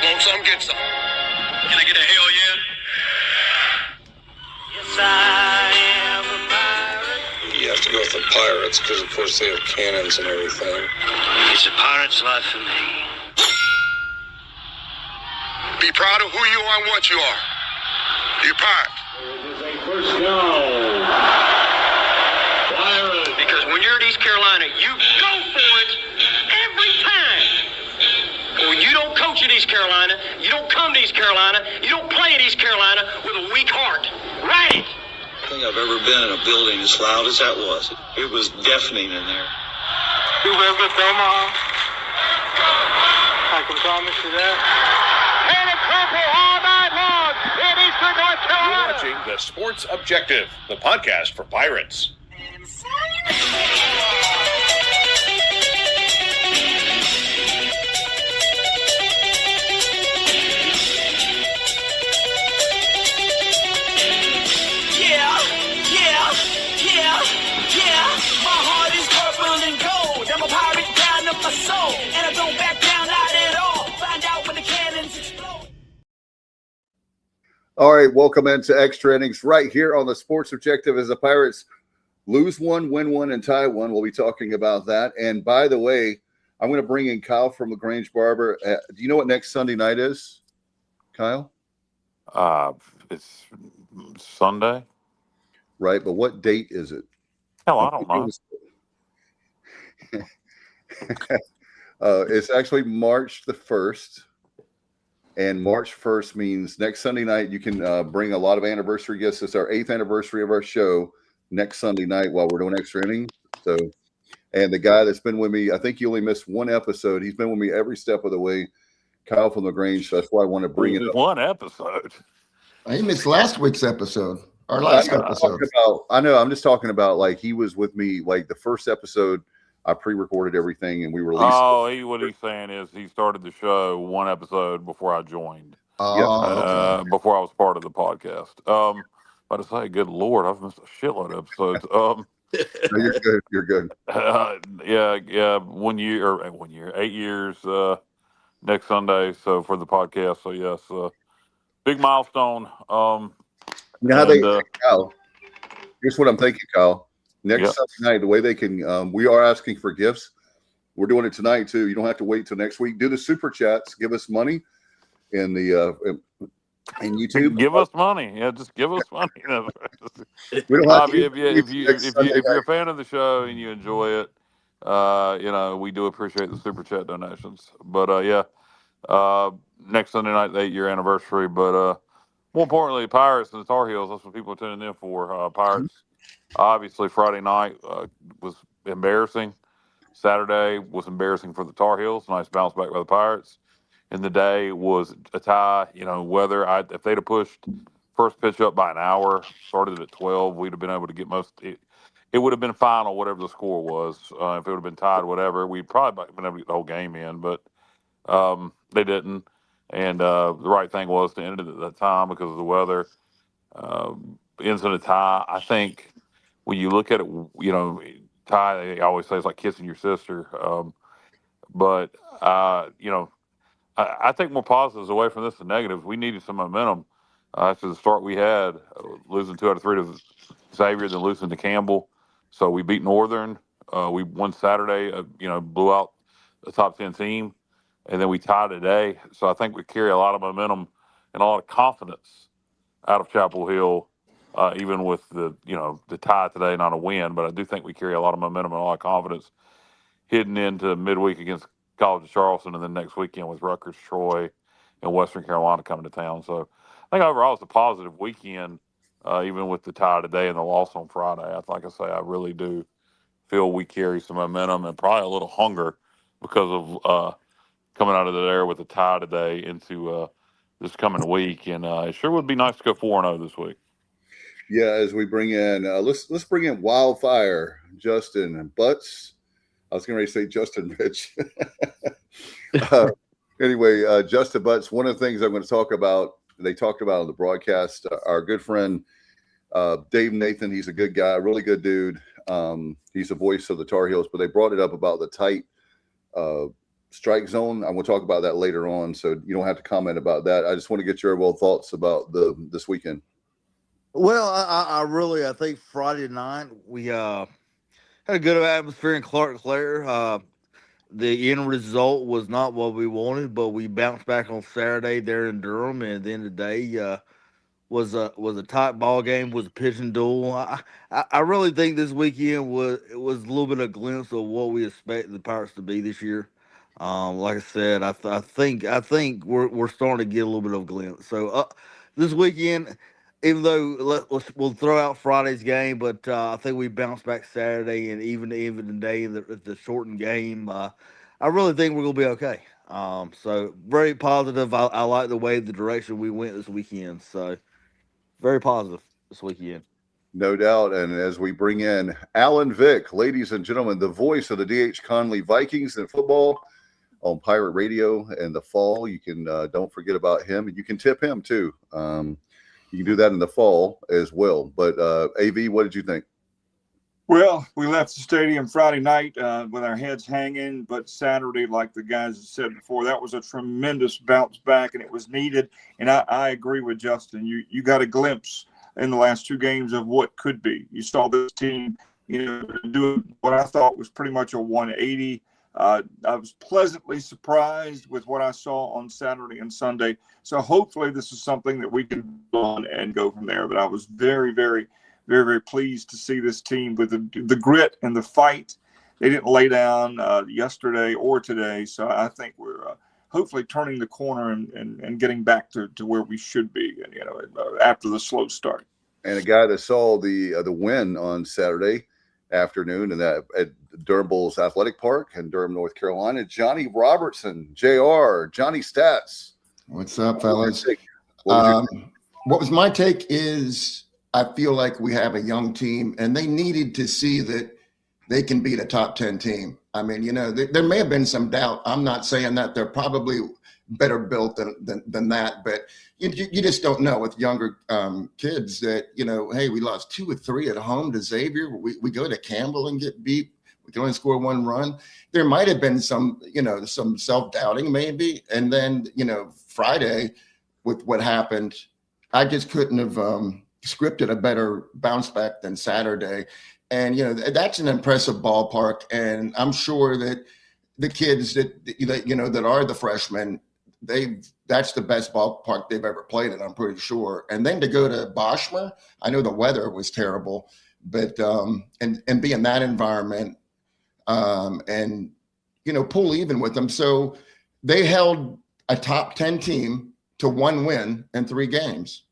Want some, get some. Can I get a hell yeah? Yes, I am a pirate. You have to go with the pirates because, of course, they have cannons and everything. It's a pirate's life for me. Be proud of who you are and what you are. You're pirate. It is a first down. Pirates. Because when you're at East Carolina, you go for it every time. When you don't coach at East Carolina, you don't come to East Carolina, you don't play at East Carolina with a weak heart. Write it. I think I've ever been in a building as loud as that was. It was deafening in there. Whoever Omaha, I can promise you that. And it's purple all night long in Eastern North You're Carolina. watching The Sports Objective, the podcast for Pirates. Yeah. My heart is purple and gold. I'm a pirate down of my soul, and I don't back down, not at all. Find out when the cannons explode. All right, welcome into Extra Innings right here on the Sports Objective as the Pirates lose one, win one, and tie one. We'll be talking about that. And by the way, I'm going to bring in Kyle from LaGrange Barber. Do you know what next Sunday night is, Kyle? It's Sunday. Right, but what date is it? Hell, I don't know. It's actually March the 1st. And March 1st means next Sunday night you can bring a lot of anniversary gifts. It's our 8th anniversary of our show next Sunday night while we're doing Extra Innings. So, and the guy that's been with me, I think you only missed one episode. He's been with me every step of the way, Kyle from LaGrange. So that's why I want to bring it up. One episode. I missed last week's episode. Our last episode. I know. I'm just talking about like he was with me like the first episode. I pre-recorded everything and we released. Oh, what he's saying is he started the show one episode before I joined. Okay. Before I was part of the podcast. But to say, good Lord, I've missed a shitload of episodes. No, you're good. You're good. Yeah. 8 years next Sunday. So for the podcast. So yes, big milestone. Kyle, here's what I'm thinking, Kyle. Next Sunday night, the way they can, we are asking for gifts. We're doing it tonight too. You don't have to wait till next week. Do the super chats. Give us money in the in YouTube. Give us money. Yeah, just give us money. We don't have if you're a fan of the show and you enjoy it, we do appreciate the super chat donations. But next Sunday night, the 8-year anniversary. But more importantly, Pirates and the Tar Heels. That's what people are tuning in for. Pirates. Obviously, Friday night was embarrassing. Saturday was embarrassing for the Tar Heels. Nice bounce back by the Pirates. And the day was a tie. If they'd have pushed first pitch up by an hour, started at 12, we'd have been able to get most. It would have been final, whatever the score was. If it would have been tied, whatever, we'd probably been able to get the whole game in. But they didn't. And the right thing was to end it at that time because of the weather. Ends in a tie. I think when you look at it, tie, they always say it's like kissing your sister. I think more positives away from this than negatives. We needed some momentum after the start we had, losing 2 out of 3 to Xavier, then losing to Campbell. So we beat Northern. We won Saturday, blew out the top 10 team. And then we tied today. So I think we carry a lot of momentum and a lot of confidence out of Chapel Hill, even with the tie today, not a win. But I do think we carry a lot of momentum and a lot of confidence heading into midweek against College of Charleston, and then next weekend with Rutgers, Troy, and Western Carolina coming to town. So I think overall it's a positive weekend, even with the tie today and the loss on Friday. Like I say, I really do feel we carry some momentum and probably a little hunger because of coming out of there with a tie today into this coming week. And it sure would be nice to go 4-0 this week. Yeah, as we bring in, let's bring in Wildfire, Justin Butts. I was going to say Justin Rich. Anyway, Justin Butts, one of the things I'm going to talk about, they talked about on the broadcast, our good friend Dave Nathan, he's a good guy, really good dude. He's the voice of the Tar Heels, but they brought it up about the tight strike zone. I'm going to talk about that later on, so you don't have to comment about that. I just want to get your overall thoughts about this weekend. Well, I think Friday night we had a good atmosphere in Clark Clare. The end result was not what we wanted, but we bounced back on Saturday there in Durham, and at the end of the day, was a tight ball game, was a pitching duel. I really think this weekend was a little bit of a glimpse of what we expect the Pirates to be this year. Like I said, I think we're starting to get a little bit of a glimpse. So this weekend, even though we'll throw out Friday's game, but I think we bounced back Saturday, and even today the shortened game. I really think we're gonna be okay. So very positive. I like the way the direction we went this weekend. So very positive this weekend. No doubt. And as we bring in Alan Vick, ladies and gentlemen, the voice of the D.H. Conley Vikings in football on Pirate Radio in the fall, you can don't forget about him. You can tip him too. You can do that in the fall as well. But AV, what did you think? Well, we left the stadium Friday night with our heads hanging, but Saturday, like the guys have said before, that was a tremendous bounce back, and it was needed. And I agree with Justin. You got a glimpse in the last two games of what could be. You saw this team, do what I thought was pretty much a 180. I was pleasantly surprised with what I saw on Saturday and Sunday. So hopefully this is something that we can go on and go from there. But I was very, very, very, very pleased to see this team with the grit and the fight. They didn't lay down yesterday or today. So I think we're hopefully turning the corner and getting back to where we should be, after the slow start. And a guy that saw the win on Saturday afternoon and that at Durham Bulls Athletic Park in Durham, North Carolina, Johnny Robertson, JR, Johnny Stats. What's up, fellas? What was my take is I feel like we have a young team, and they needed to see that they can beat a top 10 team. I mean, there may have been some doubt. I'm not saying that they're probably better built than that, but you just don't know with younger kids that, hey, we lost 2 or 3 at home to Xavier. We go to Campbell and get beat. We can only score 1 run. There might have been some self-doubting maybe. And then, Friday with what happened, I just couldn't have scripted a better bounce back than Saturday. And, that's an impressive ballpark. And I'm sure that the kids that are the freshmen, that's the best ballpark they've ever played in, I'm pretty sure. And then to go to Boschmer, I know the weather was terrible, but and be in that environment and pull even with them. So they held a top 10 team to 1 win in 3 games.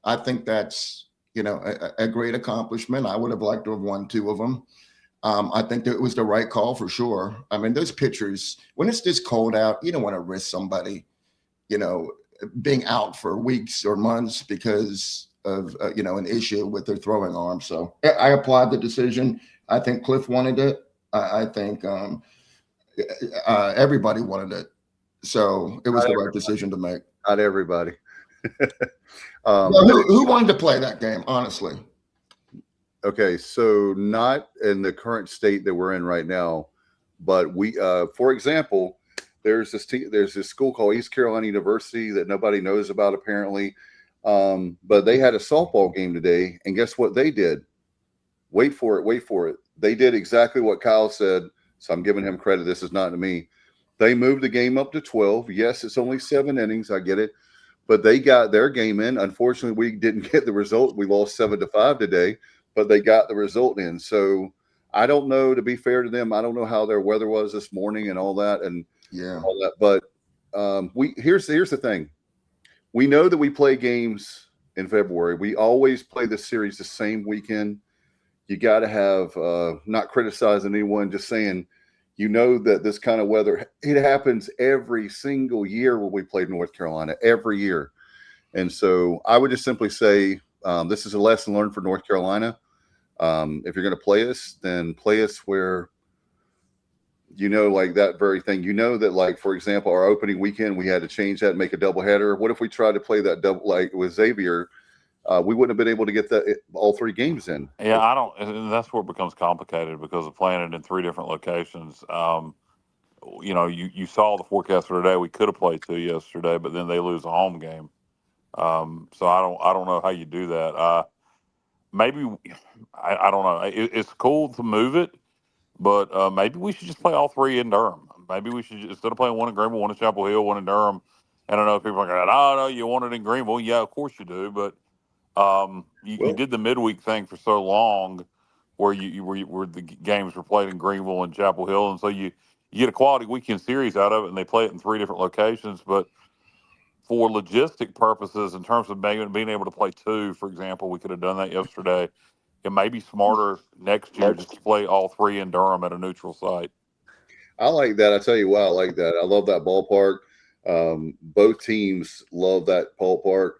I think that's a great accomplishment. I would have liked to have won 2 of them. I think that it was the right call for sure. I mean, those pitchers, when it's this cold out, you don't want to risk somebody, being out for weeks or months because of, an issue with their throwing arm. So I applaud the decision. I think Cliff wanted it. I think everybody wanted it. So it was the right decision to make. Not everybody. Who wanted to play that game, honestly? Okay, so not in the current state that we're in right now, but we, for example, there's this school called East Carolina University that nobody knows about apparently, but they had a softball game today, and guess what they did? Wait for it. They did exactly what Kyle said, so I'm giving him credit. This is not to me. They moved the game up to 12. Yes, it's only 7 innings. I get it. But they got their game in. Unfortunately, we didn't get the result. We lost 7-5 today, but they got the result in. So I don't know, to be fair to them, I don't know how their weather was this morning and all that. But here's the thing. We know that we play games in February. We always play this series the same weekend. You got to have, not criticizing anyone, just saying, that this kind of weather, it happens every single year when we played North Carolina, every year. And so I would just simply say this is a lesson learned for North Carolina. If you're going to play us, then play us where, like that very thing. That, like, for example, our opening weekend, we had to change that and make a doubleheader. What if we tried to play that double, like with Xavier? We wouldn't have been able to get all 3 games in. Yeah, and that's where it becomes complicated because of playing it in 3 different locations. you saw the forecast for today. We could have played 2 yesterday, but then they lose a home game. So I don't know how you do that. Maybe I don't know. It's cool to move it, but maybe we should just play all 3 in Durham. Maybe we should, instead of playing 1 in Greenville, 1 in Chapel Hill, 1 in Durham. And I know people are like, oh no, you want it in Greenville. Yeah, of course you do. But you did the midweek thing for so long, where where the games were played in Greenville and Chapel Hill, and so you get a quality weekend series out of it, and they play it in 3 different locations. But for logistic purposes, in terms of being able to play 2, for example, we could have done that yesterday. It may be smarter next year just to play all 3 in Durham at a neutral site. I like that. I tell you why I like that. I love that ballpark. Both teams love that ballpark.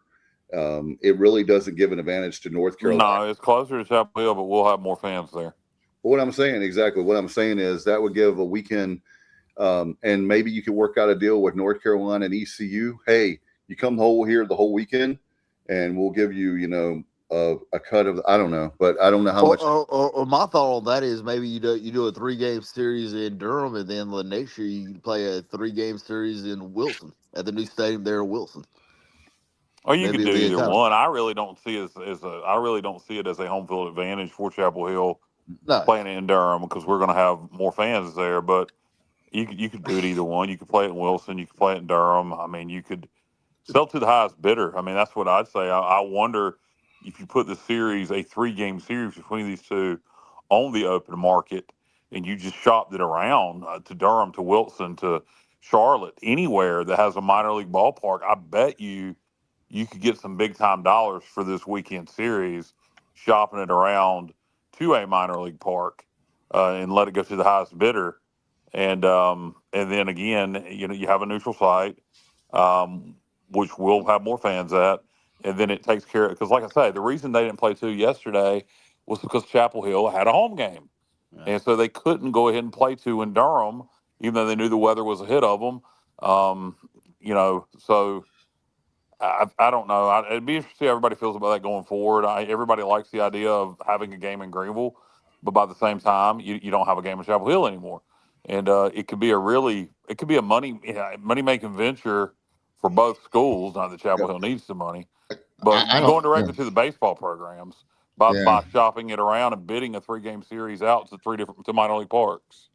It really doesn't give an advantage to North Carolina. No, it's closer to Chapel Hill, but we'll have more fans there. What I'm saying is that would give a weekend, and maybe you could work out a deal with North Carolina and ECU. Hey, you come here the whole weekend, and we'll give you, a cut of. I don't know, but I don't know how much. Or my thought on that is maybe you do a 3-game series in Durham, and then the next year you can play a 3-game series in Wilson at the new stadium there in Wilson. Or you could do either one. I really don't see it as a home field advantage for Chapel Hill playing it in Durham, because we're going to have more fans there. But you could do it either one. You could play it in Wilson. You could play it in Durham. I mean, you could sell to the highest bidder. I mean, that's what I'd say. I wonder if you put the series, a 3-game series between these 2, on the open market, and you just shopped it around to Durham, to Wilson, to Charlotte, anywhere that has a minor league ballpark, I bet you could get some big time dollars for this weekend series, shopping it around to a minor league park, and let it go to the highest bidder. And then again, you have a neutral site, which will have more fans at, and then it takes care of, because like I say, the reason they didn't play 2 yesterday was because Chapel Hill had a home game. Yeah. And so they couldn't go ahead and play 2 in Durham, even though they knew the weather was ahead of them. So I don't know. It'd be interesting to see how everybody feels about that going forward. Everybody likes the idea of having a game in Greenville, but by the same time, you don't have a game in Chapel Hill anymore. And it could be a money-making venture for both schools. Not that Chapel Hill needs the money, but going directly to the baseball programs by shopping it around and bidding a 3-game series out to minor league parks.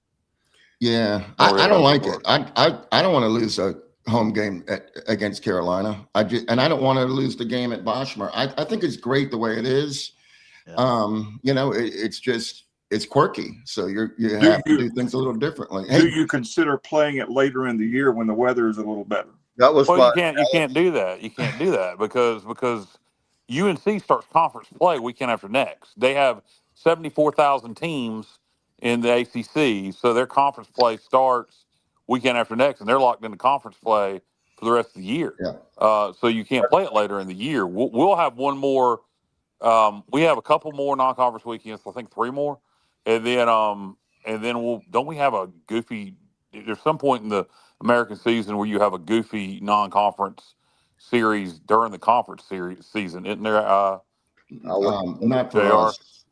Yeah, I don't like it. I don't want to lose a home game against Carolina. I don't want to lose the game at Boschmer. I think it's great the way it is. Yeah. It's quirky, so you have to do things a little differently. Do you consider playing it later in the year when the weather is a little better? That was you can't do that. You can't do that because UNC starts conference play weekend after next. They have 74,000 teams in the ACC, so their conference play starts weekend after next, and they're locked into conference play for the rest of the year. Yeah. So you can't play it later in the year. We'll have one more. We have a couple more non-conference weekends. I think 3 more, and then don't we have a goofy? There's some point in the American season where you have a goofy non-conference series during the conference season, isn't there? Not for us.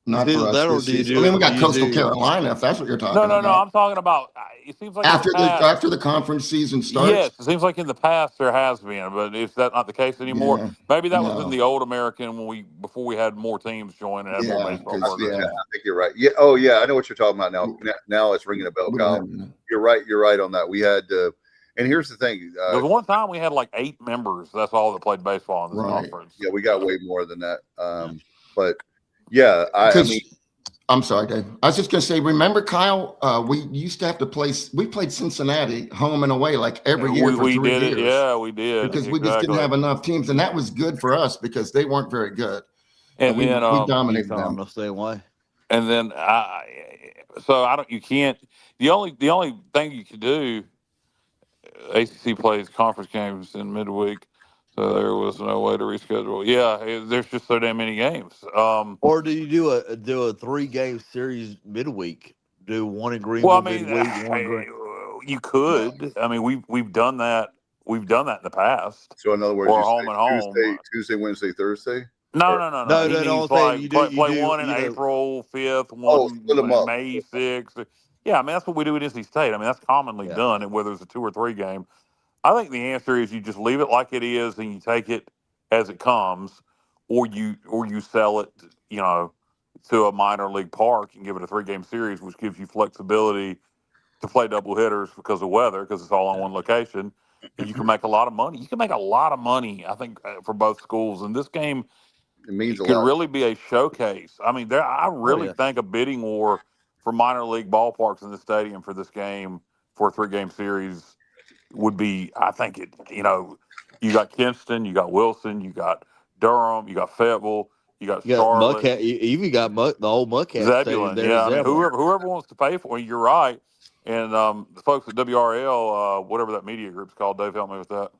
Not for us. We got Coastal Carolina, if that's what you're talking about. No. I'm talking about. It seems like after the conference season starts. Yes, it seems like in the past there has been, but is that not the case anymore? Yeah, maybe that was in the old American before we had more teams join and had more baseball programs. I think you're right. Yeah. Oh yeah, I know what you're talking about now. Now it's ringing a bell, Kyle. You're right. You're right on that. We had. And here's the thing. There was one time we had like 8 members. That's all that played baseball in this conference. Yeah, we got way more than that. But yeah, I mean, I'm sorry, Dave. I was just going to say, remember, Kyle, we used to have to play. We played Cincinnati home and away like every year for 3 years. Yeah, we did. Because we just didn't have enough teams, and that was good for us because they weren't very good. And we then dominated them. The same way. And then you can't. The only thing you could do. ACC plays conference games in midweek, so there was no way to reschedule. Yeah, there's just so damn many games. Or do you do a 3-game series midweek? Do one in Greenville midweek. You could. I mean, we've done that. We've done that in the past. So in other words, home and home. Tuesday, Wednesday, Thursday. No. Play one in April 5th, one May 6th. Yeah, I mean, that's what we do at NC State. I mean, that's commonly done, and whether it's a 2 or 3 game. I think the answer is you just leave it like it is and you take it as it comes, or you sell it, to a minor league park and give it a 3-game series, which gives you flexibility to play double hitters because of weather, because it's all on one location, and you can make a lot of money. You can make a lot of money, I think, for both schools. And this game could really be a showcase. I mean, I really think a bidding war for minor league ballparks in the stadium for this game for a 3-game series would be, I think you got Kinston, you got Wilson, you got Durham, you got Fayetteville, you got Charlotte. Mudcat, you even got the old Mudcat Zebulon. Stadium there. Yeah, I mean, whoever wants to pay for it, you're right. And the folks at WRL, whatever that media group's called, Dave, help me with that.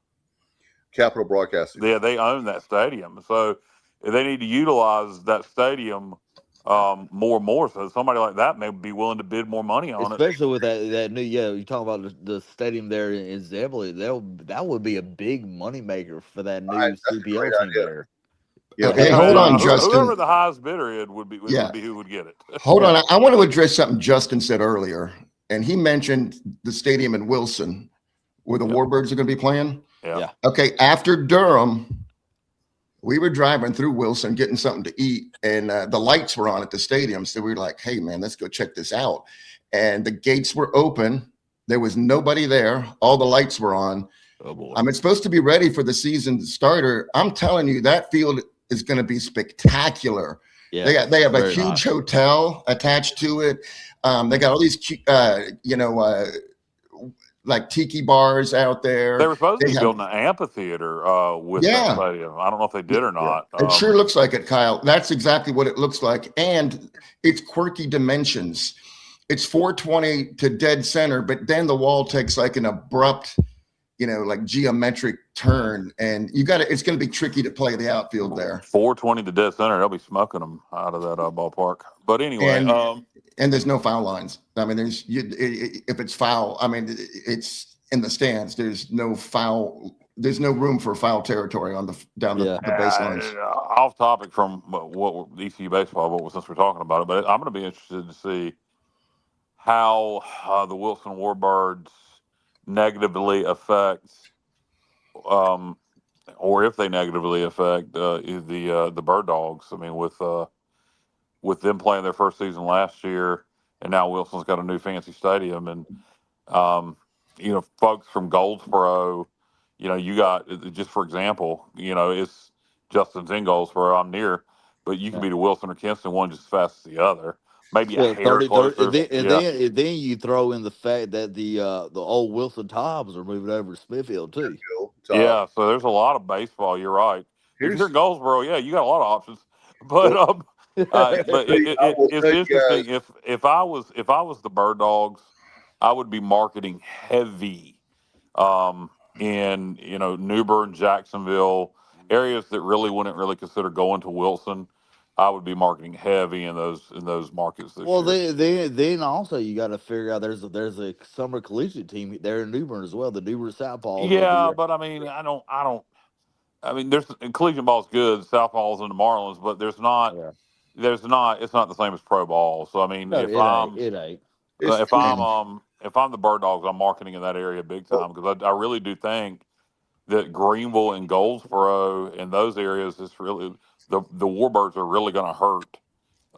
Capital Broadcasting. Yeah, they own that stadium. So they need to utilize that stadium more and more. So somebody like that may be willing to bid more money on it. Especially with that new, you're talking about the stadium there in Zebulon. That would be a big moneymaker for that new CPL team there. Yeah, hey, hold on, Justin. Whoever the highest bidder would be who would get it. Hold on. I want to address something Justin said earlier. And he mentioned the stadium in Wilson where the Warbirds are going to be playing. Yeah. Okay. After Durham, we were driving through Wilson getting something to eat, and the lights were on at the stadium. So we were like, hey, man, let's go check this out. And the gates were open. There was nobody there. All the lights were on. Oh, boy. It's supposed to be ready for the season starter. I'm telling you, that field is going to be spectacular. Yeah, they have a huge hotel attached to it. They got all these, like tiki bars out there. They were supposed to be building an amphitheater with that stadium. I don't know if they did or not. It sure looks like it, Kyle. That's exactly what it looks like. And it's quirky dimensions. It's 420 to dead center, but then the wall takes like an abrupt, like geometric turn, and it's going to be tricky to play the outfield there. 420 to dead center, they'll be smoking them out of that ballpark. But anyway, and there's no foul lines. I mean, if it's foul, I mean, it's in the stands. There's no foul. There's no room for foul territory down the baselines. Off topic from what ECU baseball, since we're talking about it, but I'm going to be interested to see how the Wilson Warbirds negatively affect, or if they negatively affect the Bird Dogs. I mean, with them playing their first season last year, and now Wilson's got a new fancy stadium, and folks from Goldsboro, you got, just for example, it's Justin's in Goldsboro, I'm near, but you can be to Wilson or Kinston, one just as fast as the other. Maybe a hair closer. Then you throw in the fact that the old Wilson Toms are moving over to Smithfield too. Yeah, so there's a lot of baseball. You're right. If you're in Goldsboro, you got a lot of options. But it's interesting. If I was the Bird Dogs, I would be marketing heavy in New Bern, Jacksonville, areas that really wouldn't really consider going to Wilson. I would be marketing heavy in those markets. Then also you got to figure out there's a summer collegiate team there in New Bern as well. The New Bern Southpaw. Yeah, but I mean, I don't. I mean, there's collegiate ball's good, Southpaws and the Marlins, but there's not. Yeah. It's not the same as pro ball. So I mean, if I'm the Bird Dogs, I'm marketing in that area big time, because I really do think that Greenville and Goldsboro and those areas is really the Warbirds are really going to hurt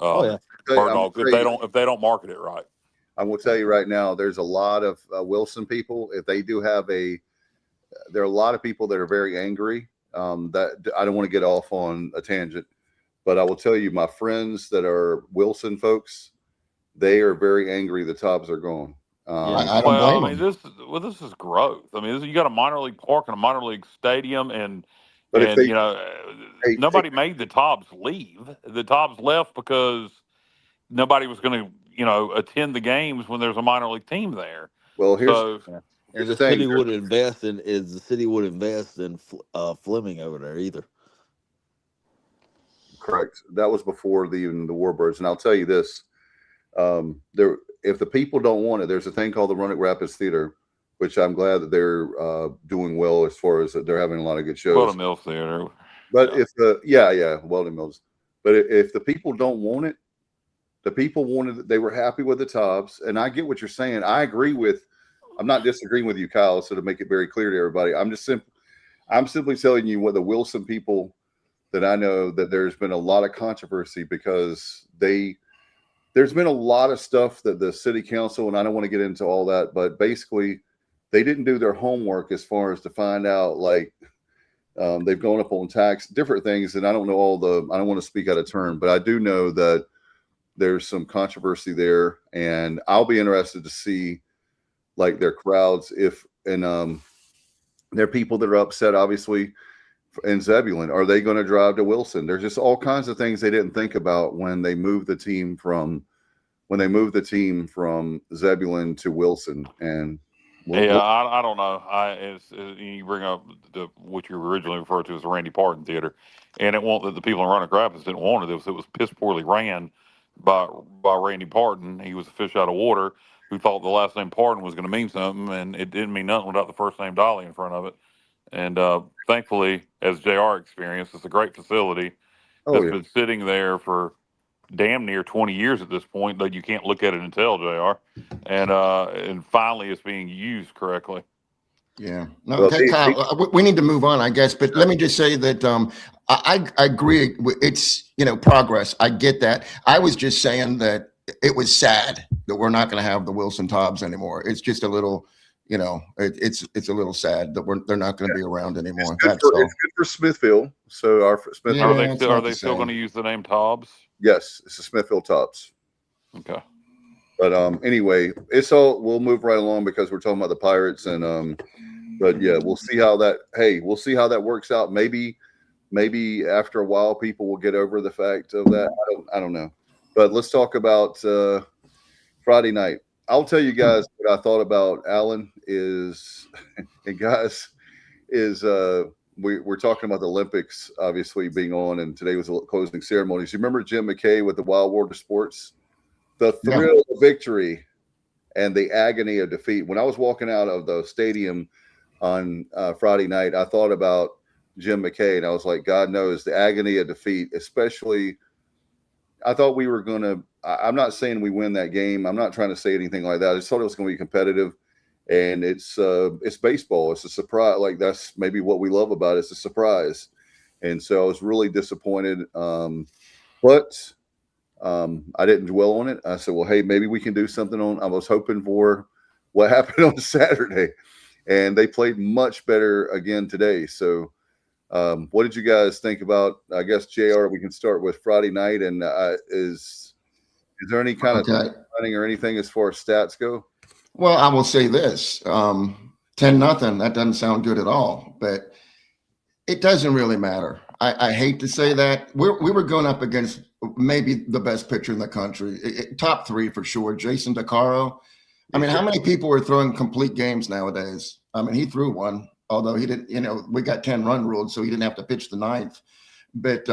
Bird Dogs if they don't market it right. I will tell you right now, there's a lot of Wilson people. If they do have there are a lot of people that are very angry. That I don't want to get off on a tangent, but I will tell you, my friends that are Wilson folks, they are very angry the Tops are gone. I don't blame them. This is growth. I mean, you got a minor league park and a minor league stadium, nobody made the Tops leave. The Tops left because nobody was going to, attend the games when there's a minor league team there. Well, and the city would invest in Fleming over there either. Correct. That was before even the Warbirds. And I'll tell you this, if the people don't want it, there's a thing called the Roanoke Rapids Theater, which I'm glad that they're doing well as far as they're having a lot of good shows. Weldon Mills Theater. But if Weldon Mills. But if the people don't want it, The people they were happy with the Tops, and I get what you're saying. I agree with. I'm not disagreeing with you, Kyle. So to make it very clear to everybody, I'm simply telling you what the Wilson people that I know, that there's been a lot of controversy because there's been a lot of stuff that the city council, and I don't want to get into all that, but basically they didn't do their homework as far as to find out, like, they've gone up on tax, different things. And I don't know I don't want to speak out of turn, but I do know that there's some controversy there, and I'll be interested to see like their crowds and there are people that are upset, obviously, in Zebulon. Are they going to drive to Wilson? There's just all kinds of things they didn't think about when they moved the team from Zebulon to Wilson. And I don't know. You bring up what you originally referred to as the Randy Parton Theater, and it wasn't that the people in Roanoke Rapids didn't want it. It was piss poorly ran by Randy Parton. He was a fish out of water who thought the last name Parton was going to mean something, and it didn't mean nothing without the first name Dolly in front of it. And thankfully, as JR experienced, it's a great facility that's been sitting there for damn near 20 years at this point, though you can't look at it and tell, JR. And finally it's being used correctly. Yeah. No, okay, Kyle, we need to move on, I guess. But let me just say that I agree. It's, progress. I get that. I was just saying that it was sad that we're not going to have the Wilson Tobbs anymore. It's just a little, it's a little sad that they're not going to be around anymore. It's good for Smithfield. So our Smithfield. Are they still going to use the name Tobbs? Yes, it's the Smithfield Tops. Okay. But anyway, we'll move right along because we're talking about the Pirates, and but yeah, we'll see how that works out. Maybe after a while people will get over the fact of that. I don't know. But let's talk about Friday night. I'll tell you guys what I thought about Allen is, and guys, we're talking about the Olympics obviously being on, and today was the closing ceremonies. You remember Jim McKay with the Wild World of Sports? The thrill of victory and the agony of defeat. When I was walking out of the stadium on Friday night, I thought about Jim McKay, and I was like, God knows the agony of defeat, especially. I thought we were going to – I'm not saying we win that game. I'm not trying to say anything like that. I just thought it was going to be competitive, and it's baseball. It's a surprise. Like, that's maybe what we love about it. It's a surprise. And so I was really disappointed. But I didn't dwell on it. I said, well, hey, maybe we can do something I was hoping for what happened on Saturday. And they played much better again today. So what did you guys think about, I guess, JR, we can start with Friday night. And is there any kind of running or anything as far as stats go? Well, I will say this, 10-0, that doesn't sound good at all, but it doesn't really matter. I hate to say that. We were going up against maybe the best pitcher in the country, top three for sure, Jason DeCaro. I mean, how many people are throwing complete games nowadays? I mean, he threw one, although he didn't, we got 10-run ruled, so he didn't have to pitch the ninth. But,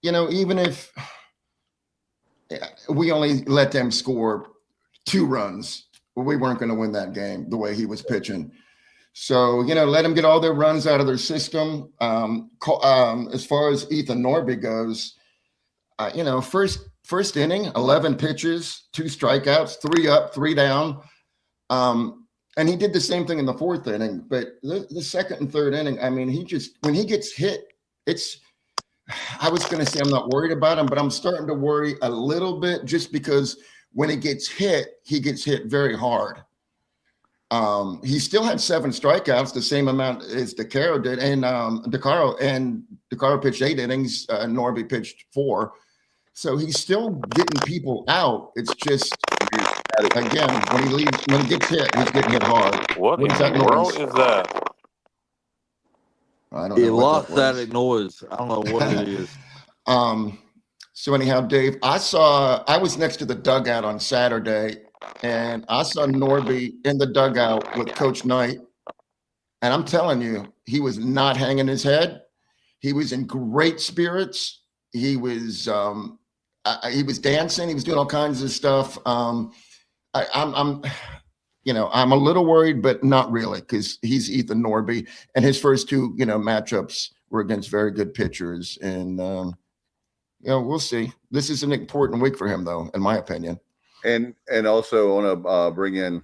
even if we only let them score 2 runs, we weren't going to win that game the way he was pitching. So, let them get all their runs out of their system. As far as Ethan Norby goes, first inning, 11 pitches, 2 strikeouts, 3 up, 3 down. And he did the same thing in the 4th inning. But the 2nd and 3rd inning, I mean, when he gets hit, I was going to say I'm not worried about him, but I'm starting to worry a little bit just because when he gets hit very hard. He still had 7 strikeouts, the same amount as DeCaro did, and DeCaro pitched 8 innings. Norby pitched 4, so he's still getting people out. It's just again when he gets hit, he's getting hit hard. What in the world is that? I don't know. He lost that noise. I don't know what it is. So anyhow, Dave, I was next to the dugout on Saturday. And I saw Norby in the dugout with Coach Knight. And I'm telling you, he was not hanging his head. He was in great spirits. He was dancing. He was doing all kinds of stuff. I'm a little worried, but not really, because he's Ethan Norby. And his first 2, matchups were against very good pitchers. And, we'll see. This is an important week for him, though, in my opinion. And also I want to bring in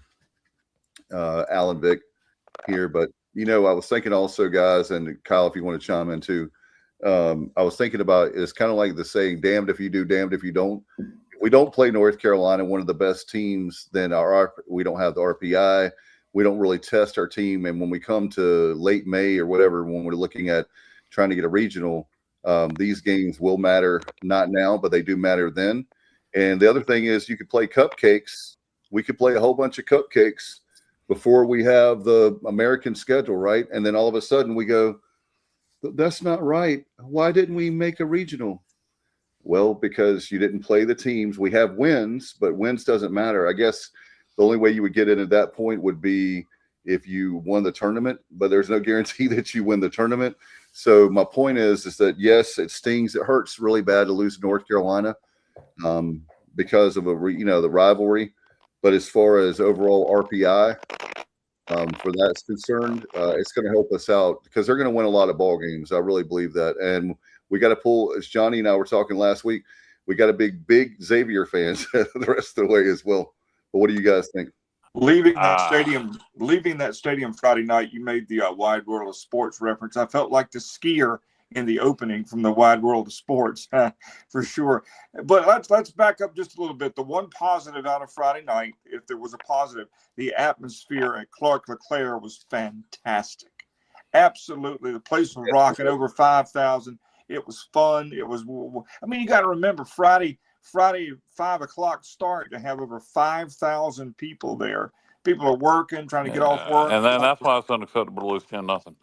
Alan Vick here, but I was thinking also, guys, and Kyle, if you want to chime in too, I was thinking about it's kind of like the saying, "Damned if you do, damned if you don't." If we don't play North Carolina, one of the best teams, then we don't have the RPI. We don't really test our team, and when we come to late May or whatever, when we're looking at trying to get a regional, these games will matter. Not now, but they do matter then. And the other thing is, you could play cupcakes. We could play a whole bunch of cupcakes before we have the American schedule, right? And then all of a sudden we go, that's not right. Why didn't we make a regional? Well, because you didn't play the teams. We have wins, but wins doesn't matter. I guess the only way you would get in at that point would be if you won the tournament, but there's no guarantee that you win the tournament. So my point is that, yes, it stings. It hurts really bad to lose to North Carolina because of the rivalry. But as far as overall RPI, for that's concerned, it's going to help us out because they're going to win a lot of ball games. I really believe that. And we got to pull, as Johnny and I were talking last week, we got to be big Xavier fans the rest of the way as well. But what do you guys think? Leaving that stadium Friday night, you made the Wide World of Sports reference. I felt like the skier in the opening from the Wide World of Sports, for sure. But let's back up just a little bit. The one positive out of Friday night, if there was a positive, the atmosphere at Clark LeClaire was fantastic. Absolutely. The place was rocking, over 5,000. It was fun. It was, you got to remember Friday 5 o'clock start to have over 5,000 people there. People are working, trying to get off work. And then that's why it's unacceptable to lose 10-0.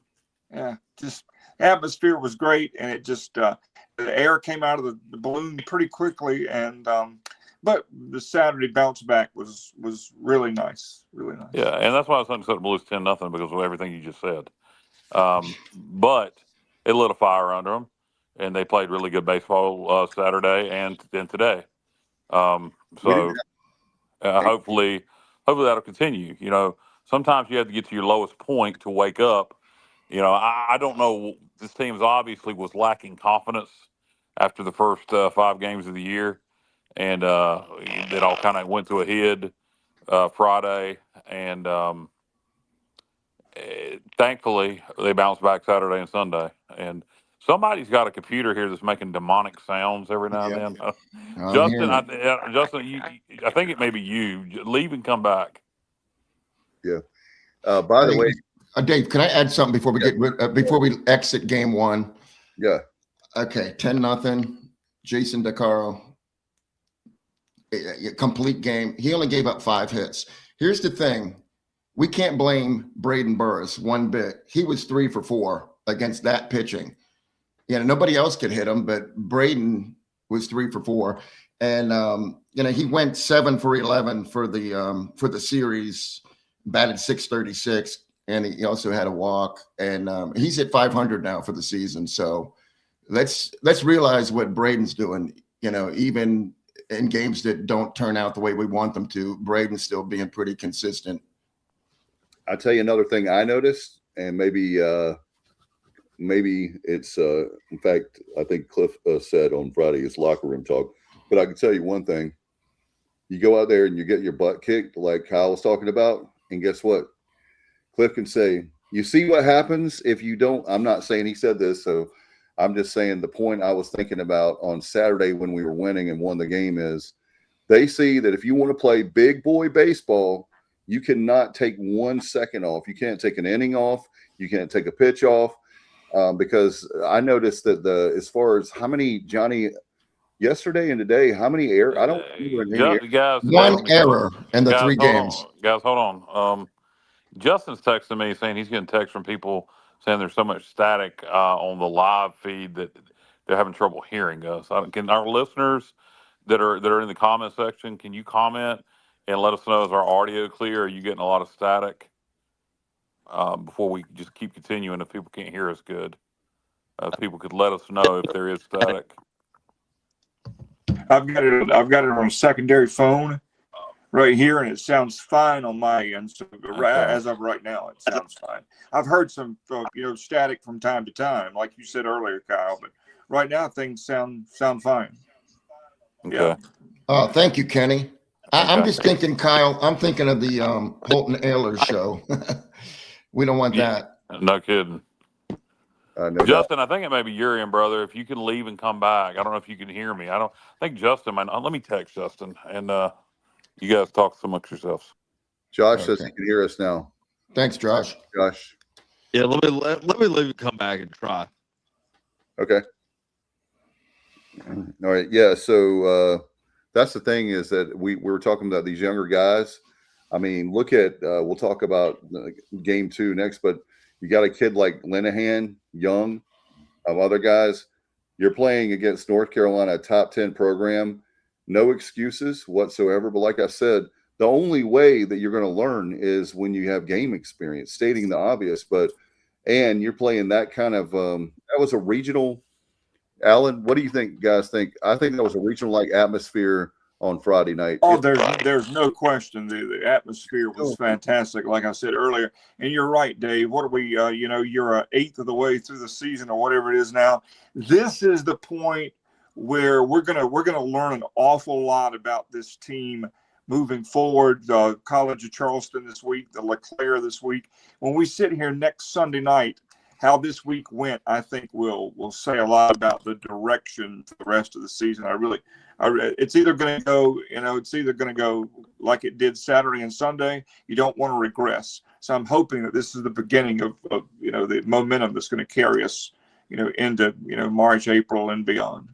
Yeah, just atmosphere was great, and it just the air came out of the balloon pretty quickly, and but the Saturday bounce back was really nice, really nice. Yeah, and that's why it's unacceptable to lose 10-0 because of everything you just said. But it lit a fire under them, and they played really good baseball Saturday and then today. Hopefully that'll continue. Sometimes you have to get to your lowest point to wake up. I don't know. This team obviously was lacking confidence after the first 5 games of the year, and it all kind of went to a head Friday. And thankfully, they bounced back Saturday and Sunday. And somebody's got a computer here that's making demonic sounds every now and then. Justin, I think it may be you. Leave and come back. Yeah. By the way. Dave, can I add something before we before we exit game 1? Yeah. Okay, 10-0. Jason DeCaro, a complete game. He only gave up 5 hits. Here's the thing: we can't blame Braden Burris one bit. He was 3 for 4 against that pitching. Nobody else could hit him, but Braden was 3 for 4, and he went 7 for 11 for the series, batted .636. And he also had a walk, and he's at 500 now for the season. So let's realize what Braden's doing. Even in games that don't turn out the way we want them to, Braden's still being pretty consistent. I'll tell you another thing I noticed, and maybe it's in fact, I think Cliff said on Friday it's locker room talk. But I can tell you one thing: you go out there and you get your butt kicked, like Kyle was talking about, and guess what? Cliff can say, you see what happens if you don't. I'm not saying he said this, so I'm just saying the point I was thinking about on Saturday when we were winning and won the game is they see that if you want to play big boy baseball, you cannot take 1 second off. You can't take an inning off. You can't take a pitch off because I noticed that as far as how many, Johnny, yesterday and today, how many errors? I don't remember. Guys, one error in the 3 games. Guys, hold on. Justin's texting me saying he's getting texts from people saying there's so much static on the live feed that they're having trouble hearing us. Can our listeners that are in the comment section, can you comment and let us know, is our audio clear? Are you getting a lot of static? Before we just keep continuing, if people can't hear us good, people could let us know if there is static. I've got it on a secondary phone right here, and it sounds fine on my end. So as of right now, it sounds fine. I've heard some, static from time to time, like you said earlier, Kyle. But right now things sound fine. Okay. Yeah. Thank you, Kenny. I'm Okay. just thinking, Kyle, I'm thinking of the Holton Aylor show. We don't want that. No kidding. No doubt. Justin, I think it may be your end, brother. If you can leave and come back, I don't know if you can hear me. I think Justin might. Let me text Justin, and you guys talk amongst yourselves. Josh says he can hear us now. Thanks, Josh. Josh. Yeah, let me leave and come back and try. Okay. All right. Yeah. So that's the thing is that we were talking about these younger guys. I mean, look at we'll talk about game 2 next, but you got a kid like Linehan, Young, other guys. You're playing against North Carolina, a top 10 program. No excuses whatsoever. But like I said, the only way that you're going to learn is when you have game experience, stating the obvious. And you're playing that kind of that was a regional. Alan, what do you think, guys? I think that was a regional like atmosphere on Friday night. Oh, there's no question. The atmosphere was fantastic, like I said earlier. And you're right, Dave. What are we? You're an eighth of the way through the season or whatever it is now. This is the point where we're gonna learn an awful lot about this team moving forward. College of Charleston this week, the LeClaire this week. When we sit here next Sunday night, how this week went, I think will say a lot about the direction for the rest of the season. It's either going to go like it did Saturday and Sunday. You don't want to regress. So I'm hoping that this is the beginning of the momentum that's going to carry us, into March, April, and beyond.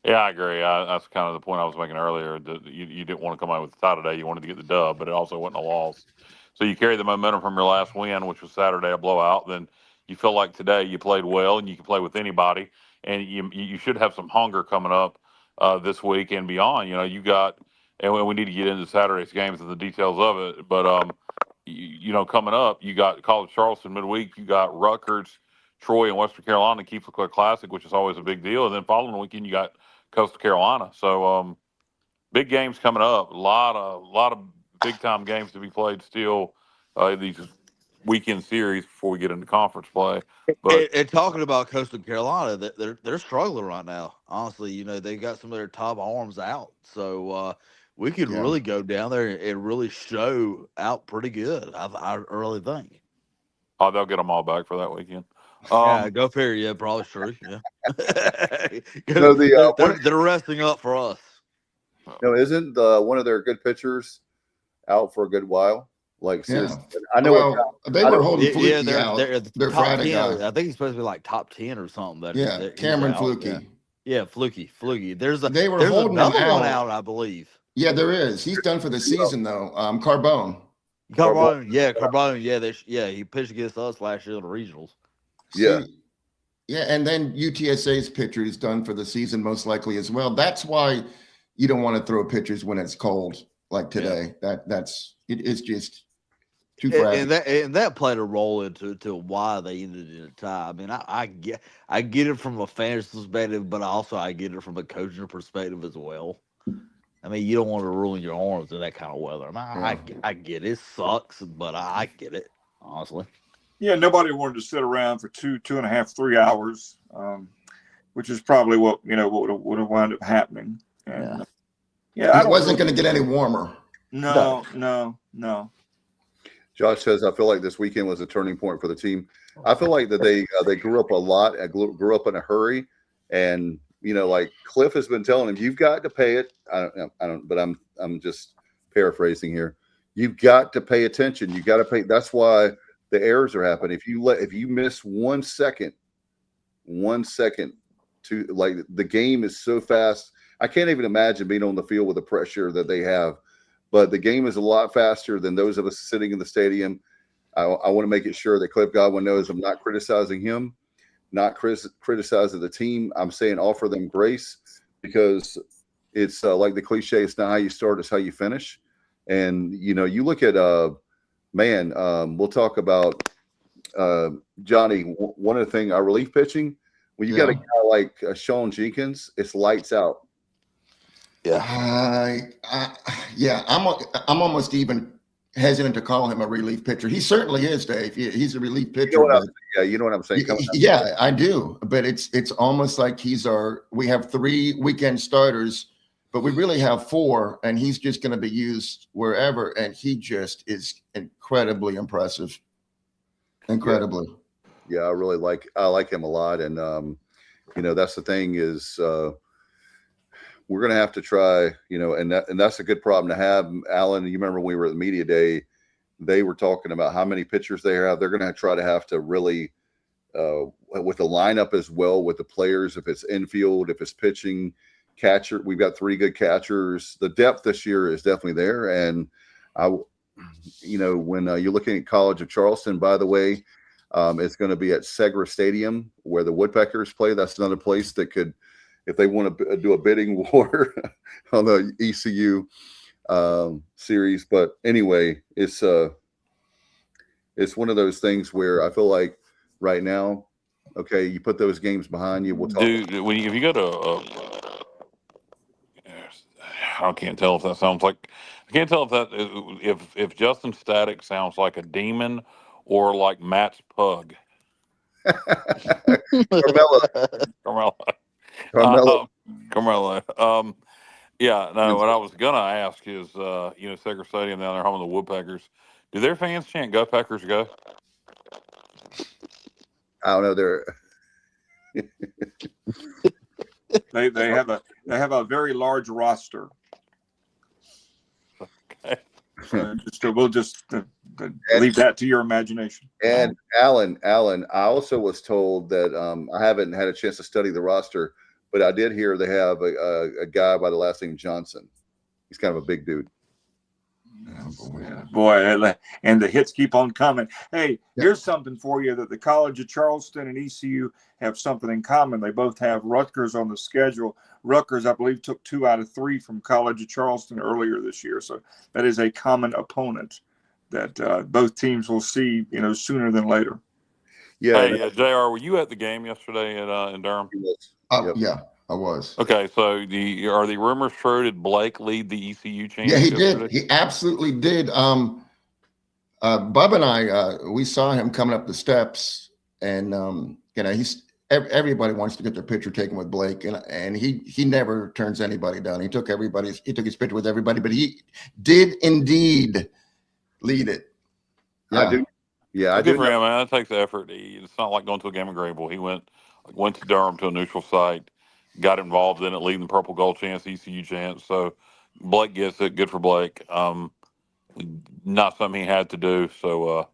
Yeah, I agree. That's kind of the point I was making earlier. That you didn't want to come out with the tie today. You wanted to get the dub, but it also wasn't a loss. So you carry the momentum from your last win, which was Saturday, a blowout. Then you feel like today you played well, and you can play with anybody. And you should have some hunger coming up this week and beyond. You got, and we need to get into Saturday's games and the details of it. But coming up, you got College Charleston midweek. You got Rutgers, Troy, and Western Carolina Keith LeClaire Classic, which is always a big deal. And then following weekend, you got Coastal Carolina. So big games coming up. A lot of big time games to be played still. These weekend series before we get into conference play. But and talking about Coastal Carolina, they're struggling right now. Honestly, they got some of their top arms out, so we could really go down there and really show out pretty good. I really think. Oh, they'll get them all back for that weekend. Yeah, go figure. Yeah, probably true. Yeah. They're resting up for us. Isn't one of their good pitchers out for a good while? I know. Well, they were holding Fluky out. They're Friday guy. I think he's supposed to be like top 10 or something. Cameron Fluky. Yeah, Fluky. There's holding another him one out, I believe. Yeah, there is. He's done for the season though. Carbone. Yeah, he pitched against us last year in the regionals. Yeah. Yeah, and then UTSA's pitcher is done for the season most likely as well. That's why you don't want to throw pitchers when it's cold like today. Yeah. It's just too fragile. And that played a role into why they ended in a tie. I mean, I get it from a fan's perspective, but also I get it from a coaching perspective as well. I mean, you don't want to ruin your arms in that kind of weather. I get it. It sucks, but I get it, honestly. Yeah, nobody wanted to sit around for 2.5, 3 hours, which is probably what would have wound up happening. And, it wasn't going to get any warmer. No. Josh says, I feel like this weekend was a turning point for the team. I feel like that they grew up a lot. Grew up in a hurry, and like Cliff has been telling him, you've got to pay it. I don't. But I'm just paraphrasing here. You've got to pay attention. You got to pay. That's why the errors are happening. If you miss 1 second, to like the game is so fast. I can't even imagine being on the field with the pressure that they have. But the game is a lot faster than those of us sitting in the stadium. I want to make it sure that Cliff Godwin knows I'm not criticizing him, not criticizing the team. I'm saying offer them grace, because it's like the cliche, it's not how you start, it's how you finish. And, you look at, we'll talk about Johnny. One of the things, our relief pitching, when you got a guy like Sean Jenkins, it's lights out. Yeah. I'm almost even hesitant to call him a relief pitcher. He certainly is, Dave. He's a relief pitcher. You know you know what I'm saying? Yeah, I do. But it's almost like we have 3 weekend starters, but we really have 4, and he's just going to be used wherever. And he just is incredibly impressive. Incredibly. Yeah, I like him a lot. And, that's the thing is we're going to have to try, and that's a good problem to have. Alan, you remember when we were at the media day, they were talking about how many pitchers they have. They're going to have to really, with the lineup as well, with the players, if it's infield, if it's pitching, catcher, we've got 3 good catchers. The depth this year is definitely there. And when you're looking at College of Charleston, by the way, it's going to be at Segra Stadium where the Woodpeckers play. That's another place that could, if they want to do a bidding war on the ECU series. But anyway, it's one of those things where I feel like right now, okay, you put those games behind you. We'll talk. Dude, if you go to I can't tell if that sounds like if Justin Static sounds like a demon or like Matt's pug. Carmelo. Yeah, no, what I was gonna ask is Segra Stadium down there, home of the Woodpeckers, do their fans chant "Go Packers, go"? I don't know. They have a very large roster. Okay. We'll just leave that to your imagination. And Alan, I also was told that I haven't had a chance to study the roster, but I did hear they have a guy by the last name Johnson. He's kind of a big dude. Boy, and the hits keep on coming. Hey, here's something for you that the College of Charleston and ECU have something in common. They both have Rutgers on the schedule. Rutgers, I believe, took 2 out of 3 from College of Charleston earlier this year. So that is a common opponent that both teams will see, sooner than later. Yeah. Hey, JR, were you at the game yesterday in Durham? Yep. Yeah, I was. Okay, so are the rumors true? Did Blake lead the ECU change? Yeah, he yesterday? did. He absolutely did. Bub and I, we saw him coming up the steps, and everybody wants to get their picture taken with Blake, and he never turns anybody down. He took his picture with everybody, but he did indeed lead it. Yeah. I do. Yeah, I Good do. for him, man. That takes effort. It's not like going to a game of Grable. He went to Durham to a neutral site, got involved in it, leading the Purple Gold chance, ECU chance. So Blake gets it. Good for Blake. Not something he had to do. So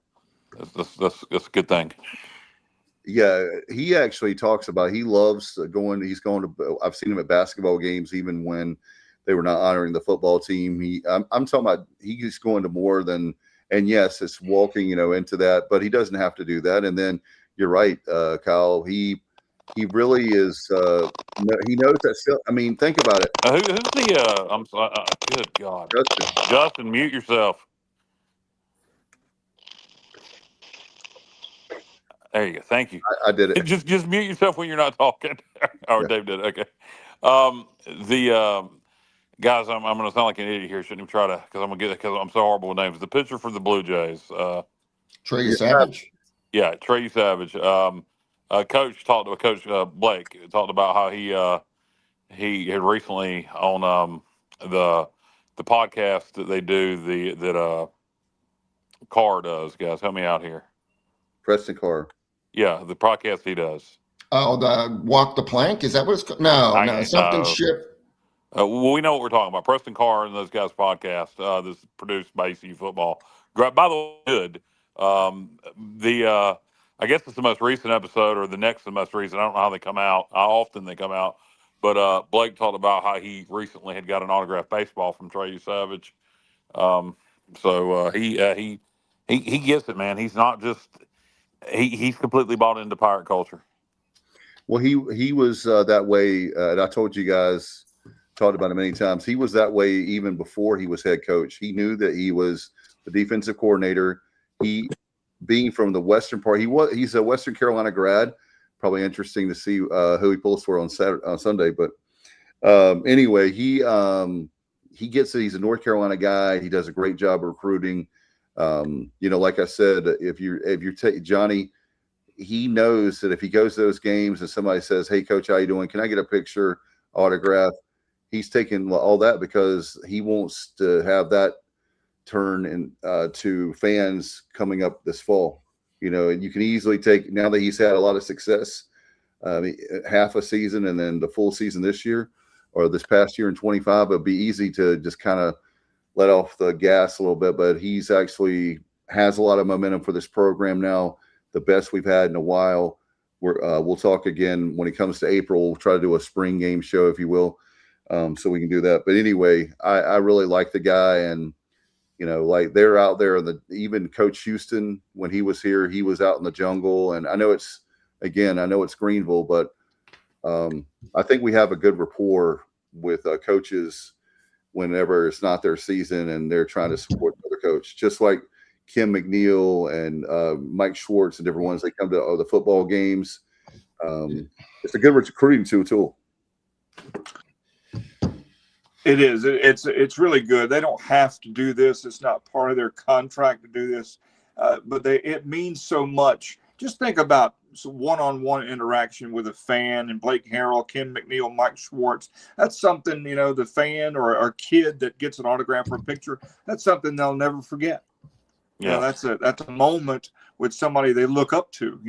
that's a good thing. Yeah, he actually talks about he loves going. He's going to. I've seen him at basketball games, even when they were not honoring the football team. I'm talking about he's going to more than. And yes, it's walking, into that, but he doesn't have to do that. And then you're right, Kyle. He really is. He knows that. Still, I mean, think about it. Who's the? I'm sorry. Good God, Justin, mute yourself. There you go. Thank you. I did it. Just mute yourself when you're not talking. Or Dave did. Okay. Guys, I'm going to sound like an idiot here. Shouldn't even try to, because I'm so horrible with names. The pitcher for the Blue Jays, Trey Savage. Yeah, Trey Savage. Coach Blake talked about how he had recently on the podcast that they do that Carr does. Guys, help me out here. Preston Carr. Yeah, the podcast he does. Oh, the Walk the Plank? Is that what it's called? No, something ship. Well, we know what we're talking about. Preston Carr and those guys' podcast. This is produced by ECU Football. By the way, good. I guess it's the most recent episode, or the next to the most recent. I don't know how they come out, how often they come out. But Blake talked about how he recently had got an autographed baseball from Trey Savage. So he gets it, man. He's not just he's completely bought into Pirate culture. Well, he was that way, and I told you guys. Talked about it many times. He was that way even before he was head coach. He knew that he was the defensive coordinator. He, being from the western part, he's a Western Carolina grad. Probably interesting to see who he pulls for on Sunday. But anyway, he gets it. He's a North Carolina guy. He does a great job of recruiting. Like I said, if you take Johnny, he knows that if he goes to those games and somebody says, "Hey, coach, how you doing? Can I get a picture, autograph?" He's taking all that because he wants to have that turn to fans coming up this fall. And you can easily take, now that he's had a lot of success, half a season and then the full season this year or this past year in 25, it'd be easy to just kind of let off the gas a little bit. But he's actually has a lot of momentum for this program now, the best we've had in a while. We'll talk again when it comes to April. We'll try to do a spring game show, if you will, so we can do that. But anyway, I really like the guy, and like they're out there, even Coach Houston, when he was here, he was out in the jungle. And I know it's Greenville, but I think we have a good rapport with coaches whenever it's not their season and they're trying to support the other coach, just like Kim McNeil and Mike Schwartz and different ones. They come to the football games. It's a good recruiting tool. It is. It's really good. They don't have to do this. It's not part of their contract to do this, but it means so much. Just think about one-on-one interaction with a fan and Blake Harrell, Kim McNeil, Mike Schwartz. That's something, the fan or kid that gets an autograph or a picture, that's something they'll never forget. Yeah, that's a moment with somebody they look up to.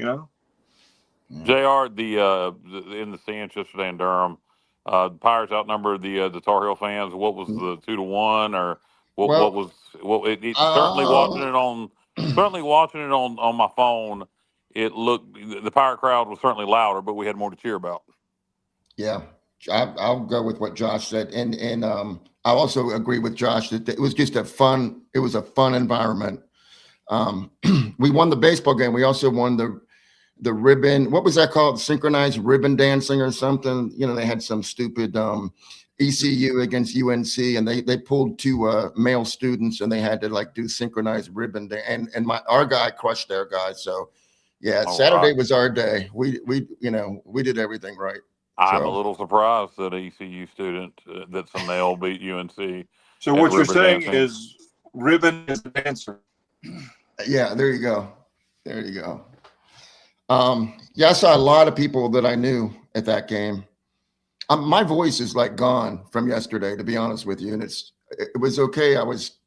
JR, in the stands yesterday in Durham, the Pirates outnumbered the Tar Heel fans. What was the 2-1 or what was certainly watching it on my phone. It looked, the Pirate crowd was certainly louder, but we had more to cheer about. Yeah, I'll go with what Josh said, and I also agree with Josh that it was just a fun environment. We won the baseball game. We also won the ribbon. What was that called? Synchronized ribbon dancing or something. They had some stupid ECU against UNC, and they pulled two male students, and they had to do synchronized ribbon dance. And our guy crushed their guy. So. Yeah, Saturday was our day. We did everything right. I'm a little surprised that an ECU student that some male beat UNC. So what you're saying is ribbon is the dancer. Yeah, there you go. Yeah, I saw a lot of people that I knew at that game. My voice is gone from yesterday, to be honest with you, and it was okay. I was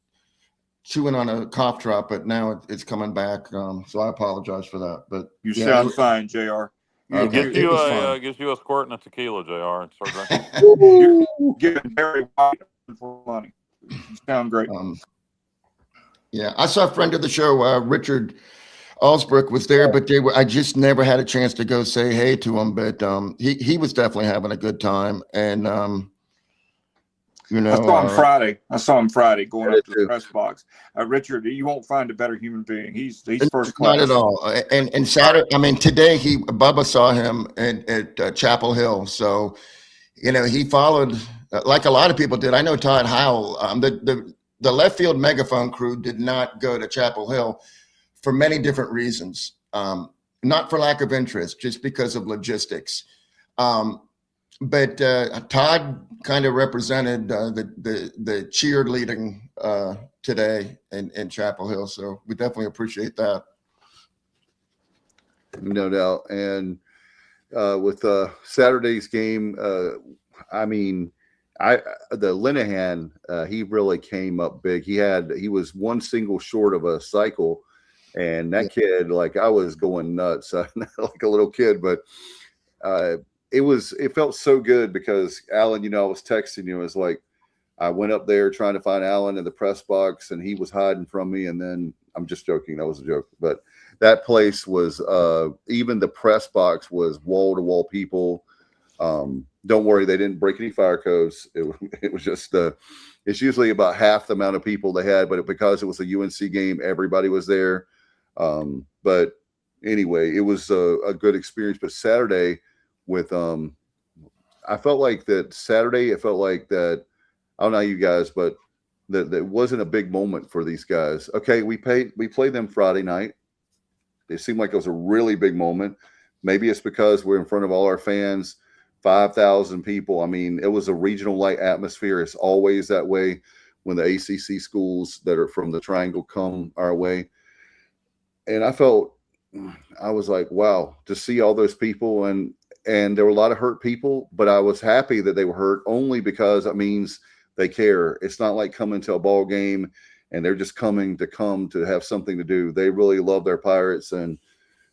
chewing on a cough drop, but now it's coming back. So I apologize for that. But you sound fine, JR. Get you a squirt and a tequila, JR, and start drinking. You're giving Barry White for money. You sound great. Yeah, I saw a friend of the show, Richard Allsbrook, was there, but I just never had a chance to go say hey to him. But he was definitely having a good time, and I saw him Friday going up to the press box. Richard, you won't find a better human being. He's first class. Not at all. And Saturday, today Bubba saw him at Chapel Hill. So, he followed like a lot of people did. I know Todd Howell, the left field megaphone crew did not go to Chapel Hill for many different reasons. Not for lack of interest, just because of logistics. But Todd kind of represented the cheerleading today in Chapel Hill, so we definitely appreciate that. No doubt. And with Saturday's game, the Linehan, he really came up big. He was one single short of a cycle, and that kid, I was going nuts, like a little kid, but. It felt so good because Alan, I was texting you. It was like I went up there trying to find Alan in the press box, and he was hiding from me. And then I'm just joking. That was a joke. But that place was even the press box was wall to wall people. Don't worry, they didn't break any fire codes. It was just it's usually about half the amount of people they had, but because it was a UNC game, everybody was there. But anyway, it was a good experience. But Saturday. I felt like that Saturday. It felt like that. I don't know you guys, but that wasn't a big moment for these guys. Okay, we played them Friday night. It seemed like it was a really big moment. Maybe it's because we're in front of all our fans, 5,000 people. It was a regional light atmosphere. It's always that way. when the ACC schools that are from the Triangle come our way. And I was like, wow, to see all those people, and there were a lot of hurt people, but I was happy that they were hurt only because it means they care. It's not like coming to a ball game and they're just coming to have something to do. They really love their Pirates. And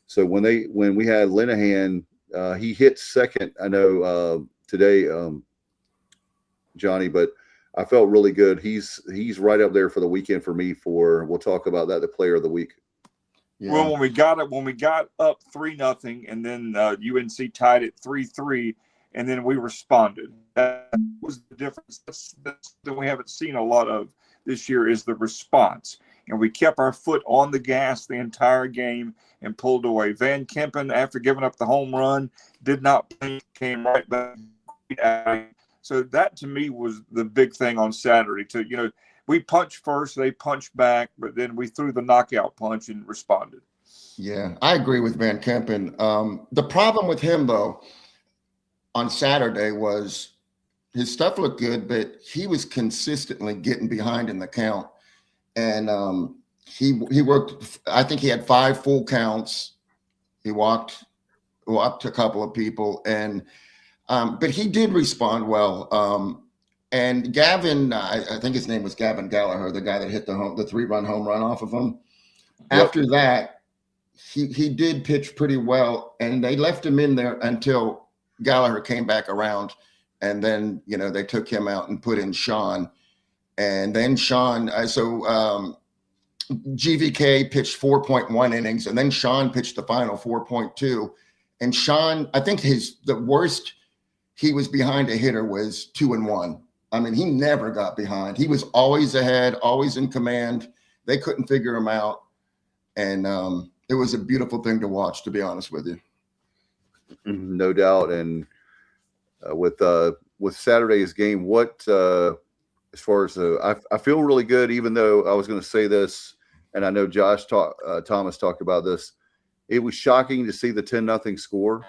so when we had Linehan, he hit second, I know today, Johnny, but I felt really good. He's right up there for the weekend for me we'll talk about that, the player of the week. Yeah. Well, when we got up 3-0, and then UNC tied it 3-3, and then we responded. That was the difference that we haven't seen a lot of this year, is the response. And we kept our foot on the gas the entire game and pulled away. Van Kempen, after giving up the home run, did not play, came right back. So that to me was the big thing on Saturday. We punched first, they punched back, but then we threw the knockout punch and responded. Yeah, I agree with Van Kempen. The problem with him, though, on Saturday was his stuff looked good, but he was consistently getting behind in the count. And he worked, I think he had 5 full counts. He walked a couple of people, but he did respond well. And Gavin, I think his name was Gavin Gallagher, the guy that hit the 3-run home run off of him. Yep. After that, he did pitch pretty well, and they left him in there until Gallagher came back around, and then they took him out and put in Sean, and then GVK pitched 4.1 innings, and then Sean pitched the final 4.2, and Sean, I think the worst he was behind a hitter was 2-1. I mean, he never got behind. He was always ahead, always in command. They couldn't figure him out. And it was a beautiful thing to watch, to be honest with you. No doubt. And with Saturday's game, as far as I feel really good, even though I was going to say this, and I know Thomas talked about this. It was shocking to see the 10-0 score.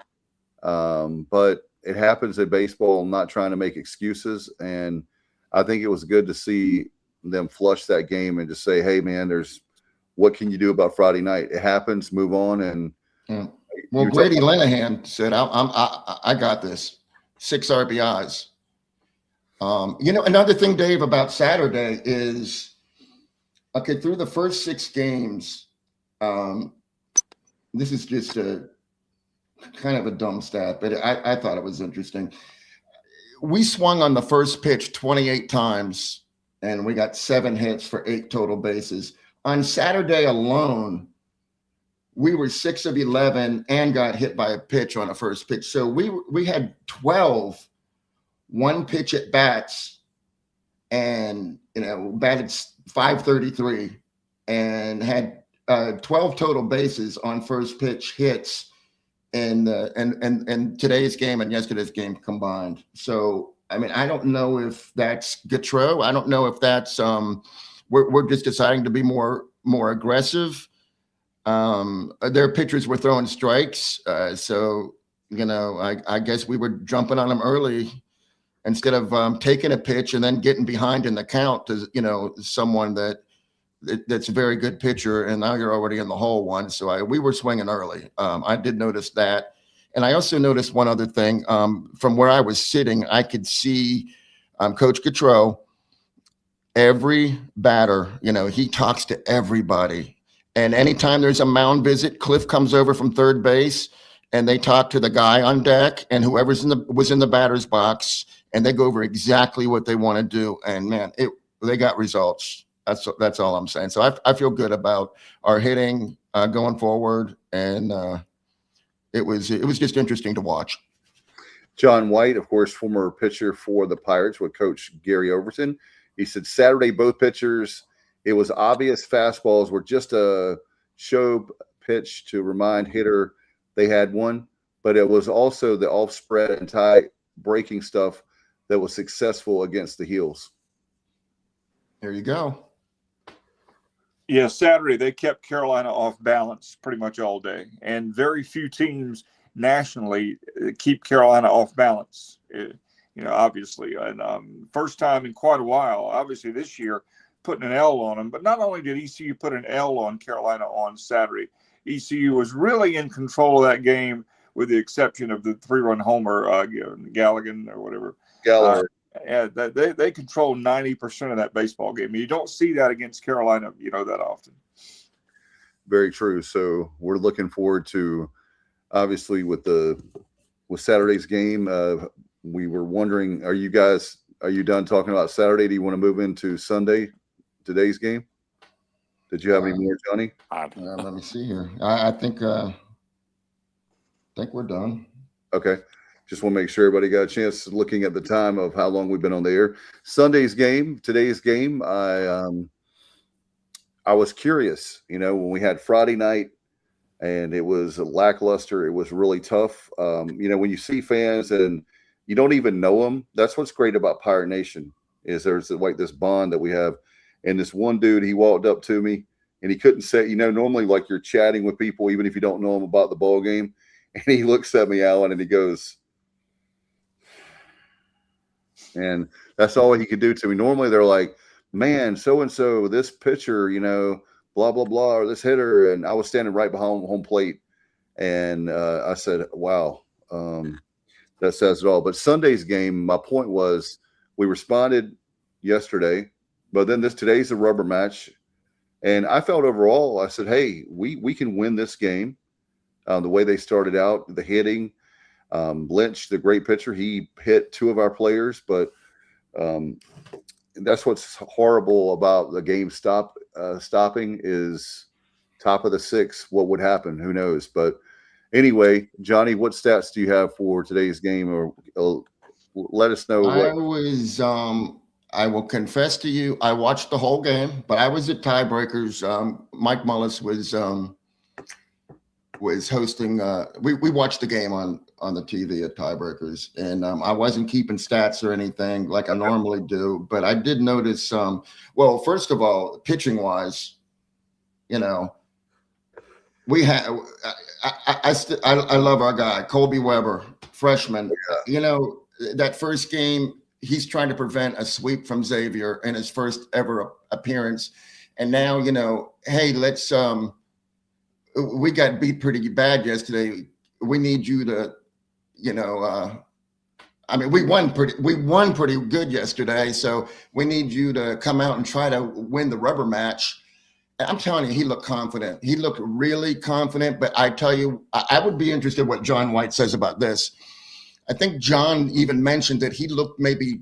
But it happens in baseball. I'm not trying to make excuses. And I think it was good to see them flush that game and just say, hey, man, what can you do about Friday night? It happens, move on. And well, Grady Linehan said, I got this. 6 RBIs. Another thing, Dave, about Saturday is, okay, through the first 6 games, this is just kind of a dumb stat, but I thought it was interesting. We swung on the first pitch 28 times, and we got 7 hits for 8 total bases. On Saturday alone, we were 6 of 11 and got hit by a pitch on a first pitch. So we had 12 one-pitch at bats, and batted .533 and had 12 total bases on first pitch hits. And today's game and yesterday's game combined. So, I mean, I don't know if that's Gautreau. I don't know if that's we're just deciding to be more aggressive. Their pitchers were throwing strikes, so I guess we were jumping on them early instead of taking a pitch and then getting behind in the count to someone that's a very good pitcher, and now you're already in the hole one. So we were swinging early. I did notice that. And I also noticed one other thing. From where I was sitting, I could see Coach Gautreau, every batter, he talks to everybody. And anytime there's a mound visit, Cliff comes over from third base, and they talk to the guy on deck and whoever's was in the batter's box, and they go over exactly what they want to do. And, man, they got results. That's all I'm saying. So I feel good about our hitting going forward, and it was just interesting to watch. John White, of course, former pitcher for the Pirates with Coach Gary Overton. He said Saturday both pitchers, it was obvious fastballs were just a show pitch to remind hitter they had one, but it was also the off spread and tie breaking stuff that was successful against the heels. There you go. Yeah, Saturday they kept Carolina off balance pretty much all day, and very few teams nationally keep Carolina off balance. obviously, and first time in quite a while. Obviously, this year putting an L on them. But not only did ECU put an L on Carolina on Saturday, ECU was really in control of that game, with the exception of the 3-run homer, Galligan or whatever. Gallagher. They control 90% of that baseball game. You don't see that against Carolina, that often. Very true. So we're looking forward to, obviously, with Saturday's game. We were wondering, are you done talking about Saturday? Do you want to move into today's game? Did you have any more, Johnny? Let me see here. I think we're done. Okay. Just want to make sure everybody got a chance looking at the time of how long we've been on the air. Today's game, I was curious, when we had Friday night and it was lackluster, it was really tough. When you see fans and you don't even know them, that's what's great about Pirate Nation, is there's like this bond that we have. And this one dude, he walked up to me and he couldn't say, normally like you're chatting with people, even if you don't know them about the ball game. And he looks at me, Alan, and he goes, and that's all he could do to me. Normally they're like, man, so-and-so, this pitcher, blah, blah, blah, or this hitter. And I was standing right behind home plate. And I said, wow, that says it all. But Sunday's game, my point was, we responded yesterday, but then today's a rubber match. And I felt overall, I said, hey, we can win this game. The way they started out, the hitting, Lynch, the great pitcher, he hit two of our players, but that's what's horrible about the game stopping is top of the sixth. What would happen? Who knows? But anyway, Johnny, what stats do you have for today's game, or let us know? I will confess to you, I watched the whole game, but I was at tiebreakers. Mike Mullis was hosting. We watched the game on the TV at tiebreakers, and I wasn't keeping stats or anything like I normally do, but I did notice well, first of all, pitching wise, we have I love our guy Colby Weber, freshman. That first game, he's trying to prevent a sweep from Xavier in his first ever appearance, and now hey, let's we got beat pretty bad yesterday. We need you to, we won pretty good yesterday. So we need you to come out and try to win the rubber match. And I'm telling you, he looked confident. He looked really confident. But I tell you, I would be interested what John White says about this. I think John even mentioned that he looked maybe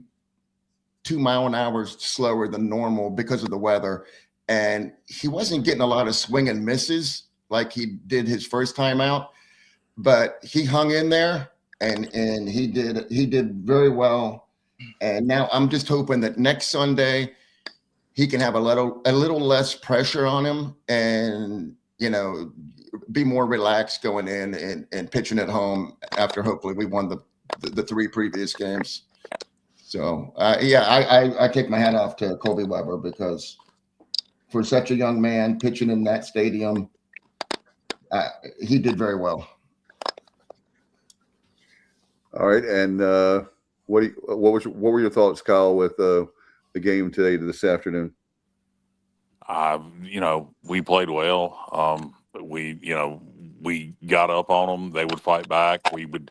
2 miles an hour slower than normal because of the weather. And he wasn't getting a lot of swing and misses like he did his first time out, but he hung in there and he did very well. And now I'm just hoping that next Sunday he can have a little less pressure on him and, be more relaxed going in and pitching at home after hopefully we won the 3 previous games. So I take my hat off to Colby Weber, because for such a young man pitching in that stadium, he did very well. All right, and what were your thoughts, Kyle, with the game today to this afternoon? We played well. We got up on them. They would fight back. We would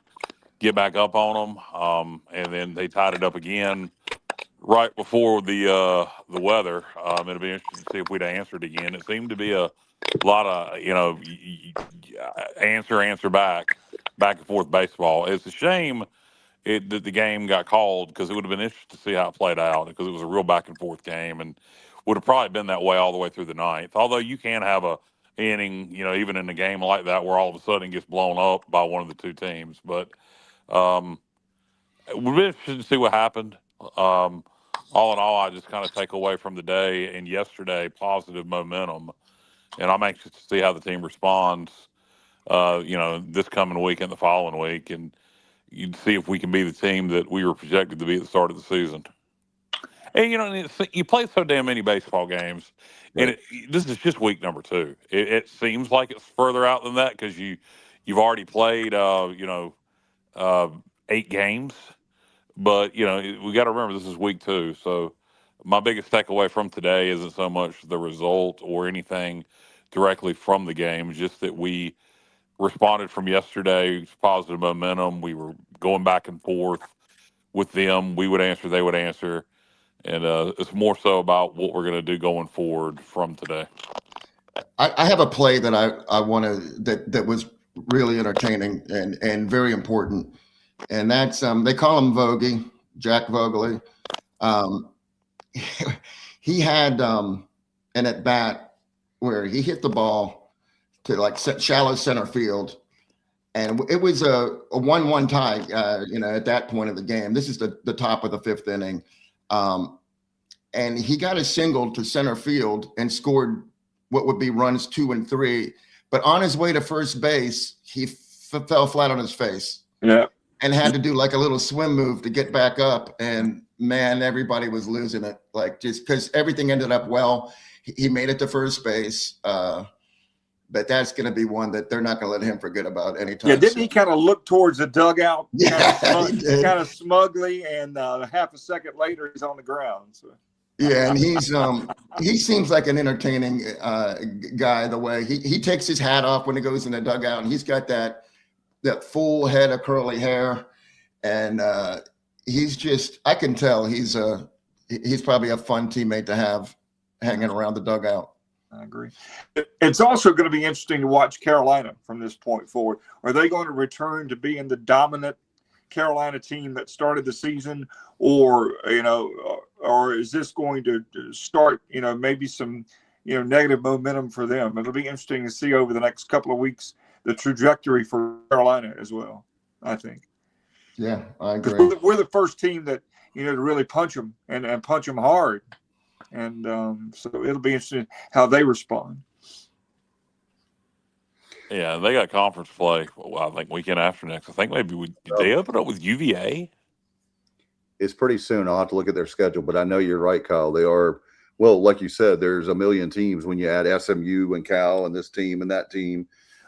get back up on them, and then they tied it up again right before the weather. It'll be interesting to see if we'd answered again. It seemed to be a lot of answer back and forth baseball. It's a shame that the game got called, because it would have been interesting to see how it played out, because it was a real back and forth game and would have probably been that way all the way through the ninth. Although you can have a inning, even in a game like that, where all of a sudden it gets blown up by one of the two teams. But it would be interesting to see what happened. All in all, I just kind of take away from the day and yesterday positive momentum. And I'm anxious to see how the team responds, this coming week and the following week, and you'd see if we can be the team that we were projected to be at the start of the season. And you play so damn many baseball games, and this is just week number 2. It seems like it's further out than that, because you've already played 8 games, But, we got to remember this is week 2. So my biggest takeaway from today isn't so much the result or anything directly from the game, just that we responded from yesterday's positive momentum. We were going back and forth with them. We would answer, they would answer. And it's more so about what we're going to do going forward from today. I have a play that I want to that was really entertaining and very important, and that's they call him Vogie, Jack Vogeley. He had an at bat where he hit the ball to like shallow center field, and it was a 1-1 tie. At that point of the game, this is the top of the 5th inning, and he got a single to center field and scored what would be runs 2 and 3. But on his way to first base, he fell flat on his face. Yeah. And had to do like a little swim move to get back up. And man, everybody was losing it. Like, just because everything ended up well. He made it to first base. But that's going to be one that they're not going to let him forget about anytime. Yeah, didn't he kind of look towards the dugout? Yeah, kind of smugly, and half a second later, he's on the ground. So. Yeah, and he seems like an entertaining guy. The way he takes his hat off when he goes in the dugout, and he's got that full head of curly hair, and he's just, I can tell he's probably a fun teammate to have hanging around the dugout. I agree. It's also going to be interesting to watch Carolina from this point forward. Are they going to return to being the dominant Carolina team that started the season, or is this going to start maybe some negative momentum for them? It'll be interesting to see over the next couple of weeks the trajectory for Carolina as well, I think. Yeah, I agree. We're the first team that to really punch them and punch them hard, and so it'll be interesting how they respond. Yeah, they got conference play. I think weekend after next. I think maybe did they open up with UVA? It's pretty soon. I'll have to look at their schedule, but I know you're right, Kyle. They are, well, like you said, there's a million teams when you add SMU and Cal and this team and that team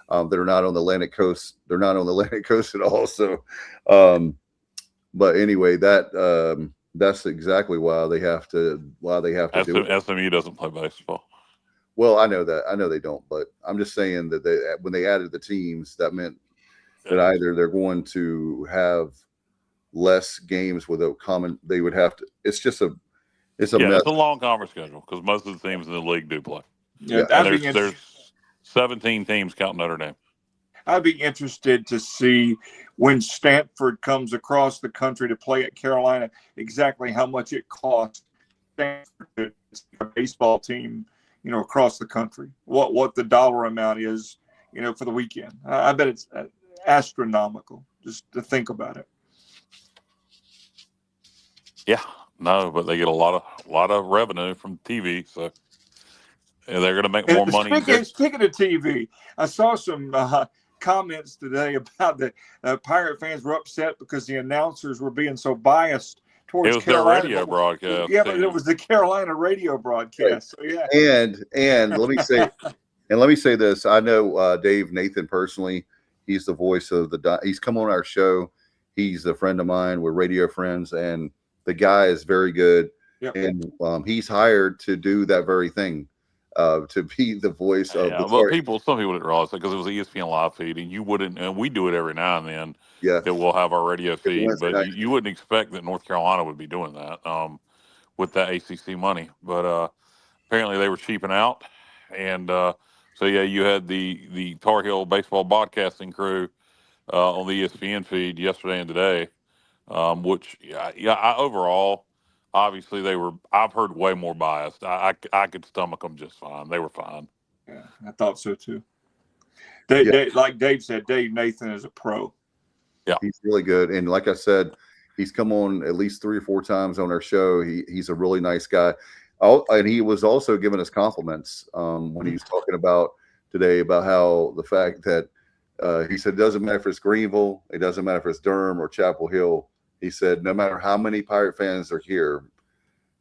that are not on the Atlantic Coast. They're not on the Atlantic Coast at all. So, but anyway, that's exactly why they have to do it. SMU doesn't play baseball. Well, I know that. I know they don't, but I'm just saying that when they added the teams, that meant that either they're going to have less games with a common. They would have to. It's a mess. It's a long conference schedule because most of the teams in the league do play. Yeah, and there's 17 teams counting Notre Dame. I'd be interested to see when Stanford comes across the country to play at Carolina exactly how much it costs Stanford, a baseball team, across the country. What the dollar amount is, for the weekend. I bet it's astronomical just to think about it. Yeah, no, but they get a lot of revenue from TV, so they're going to make more money. Speaking of TV, I saw some comments today about the Pirate fans were upset because the announcers were being so biased towards it was Carolina. Their radio broadcast. Yeah, but it was the Carolina radio broadcast. So yeah. And let me say this. I know Dave Nathan personally. He's the voice of he's come on our show. He's a friend of mine. We're radio friends, and the guy is very good. Yep. And he's hired to do that very thing, to be the voice of the but some people didn't realize that because it was an ESPN live feed, and you wouldn't, and we do it every now and then. Yeah, that we'll have our radio feed, but you wouldn't expect that North Carolina would be doing that with that ACC money. But apparently they were cheaping out, and so yeah, you had the Tar Heel baseball broadcasting crew on the ESPN feed yesterday and today, which I overall, obviously they were. I've heard way more biased. I could stomach them just fine. They were fine. Yeah, I thought so too. They, like Dave said, Dave Nathan is a pro. Yeah, he's really good, and like I said, he's come on at least 3 or 4 times on our show. He's a really nice guy, and he was also giving us compliments when he was talking about today about how the fact that he said it doesn't matter if it's Greenville, it doesn't matter if it's Durham or Chapel Hill. He said no matter how many Pirate fans are here,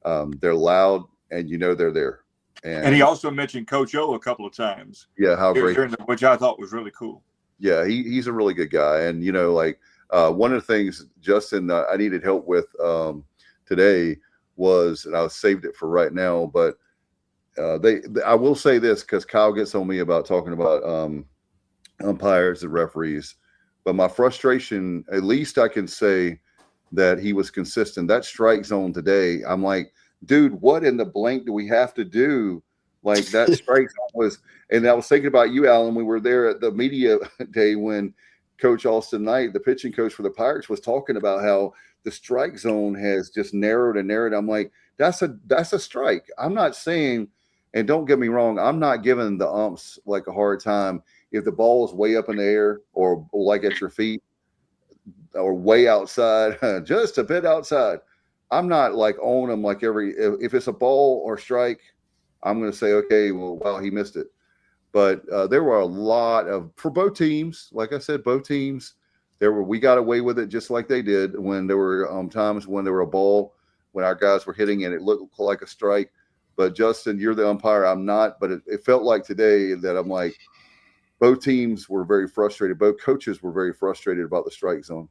they're loud and they're there. And he also mentioned Coach O a couple of times. Yeah, how great, which I thought was really cool. Yeah, he's a really good guy, and One of the things, Justin, I needed help with today was, and I saved it for right now, but I will say this because Kyle gets on me about talking about umpires and referees, but my frustration, at least I can say that he was consistent. That strike zone today, I'm like, dude, what in the blank do we have to do? Like that strike zone was, and I was thinking about you, Alan. We were there at the media day when Coach Austin Knight, the pitching coach for the Pirates, was talking about how the strike zone has just narrowed and narrowed. I'm like, that's a strike. I'm not saying, and don't get me wrong, I'm not giving the umps like a hard time if the ball is way up in the air or like at your feet or way outside, just a bit outside. I'm not like on them like if it's a ball or strike, I'm going to say, okay, well, wow, he missed it. But there were a lot for both teams. Like I said, both teams, we got away with it just like they did when there were times when there were a ball, when our guys were hitting and it looked like a strike. But Justin, you're the umpire. I'm not, but it felt like today that I'm like, both teams were very frustrated. Both coaches were very frustrated about the strike zone.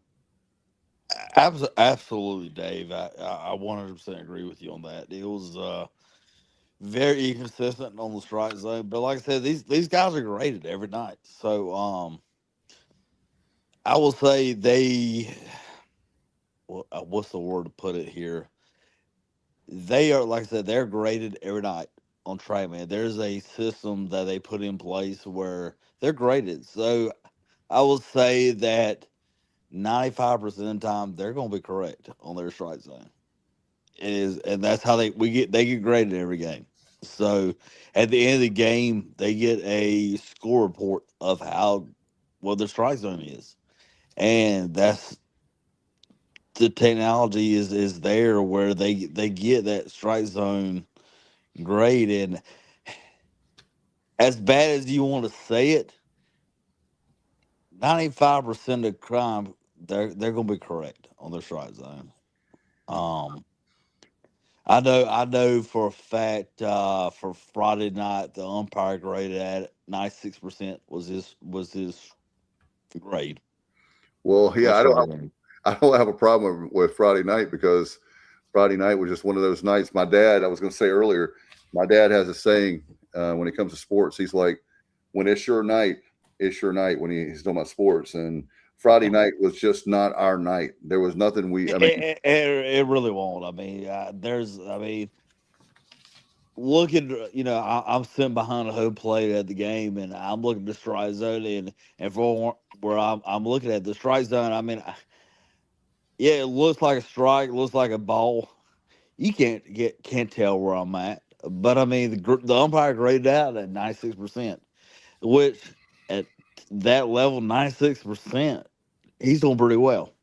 Absolutely, Dave. I 100% agree with you on that. It was very inconsistent on the strike zone, but like I said, these guys are graded every night. So I will say what's the word to put it here? They are, like I said, they're graded every night on TrackMan. There's a system that they put in place where they're graded. So I will say that 95% of the time they're going to be correct on their strike zone. It is, and that's how they get graded every game. So at the end of the game, they get a score report of what their strike zone is, and that's the technology is there where they get that strike zone grade. And as bad as you want to say it, 95% of crime they're going to be correct on their strike zone. I know for a fact for Friday night the umpire graded at 96% was his grade. Well, yeah, I don't have a problem with Friday night because Friday night was just one of those nights. I was going to say earlier, my dad has a saying when it comes to sports. He's like, when it's your night, it's your night when he's talking about sports. And Friday night was just not our night. There was nothing it really won't. Looking, I'm sitting behind a home plate at the game, and I'm looking at the strike zone, and for where I'm looking at the strike zone, yeah, it looks like a strike, looks like a ball. You can't tell where I'm at, but the umpire graded out at 96%, which at that level, 96%, he's doing pretty well.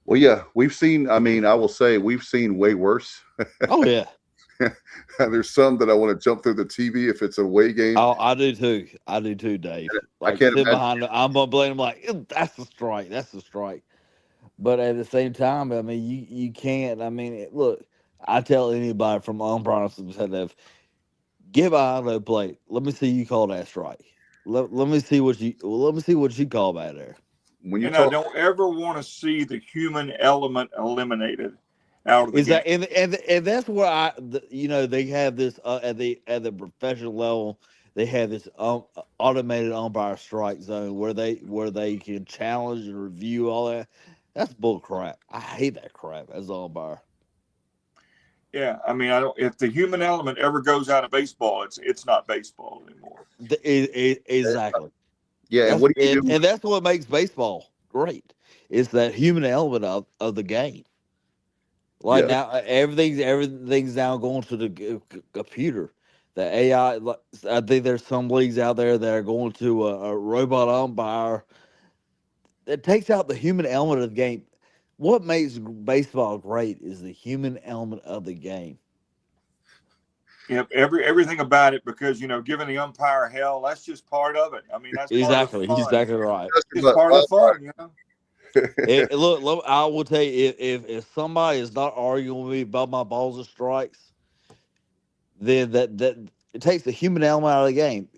Well, yeah, we've seen. I will say we've seen way worse. Oh yeah. There's some that I want to jump through the TV if it's a away game. Oh, I do too, Dave. I can't imagine. Behind I'm gonna blame him like that's a strike. That's a strike. But at the same time, you can't. Look, I tell anybody from umpiring perspective, get behind the plate. Let me see you call that strike. Let me see what you call back there. When I don't ever want to see the human element eliminated out of the game. And that's where they have this at the professional level. They have this automated umpire strike zone where they can challenge and review all that. That's bull crap. I hate that crap as an umpire. Yeah, I don't. If the human element ever goes out of baseball, it's not baseball anymore. Exactly. Yeah, and that's what makes baseball great. It's that human element of the game. Like now, everything's now going to the computer. The AI. I think there's some leagues out there that are going to a robot umpire that takes out the human element of the game. What makes baseball great is the human element of the game. Yep, everything about it, because giving the umpire hell, that's just part of it. That's exactly. Part of the fun. Exactly right. It's part of the fun, Look, I will tell you, if somebody is not arguing with me about my balls and strikes, then that it takes the human element out of the game.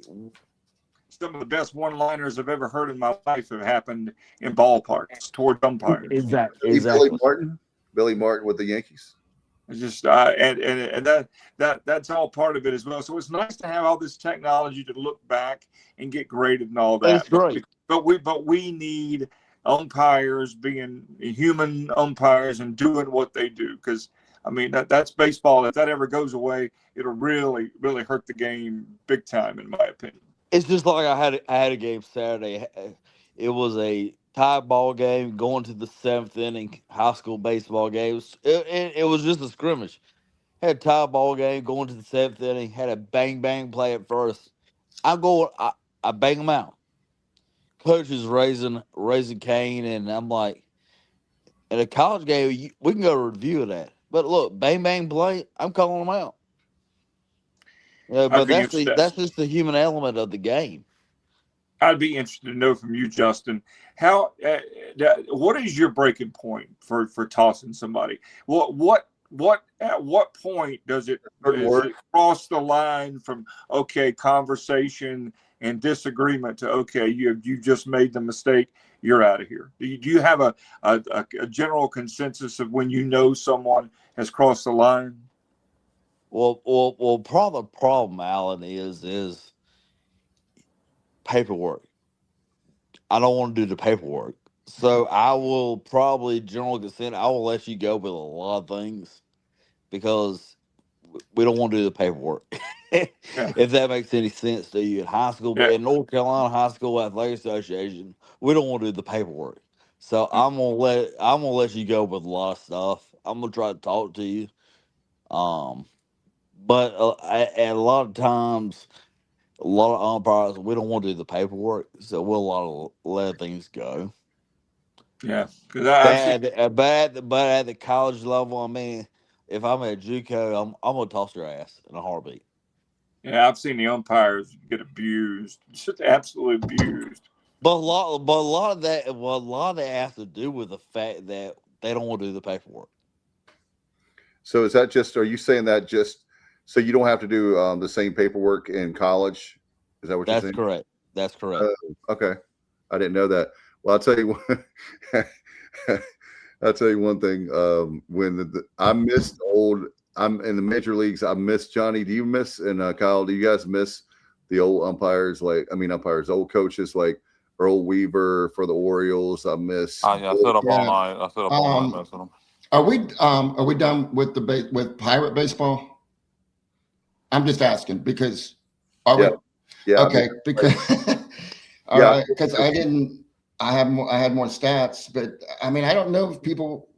some of the best one-liners I've ever heard in my life have happened in ballparks toward umpires. Exactly. Billy Martin with the Yankees. It's just and that's all part of it as well. So it's nice to have all this technology to look back and get graded and all that. That's great. But we need umpires being human umpires and doing what they do, because I mean that's baseball. If that ever goes away, it'll really hurt the game big time, in my opinion. It's just like I had a game Saturday. It was a tie ball game going to the 7th inning, high school baseball games. It was just a scrimmage. Had a tie ball game going to the 7th inning. Had a bang play at first. I bang them out. Coach is raising Cain, and I'm like, at a college game, we can go review of that. But look, bang play, I'm calling them out. But that's just the human element of the game. I'd be interested to know from you, Justin, how what is your breaking point for tossing somebody? What at what point does it cross the line from conversation and disagreement to you just made the mistake, you're out of here? Do you have a general consensus of when you know someone has crossed the line? Well, part of the problem, Alan, is paperwork. I don't want to do the paperwork. So I will probably general consent. I will let you go with a lot of things because we don't want to do the paperwork. If that makes any sense to you. In high school, in North Carolina High School Athletic Association, we don't want to do the paperwork. So I'm gonna let you go with a lot of stuff. I'm gonna try to talk to you. But a lot of times, a lot of umpires, we don't want to do the paperwork, so we'll let things go. Yeah, but at the college level, I mean, if I'm at JUCO, I'm gonna toss your ass in a heartbeat. Yeah, I've seen the umpires get abused, just absolutely abused. But a lot of that has to do with the fact that they don't want to do the paperwork. So is that just? Are you saying that just so you don't have to do the same paperwork in college? Is that what you're saying? That's correct. That's correct. Okay, I didn't know that. Well, I'll tell you one. I'll tell you one thing. When I missed I'm in the major leagues. I miss Johnny. Do you miss Kyle? Do you guys miss the old umpires? Old coaches like Earl Weaver for the Orioles. I miss. I set up all night. I set up all night messing them. Are we done with with Pirate baseball? I'm just asking because we? Yeah. Okay. Because all right. Because I had more stats, but I mean I don't know if people.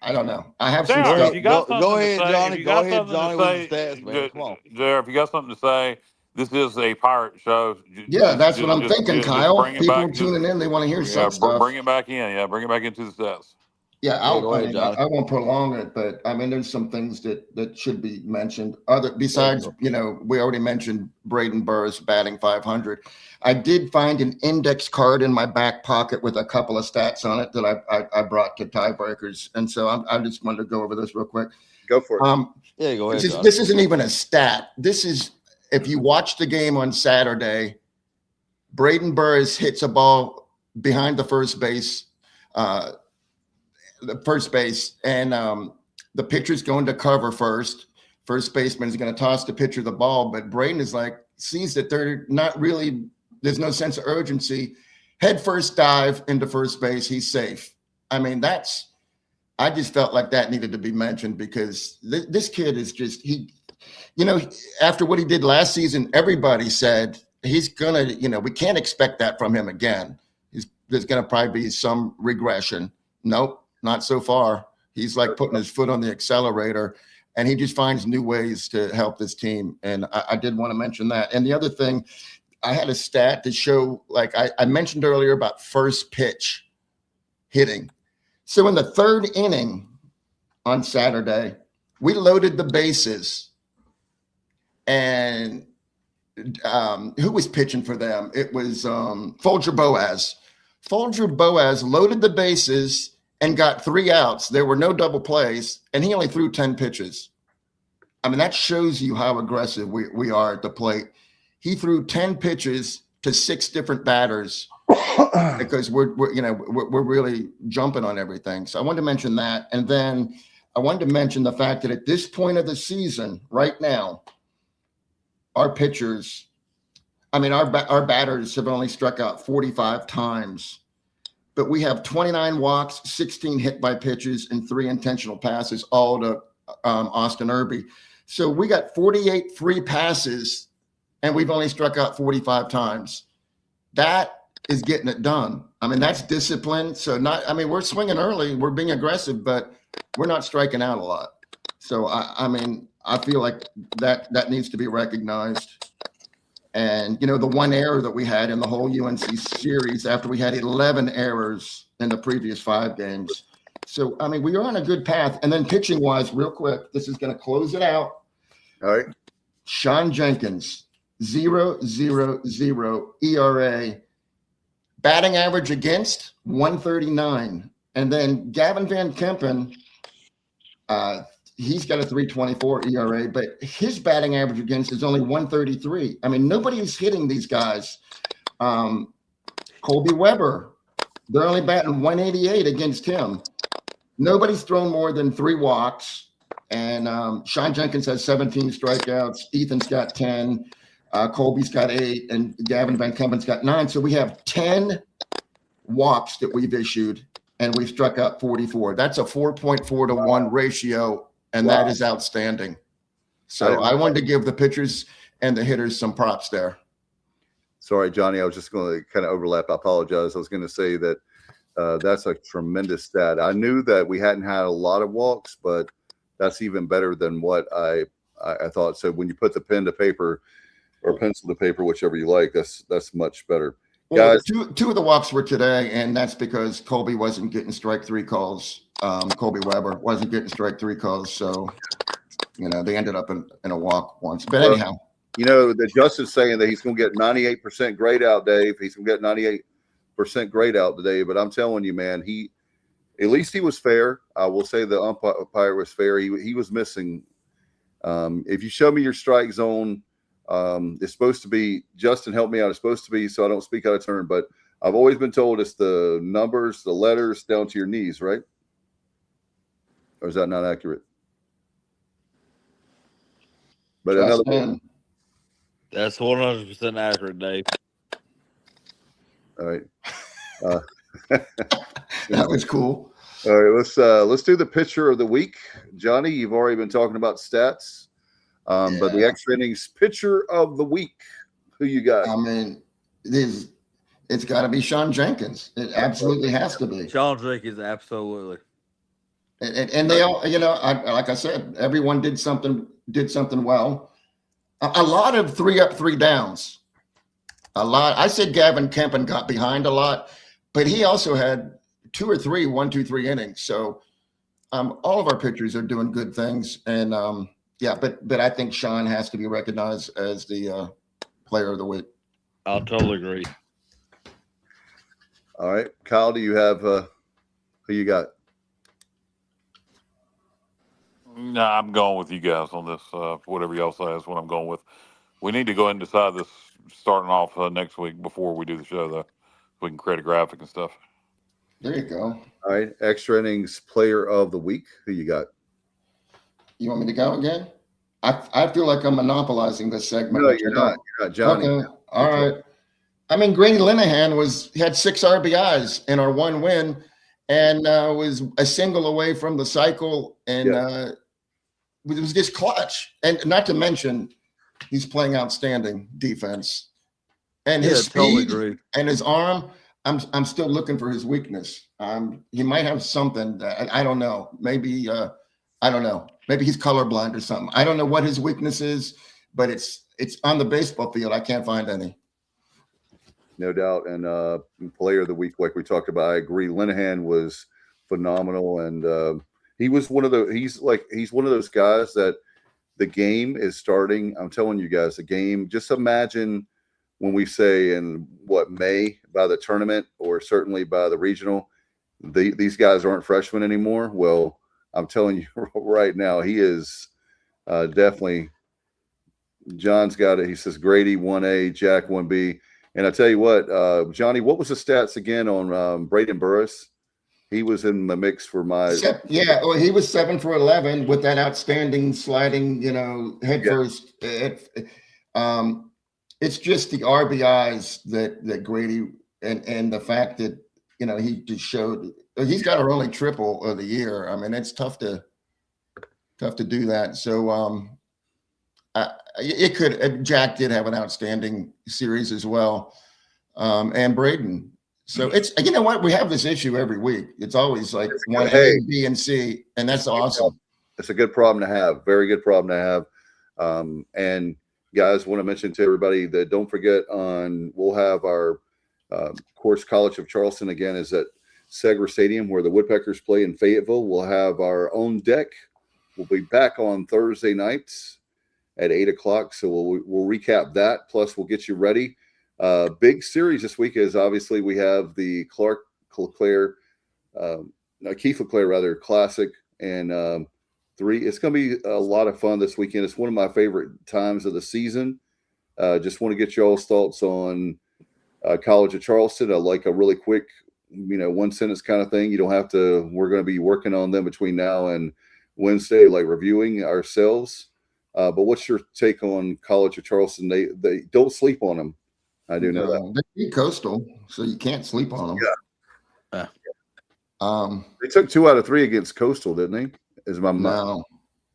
I don't know. I have some stuff. Go ahead, Johnny. Go ahead, Johnny, with the stats, man. Come on. Jared, if you got something to say, this is a pirate show. That's what I'm thinking, Kyle. People tuning in, they want to hear some stuff. Bring it back in. Yeah, bring it back into the stats. Yeah, I won't prolong it, but I mean, there's some things that should be mentioned. Besides, we already mentioned Braden Burr's batting 500. I did find an index card in my back pocket with a couple of stats on it that I brought to tiebreakers, and so I just wanted to go over this real quick. Go for it. Go ahead. This isn't even a stat. This is if you watch the game on Saturday, Braden Burr hits a ball behind the first base. And the pitcher's going to cover first. First baseman is going to toss the pitcher the ball, but Braden sees that there's no sense of urgency. Head first dive into first base. He's safe. I mean, I just felt like that needed to be mentioned because this kid is just, after what he did last season, everybody said he's going to, we can't expect that from him again. There's going to probably be some regression. Nope. Not so far. He's like putting his foot on the accelerator, and he just finds new ways to help this team. And I did want to mention that. And the other thing, I had a stat to show, like I mentioned earlier about first pitch hitting. So in the third inning on Saturday, we loaded the bases. And who was pitching for them? It was Folger Boaz. Folger Boaz loaded the bases and got 3 outs. There were no double plays, and he only threw 10 pitches. I mean, that shows you how aggressive we are at the plate. he threw 10 pitches to 6 different batters because we're really jumping on everything. So I wanted to mention that. And then I wanted to mention the fact that at this point of the season, right now, our pitchers, our batters have only struck out 45 times, but we have 29 walks, 16 hit by pitches, and 3 intentional passes, all to Austin Irby. So we got 48 free passes, and we've only struck out 45 times. That is getting it done. That's discipline. So we're swinging early, we're being aggressive, but we're not striking out a lot. So I feel like that needs to be recognized. And the one error that we had in the whole UNC series after we had 11 errors in the previous 5 games. So we are on a good path. And then pitching wise, real quick, this is going to close it out. All right. Sean Jenkins, 0.00 ERA, batting average against 139. And then Gavin Van Kempen, he's got a 3.24 ERA, but his batting average against is only 133. Nobody's hitting these guys. Colby Weber, they're only batting 188 against him. Nobody's thrown more than 3 walks. And Sean Jenkins has 17 strikeouts. Ethan's got 10. Colby's got 8. And Gavin Van Kempen's got 9. So we have 10 walks that we've issued, and we've struck out 44. That's a 4.4 to 1 ratio. And that is outstanding. So I wanted to give the pitchers and the hitters some props there. Sorry, Johnny, I was just going to kind of overlap. I apologize. I was going to say that that's a tremendous stat. I knew that we hadn't had a lot of walks, but that's even better than what I thought. So when you put the pen to paper or pencil to paper, whichever you like, that's much better. Well, Guys, two of the walks were today, and that's because Colby wasn't getting strike 3 calls. Colby Weber wasn't getting strike 3 calls, so they ended up in a walk once. But anyhow, that Justin's saying that he's going to get 98% grade out, Dave. He's going to get 98% grade out today. But I'm telling you, man, at least he was fair. I will say the umpire was fair. He was missing. If you show me your strike zone, it's supposed to be, Justin, help me out. It's supposed to be, so I don't speak out of turn, but I've always been told it's the numbers, the letters down to your knees, right? Or is that not accurate? But another one. That's 100% accurate, Dave. All right. That was cool. All right, let's do the pitcher of the week. Johnny, you've already been talking about stats. But the extra innings pitcher of the week, who you got? It's got to be Sean Jenkins. It absolutely has to be. Sean Jenkins, absolutely. And they all, like I said, everyone did something well. A lot of 3 up, 3 downs. A lot. I said Gavin Kempen got behind a lot, but he also had 2 or 3 1-2-3 innings. So all of our pitchers are doing good things, and but I think Sean has to be recognized as the player of the week. I'll totally agree. All right, Kyle, do you have who you got? No, I'm going with you guys on this. Whatever y'all say is what I'm going with. We need to go ahead and decide this starting off next week before we do the show, though. We can create a graphic and stuff. There you go. All right, extra innings player of the week. Who you got? You want me to go again? I feel like I'm monopolizing this segment. No, you're not. You're not, Johnny. Okay. All right. Grady Linehan had 6 RBIs in our 1 win, and was a single away from the cycle, and it was just clutch. And not to mention, he's playing outstanding defense, and his speed and his arm. I'm still looking for his weakness. He might have something that I don't know. Maybe I don't know. Maybe he's colorblind or something. I don't know what his weakness is, but it's on the baseball field. I can't find any. No doubt. And player of the week, like we talked about, I agree. Linehan was phenomenal, and he was one of he's one of those guys that the game is starting. I'm telling you guys, the game. Just imagine when we say in May by the tournament, or certainly by the regional, these guys aren't freshmen anymore. Well, I'm telling you right now, he is definitely John's got it. He says Grady 1A, Jack 1B. And I tell you what, Johnny, what was the stats again on Braden Burris? He was in the mix for my. Yeah, well, he was 7 for 11 with that outstanding sliding, head first. It's just the RBIs that Grady and the fact that he just showed he's got our only triple of the year. I mean, it's tough to do that. So it could. Jack did have an outstanding series as well, and Braden. So it's what we have this issue every week. It's always like one A, B, and C, and that's awesome. It's a good problem to have. Very good problem to have. And guys, want to mention to everybody that don't forget we'll have our course College of Charleston again is at Segra Stadium where the Woodpeckers play in Fayetteville. We'll have our own deck. We'll be back on Thursday nights at 8:00. So we'll recap that. Plus, we'll get you ready. Big series this week is obviously we have the Keith LeClaire Classic and 3. It's going to be a lot of fun this weekend. It's one of my favorite times of the season. Just want to get y'all's thoughts on College of Charleston. Like a really quick, one sentence kind of thing. You don't have to. We're going to be working on them between now and Wednesday, like reviewing ourselves. But what's your take on College of Charleston? They don't sleep on them. I do know that. They beat Coastal, so you can't sleep on them. Yeah. They took 2 out of 3 against Coastal, didn't they? No,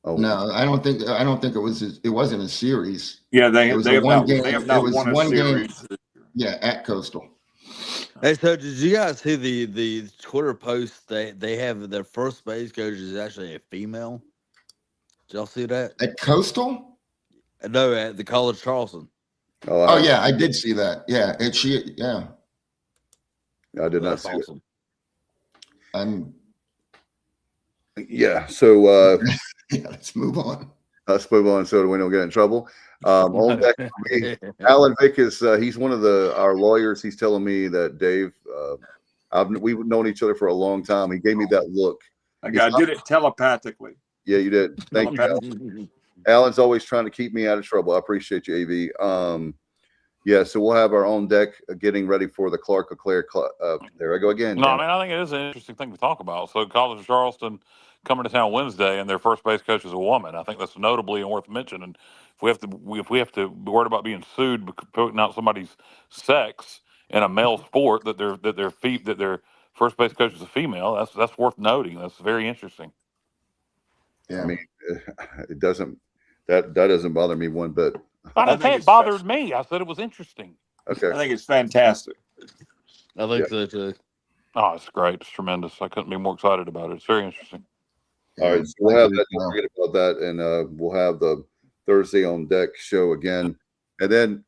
I don't think it was. It wasn't a series. Yeah, they have not won a series. Yeah, at Coastal. Hey, so did you guys see the Twitter post? They have their first base coach is actually a female. Did y'all see that at Coastal? No, at the College of Charleston. Oh yeah, I did see that. Yeah, yeah. I did not see awesome. Yeah. So let's move on. Let's move on so that we don't get in trouble. On deck for me, Alan Vick is he's one of our lawyers. He's telling me that Dave, we've known each other for a long time. He gave me that look. I did it telepathically. Yeah, you did. Thank you, Alan. Alan's always trying to keep me out of trouble. I appreciate you, AV. So we'll have our own deck getting ready for the Clark LeClaire. There I go again. No, I think it is an interesting thing to talk about. So College of Charleston coming to town Wednesday, and their first base coach is a woman. I think that's notably and worth mentioning. If we have to be worried about being sued because putting out somebody's sex in a male sport that their first base coach is a female, that's worth noting. That's very interesting. Yeah, I mean, it doesn't. That doesn't bother me one bit. I didn't say it bothered me. I said it was interesting. Okay. I think it's fantastic. I think so too. Oh, it's great. It's tremendous. I couldn't be more excited about it. It's very interesting. All right. So we'll have that. Don't forget about that. And we'll have the Thursday on deck show again. And then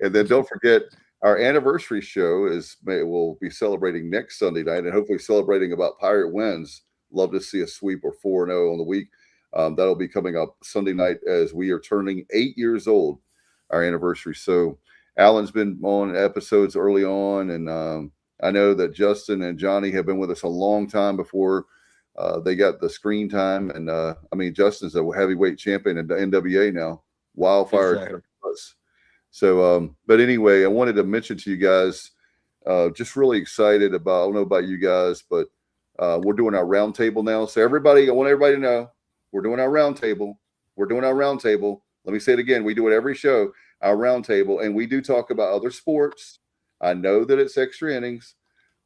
and then don't forget our anniversary show we'll be celebrating next Sunday night and hopefully celebrating about Pirate wins. Love to see a sweep or 4-0 on the week. That'll be coming up Sunday night as we are turning 8 years old, our anniversary. So Alan's been on episodes early on, and I know that Justin and Johnny have been with us a long time before they got the screen time. And Justin's a heavyweight champion in the NWA now. Wildfire. Exactly. So, but anyway, I wanted to mention to you guys, just really excited about, I don't know about you guys, but we're doing our round table now. So I want everybody to know we're doing our round table. We're doing our round table. Let me say it again. We do it every show, our round table, and we do talk about other sports. I know that it's extra innings.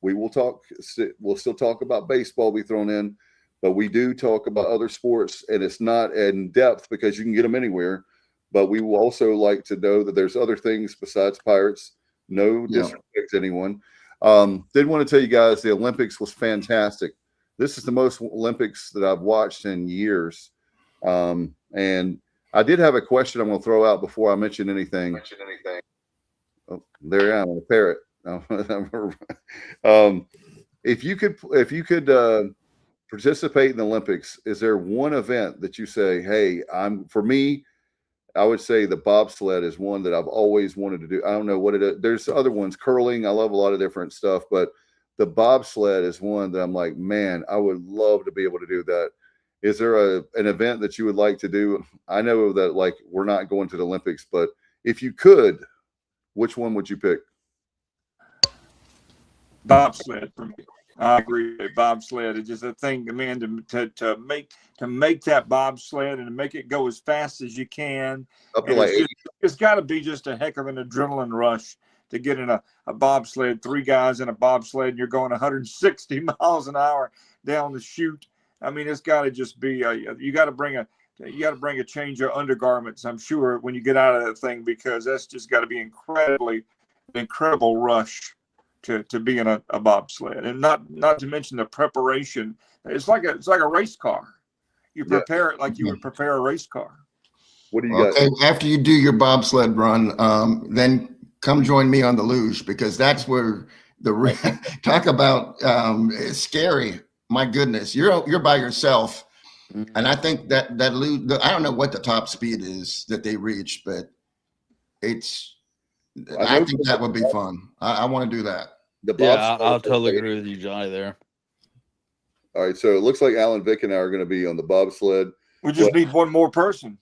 We'll still talk about baseball be thrown in, but we do talk about other sports, and it's not in depth because you can get them anywhere. But we will also like to know that there's other things besides Pirates. No disrespect to anyone. Did want to tell you guys the Olympics was fantastic. This is the most Olympics that I've watched in years. And I did have a question I'm going to throw out before I mention anything. Oh, there I am, I'm a parrot. If you could participate in the Olympics, is there one event that you say, hey, for me, I would say the bobsled is one that I've always wanted to do. I don't know what it is. There's other ones, curling. I love a lot of different stuff, but the bobsled is one that I'm like, man, I would love to be able to do that. is there an event that you would like to do? I know that like we're not going to the Olympics, but if you could, which one would you pick? Bobsled for me. I agree with bobsled. It's just a thing, man, to make that bobsled and to make it go as fast as you can. Up to like it's got to be just a heck of an adrenaline rush to get in a bobsled, 3 guys in a bobsled, and you're going 160 miles an hour down the chute. I mean, it's got to just be you got to bring a change of undergarments, I'm sure, when you get out of that thing, because that's just got to be incredible rush to be in a bobsled, and not to mention the preparation. It's like a race car. You prepare it like you would prepare a race car. What do you got? Okay, after you do your bobsled run, then come join me on the luge, because that's where talk about it's scary. My goodness, you're by yourself, and I think that luge. I don't know what the top speed is that they reach, but I think that would be fun. I want to do that. I'll totally agree with you, Johnny, there. All right, so it looks like Alan Vick and I are going to be on the bobsled. We just need one more person.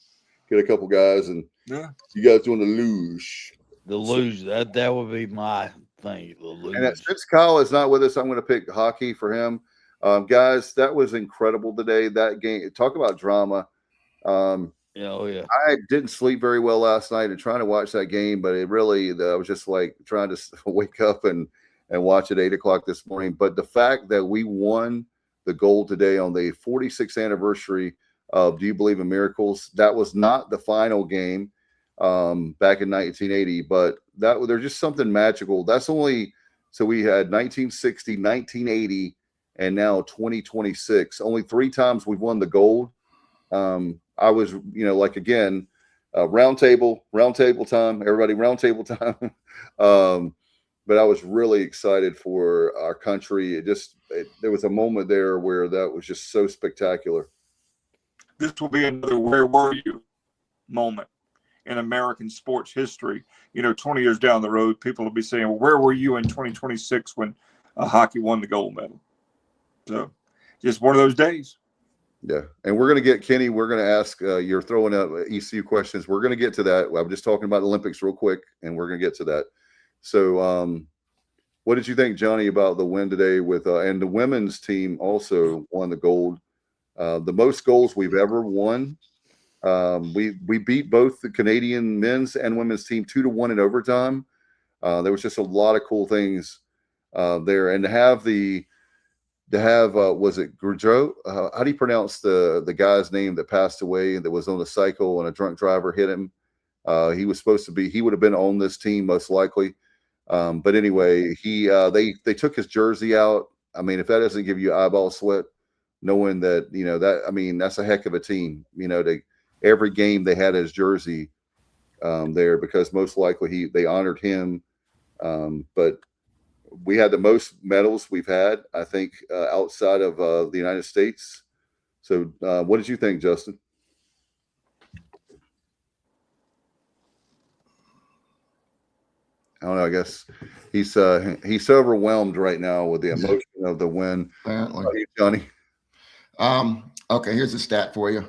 Get a couple guys, and you guys doing the luge. The luge, that would be my thing. The luge. And since Kyle is not with us, I'm going to pick hockey for him. Guys, that was incredible today. That game, talk about drama. I didn't sleep very well last night and trying to watch that game, but it really, I was just like trying to wake up and watch at 8 o'clock this morning. But the fact that we won the gold today on the 46th anniversary of Do You Believe in Miracles, that was not the final game back in 1980, but there's just something magical. That's only, so we had 1960, 1980, and now 2026. Only 3 times we've won the gold. I was, like, again, round table time, everybody round table time. But I was really excited for our country. There was a moment there where that was just so spectacular. This will be another "Where were you" moment in American sports history. 20 years down the road, people will be saying, well, where were you in 2026 when hockey won the gold medal? So just one of those days. Yeah. And we're going to get Kenny. We're going to ask, you're throwing up ECU questions. We're going to get to that. I'm just talking about the Olympics real quick, and we're going to get to that. So what did you think, Johnny, about the win today with, and the women's team also won the gold, the most goals we've ever won. We beat both the Canadian men's and women's team 2-1 in overtime. There was just a lot of cool things there, and to have was it Goudreau? How do you pronounce the guy's name that passed away that was on a cycle and a drunk driver hit him? He would have been on this team most likely. But anyway, they took his jersey out. I mean, if that doesn't give you eyeball sweat, knowing that, that's a heck of a team, every game they had his jersey there, because most likely they honored him. But we had the most medals we've had, I think, outside of the United States. So what did you think, Justin? I don't know. I guess he's so overwhelmed right now with the emotion of the win. Apparently. Johnny. Okay, here's a stat for you.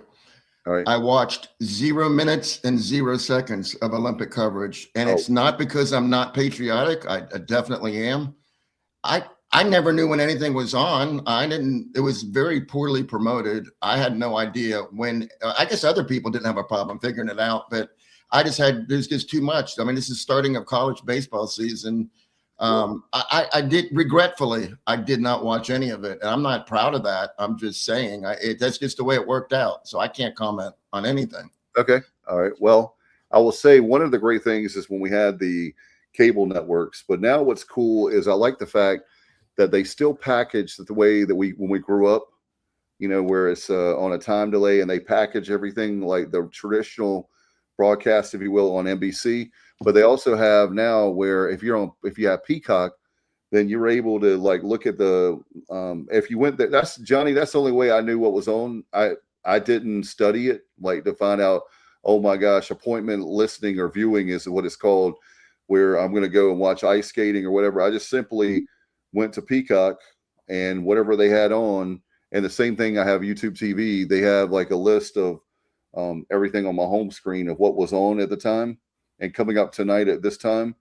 All right. I watched 0 minutes and 0 seconds of Olympic coverage, and it's not because I'm not patriotic. I definitely am. I never knew when anything was on. It was very poorly promoted. I had no idea when. I guess other people didn't have a problem figuring it out, but there's just too much. I mean, this is starting of college baseball season. I did not watch any of it, and I'm not proud of that. I'm just saying that's just the way it worked out. So I can't comment on anything. Okay. All right. Well, I will say one of the great things is when we had the cable networks, but now what's cool is I like the fact that they still package the way that when we grew up, where it's on a time delay, and they package everything like the traditional broadcast, if you will, on NBC. But they also have now where if you have Peacock, then you're able to look at the if you went there. That's Johnny. That's the only way I knew what was on. I didn't study it to find out. Oh my gosh, appointment listening or viewing is what it's called, where I'm going to go and watch ice skating or whatever. I just simply went to Peacock and whatever they had on, And the same thing, I have YouTube TV. They have like a list of everything on my home screen of what was on at the time and coming up tonight at this time.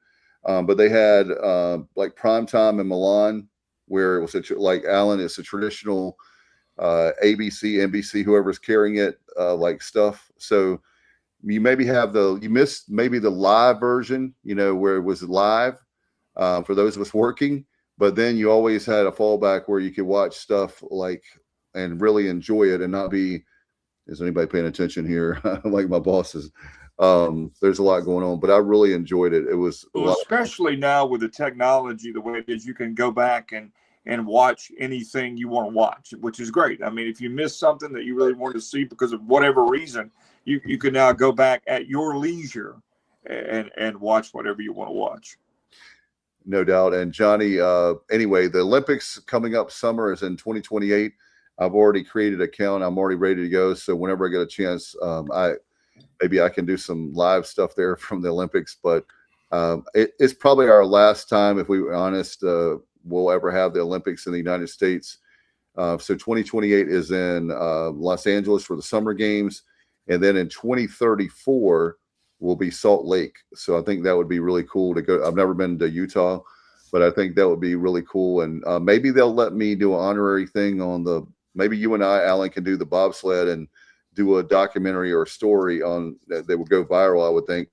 But they had like prime time in Milan, where it was like Alan, it's a traditional ABC, NBC, whoever's carrying it, like stuff. So you maybe you missed maybe the live version, where it was live for those of us working. But then you always had a fallback where you could watch stuff like and really enjoy it and not be, is anybody paying attention here? Like my bosses. There's a lot going on, but I really enjoyed it. It was especially now with the technology the way it is, you can go back and watch anything you want to watch, which is great. I mean, if you miss something that you really wanted to see because of whatever reason, you can now go back at your leisure and watch whatever you want to watch. No doubt. And Johnny, anyway, the Olympics coming up summer is in 2028. I've already created an account. I'm already ready to go. So whenever I get a chance, maybe I can do some live stuff there from the Olympics. But it's probably our last time, if we were honest, we'll ever have the Olympics in the United States. So 2028 is in Los Angeles for the Summer Games. And then in 2034 will be Salt Lake. So I think that would be really cool to go. I've never been to Utah, but I think that would be really cool. And maybe they'll let me do an honorary thing on maybe you and I, Alan, can do the bobsled and do a documentary or a story on that would go viral, I would think.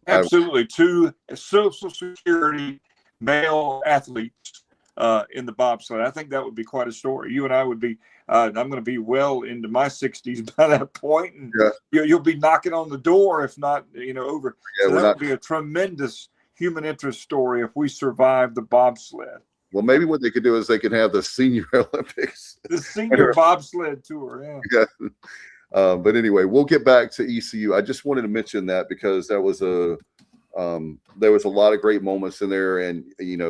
Absolutely. Two Social Security male athletes in the bobsled. I think that would be quite a story. You and I would be, I'm going to be well into my 60s by that point, and you'll be knocking on the door, if not, over. Yeah, so that would be a tremendous human interest story if we survive the bobsled. Well, maybe what they could do is they could have the Senior Olympics. The Senior Bobsled Tour, yeah. But anyway, we'll get back to ECU. I just wanted to mention that because that was there was a lot of great moments in there. And,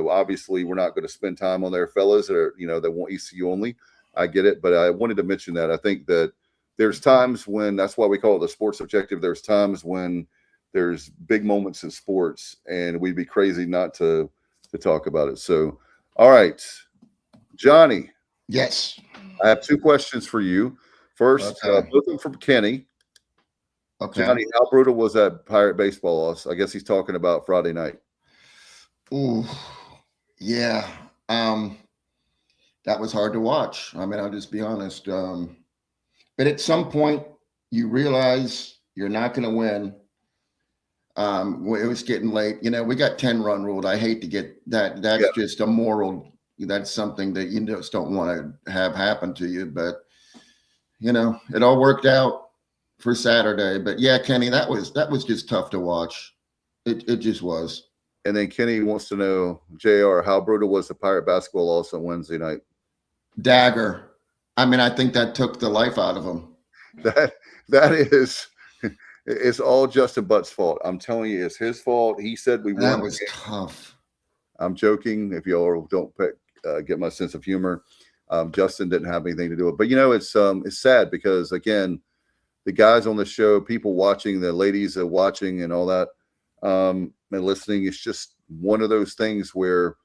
obviously we're not going to spend time on there, fellas that want ECU only. I get it. But I wanted to mention that. I think that there's times when, that's why we call it the sports objective. There's times when there's big moments in sports and we'd be crazy not to talk about it. So, all right, Johnny. Yes. I have two questions for you. First, both of them from Kenny. Okay. Johnny, how brutal was that Pirate baseball loss? I guess he's talking about Friday night. Ooh, yeah. That was hard to watch. I mean, I'll just be honest. But at some point, you realize you're not going to win. It was getting late. We got 10-run ruled. I hate to get that. That's just a moral. That's something that you just don't want to have happen to you. But, it all worked out for Saturday. But, yeah, Kenny, that was just tough to watch. It just was. And then Kenny wants to know, JR, how brutal was the Pirate basketball loss on Wednesday night? Dagger. I mean, I think that took the life out of him. That is... It's all Justin Butt's fault. I'm telling you, it's his fault. He said we won. That was tough. I'm joking. If y'all don't get my sense of humor, Justin didn't have anything to do with it. But it's sad because again, the guys on the show, people watching, the ladies are watching, and all that, and listening. It's just one of those things where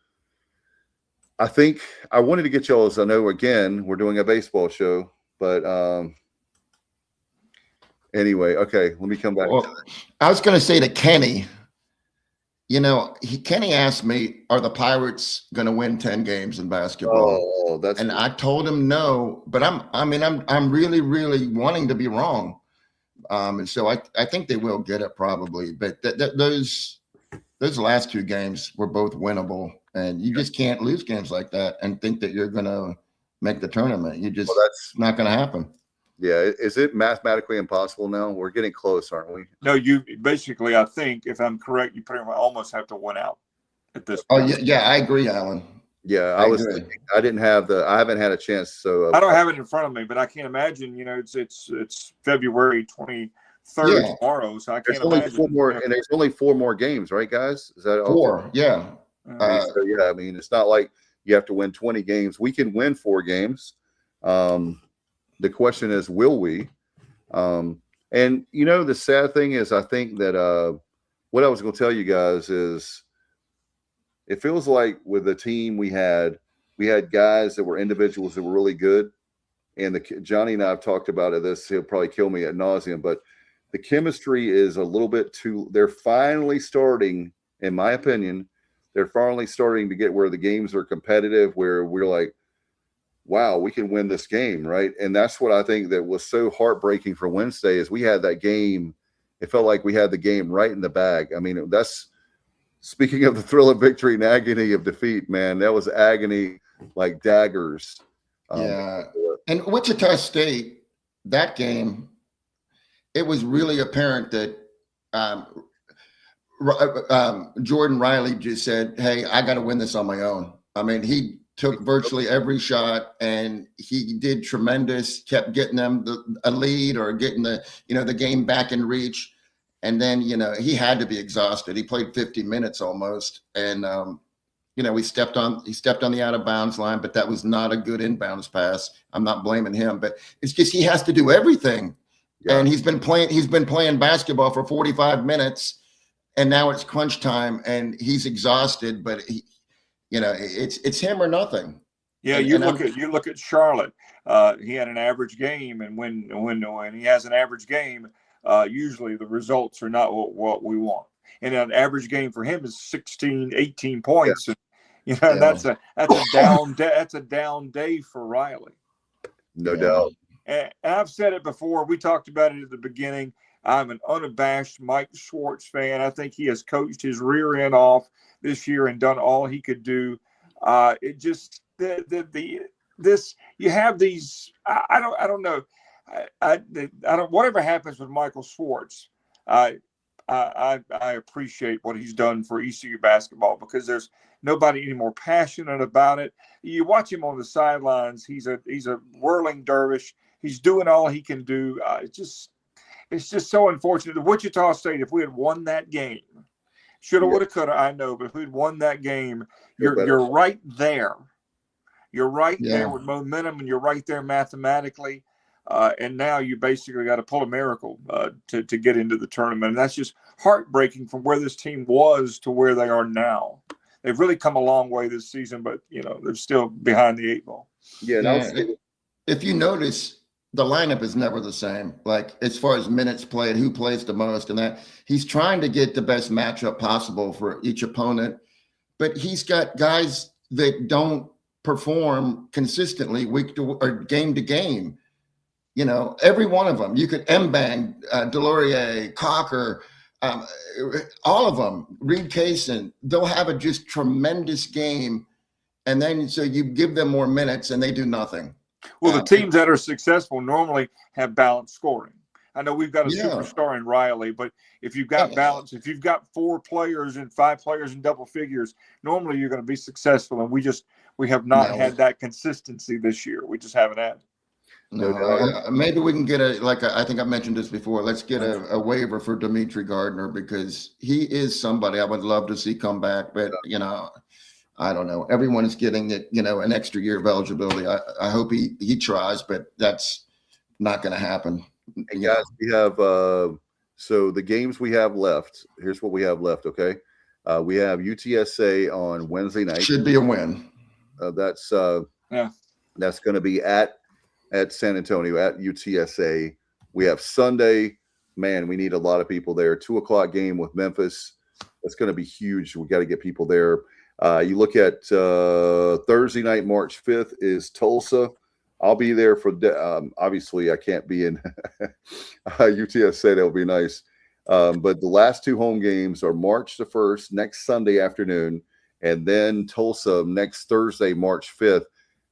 I think I wanted to get y'all. As I know, again, we're doing a baseball show, but. Anyway, okay, let me come back. Well, I was going to say to Kenny, Kenny asked me, are the Pirates going to win 10 games in basketball? Oh, that's. And I told him no, but I'm really, really wanting to be wrong. And so I think they will get it probably, but those last two games were both winnable, and you just can't lose games like that and think that you're going to make the tournament. That's not going to happen. Yeah, is it mathematically impossible now? We're getting close, aren't we? No, you basically, I think, if I'm correct, you pretty much almost have to win out at this point. Oh, yeah, I agree, Alan. Yeah, I was thinking, I haven't had a chance. So I don't have it in front of me, but I can't imagine, it's February 23rd tomorrow. So I can't imagine. There's only 4 more games, right, guys? Is that 4? Yeah. So, yeah, I mean, it's not like you have to win 20 games. We can win 4 games. The question is, will we? And the sad thing is, I think that what I was going to tell you guys is, it feels like with the team we had, we had guys that were individuals that were really good. And Johnny and I have talked about this. He'll probably kill me ad nauseum, but the chemistry is a little bit too. They're finally starting, in my opinion, they're finally starting to get where the games are competitive, where we're like, wow, we can win this game, right? And that's what I think that was so heartbreaking for Wednesday is we had that game. It felt like we had the game right in the bag. I mean, that's speaking of the thrill of victory and agony of defeat, man. That was agony like daggers. Yeah. And Wichita State, that game, it was really apparent that Jordan Riley just said, hey, I got to win this on my own. I mean, he took virtually every shot and he did tremendous, kept getting them a lead or getting the game back in reach. And then, he had to be exhausted. He played 50 minutes almost. And, he stepped on the out of bounds line, but that was not a good inbounds pass. I'm not blaming him, but it's just, he has to do everything. Yeah. And he's been playing basketball for 45 minutes and now it's crunch time and he's exhausted, but it's him or nothing. Yeah. You look at Charlotte. He had an average game, and when he has an average game, usually the results are not what we want. And an average game for him is 16, 18 points. Yeah. And, that's a down day for Riley. No doubt. And I've said it before. We talked about it at the beginning. I'm an unabashed Mike Schwartz fan. I think he has coached his rear end off this year and done all he could do. It just you have these. I don't know. I don't. Whatever happens with Michael Schwartz, I appreciate what he's done for ECU basketball because there's nobody any more passionate about it. You watch him on the sidelines; he's a whirling dervish. He's doing all he can do. It's just so unfortunate. The Wichita State, if we had won that game, shoulda, woulda, coulda, I know, but if we'd won that game, you're right there. You're right there with momentum, and you're right there mathematically. And now you basically got to pull a miracle to get into the tournament. And that's just heartbreaking from where this team was to where they are now. They've really come a long way this season, but, they're still behind the 8 ball. Yeah. If you notice, the lineup is never the same. Like, as far as minutes played, who plays the most and that. He's trying to get the best matchup possible for each opponent, but he's got guys that don't perform consistently week to or game to game. Every one of them. You could Mbang, Delorier, Cocker, all of them, Reed Kaysen, they'll have a just tremendous game. And then so you give them more minutes and they do nothing. Well, the teams that are successful normally have balanced scoring. I know we've got a superstar in Riley, but if you've got balance, if you've got 4 players and 5 players in double figures, normally you're going to be successful. And we have not had that consistency this year. We just haven't had. No, maybe we can get I think I mentioned this before. Let's get a waiver for Dimitri Gardner because he is somebody I would love to see come back. But, I don't know. Everyone is getting it, an extra year of eligibility. I hope he tries, but that's not going to happen. And guys, we have so the games we have left. Here's what we have left. Okay, we have UTSA on Wednesday night. Should be a win. That's going to be at San Antonio at UTSA. We have Sunday. Man, we need a lot of people there. 2:00 game with Memphis. That's going to be huge. We got to get people there. You look at Thursday night, March 5th is Tulsa. I'll be there for obviously I can't be in UTSA. That would be nice. But the last 2 home games are March the 1st, next Sunday afternoon, and then Tulsa next Thursday, March 5th.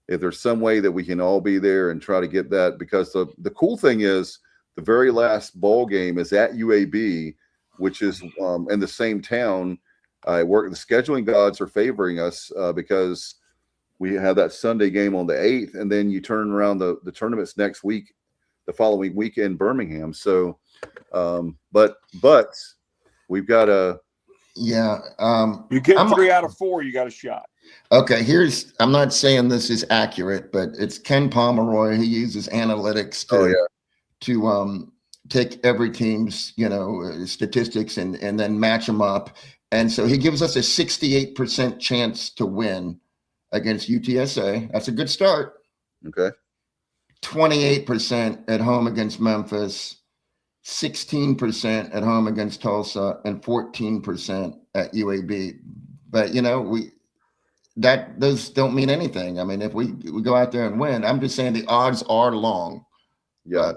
If there's some way that we can all be there and try to get that, because the cool thing is the very last ball game is at UAB, which is in the same town. The scheduling gods are favoring us because we have that Sunday game on the 8th, and then you turn around the tournaments next week, the following week in Birmingham. So, but we've got you get 3 out of 4, you got a shot. Okay, I'm not saying this is accurate, but it's Ken Pomeroy. He uses analytics to take every team's, statistics and then match them up. And so he gives us a 68% chance to win against UTSA. That's a good start. Okay. 28% at home against Memphis, 16% at home against Tulsa, and 14% at UAB. But those don't mean anything. I mean, if we go out there and win, I'm just saying the odds are long. Yeah.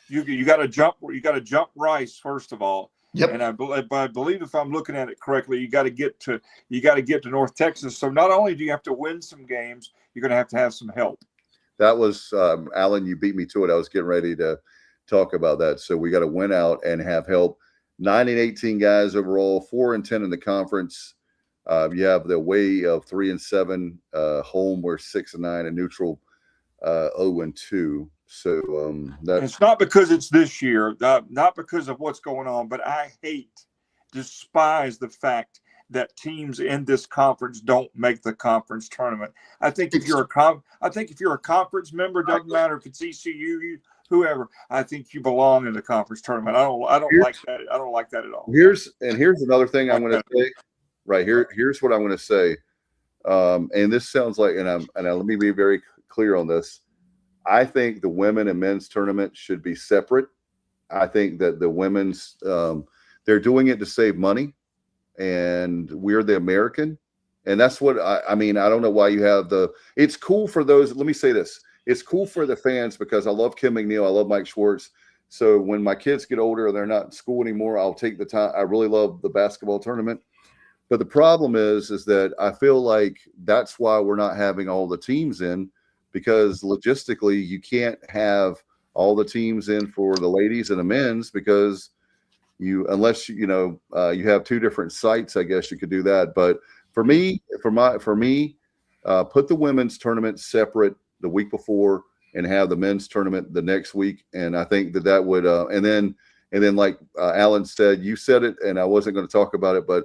You got to jump. You got to jump Rice first of all. Yep. And I believe if I'm looking at it correctly, you got to get to North Texas. So not only do you have to win some games, you're going to have some help. That was Alan. You beat me to it. I was getting ready to talk about that. So we got to win out and have help. 9-18 guys overall, 4-10 in the conference. You have the way of 3-7, home we're 6-9, and neutral 0-2. So it's not because it's this year, not because of what's going on, but I despise the fact that teams in this conference don't make the conference tournament. I think if you're a conference member, doesn't matter if it's ECU, whoever, I think you belong in the conference tournament. I don't like that. I don't like that at all. Here's another thing I'm going to say. Right here. Here's what I'm going to say. And this sounds like, and let me be very clear on this. I think the women and men's tournament should be separate. I think that the women's, they're doing it to save money, and we're the American. And that's what I mean. I don't know why you have it's cool for those. Let me say this. It's cool for the fans because I love Kim McNeil. I love Mike Schwartz. So when my kids get older and they're not in school anymore, I'll take the time. I really love the basketball tournament. But the problem is that I feel like that's why we're not having all the teams in, because logistically you can't have all the teams in for the ladies and the men's, because unless you have two different sites, I guess you could do that. But for me, put the women's tournament separate the week before and have the men's tournament the next week. And I think that would, and then like Alan said, you said it, and I wasn't going to talk about it, but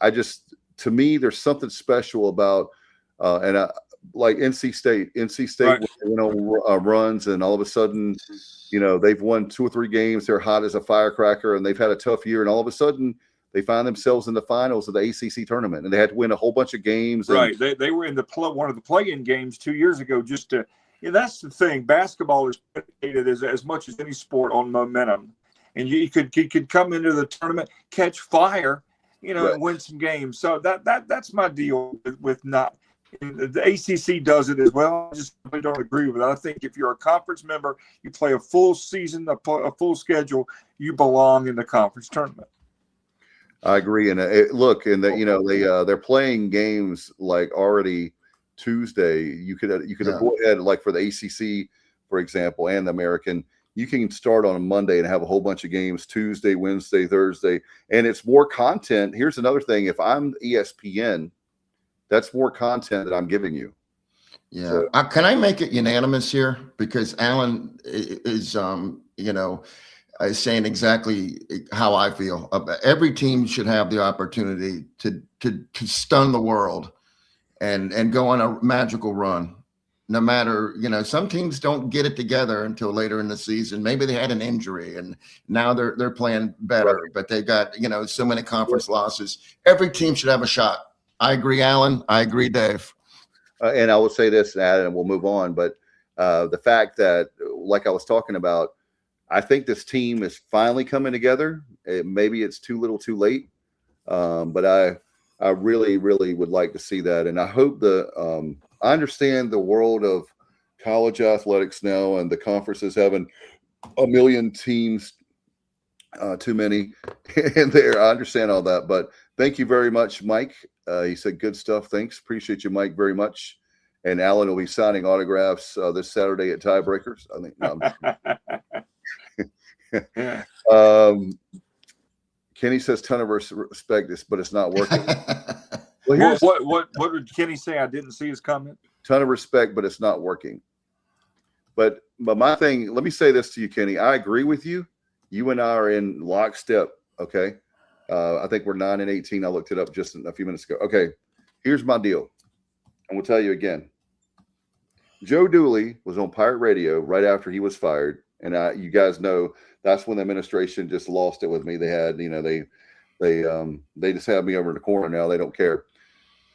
I just, to me, there's something special about, like NC State right. went on runs, and all of a sudden, they've won 2 or 3 games. They're hot as a firecracker, and they've had a tough year. And all of a sudden, they find themselves in the finals of the ACC tournament, and they had to win a whole bunch of games. Right. They were in one of the play-in games 2 years ago. That's the thing. Basketball is predicated as much as any sport on momentum, and you could come into the tournament, catch fire, right, and win some games. So that's my deal with not. The ACC does it as well. I just really don't agree with it. I think if you're a conference member, you play a full season, a full schedule, you belong in the conference tournament. I agree. And they're playing games like already Tuesday. You could go ahead, like for the ACC, for example, and the American, you can start on a Monday and have a whole bunch of games Tuesday, Wednesday, Thursday, and it's more content. Here's another thing. If I'm ESPN, that's more content that I'm giving you. Yeah. So, can I make it unanimous here? Because Alan is, saying exactly how I feel. Every team should have the opportunity to stun the world and go on a magical run. No matter, some teams don't get it together until later in the season. Maybe they had an injury and now they're playing better, right, but they got, so many conference losses. Every team should have a shot. I agree, Alan. I agree, Dave. And I will say this, and we'll move on. But the fact that, like I was talking about, I think this team is finally coming together. Maybe it's too little, too late. But I really, really would like to see that. And I hope I understand the world of college athletics now, and the conferences having a million teams, too many in there. I understand all that. But thank you very much, Mike. He said good stuff. Thanks. Appreciate you, Mike, very much. And Alan will be signing autographs this Saturday at Tiebreakers. I think. Kenny says ton of respect, but it's not working. Well, what did Kenny say? I didn't see his comment. Ton of respect, but it's not working. But my thing, let me say this to you, Kenny. I agree with you. You and I are in lockstep. Okay. I think we're 9-18. I looked it up just a few minutes ago. Okay. Here's my deal. And we'll tell you again. Joe Dooley was on Pirate Radio right after he was fired. And you guys know that's when the administration just lost it with me. They had, they just have me over in the corner now. They don't care.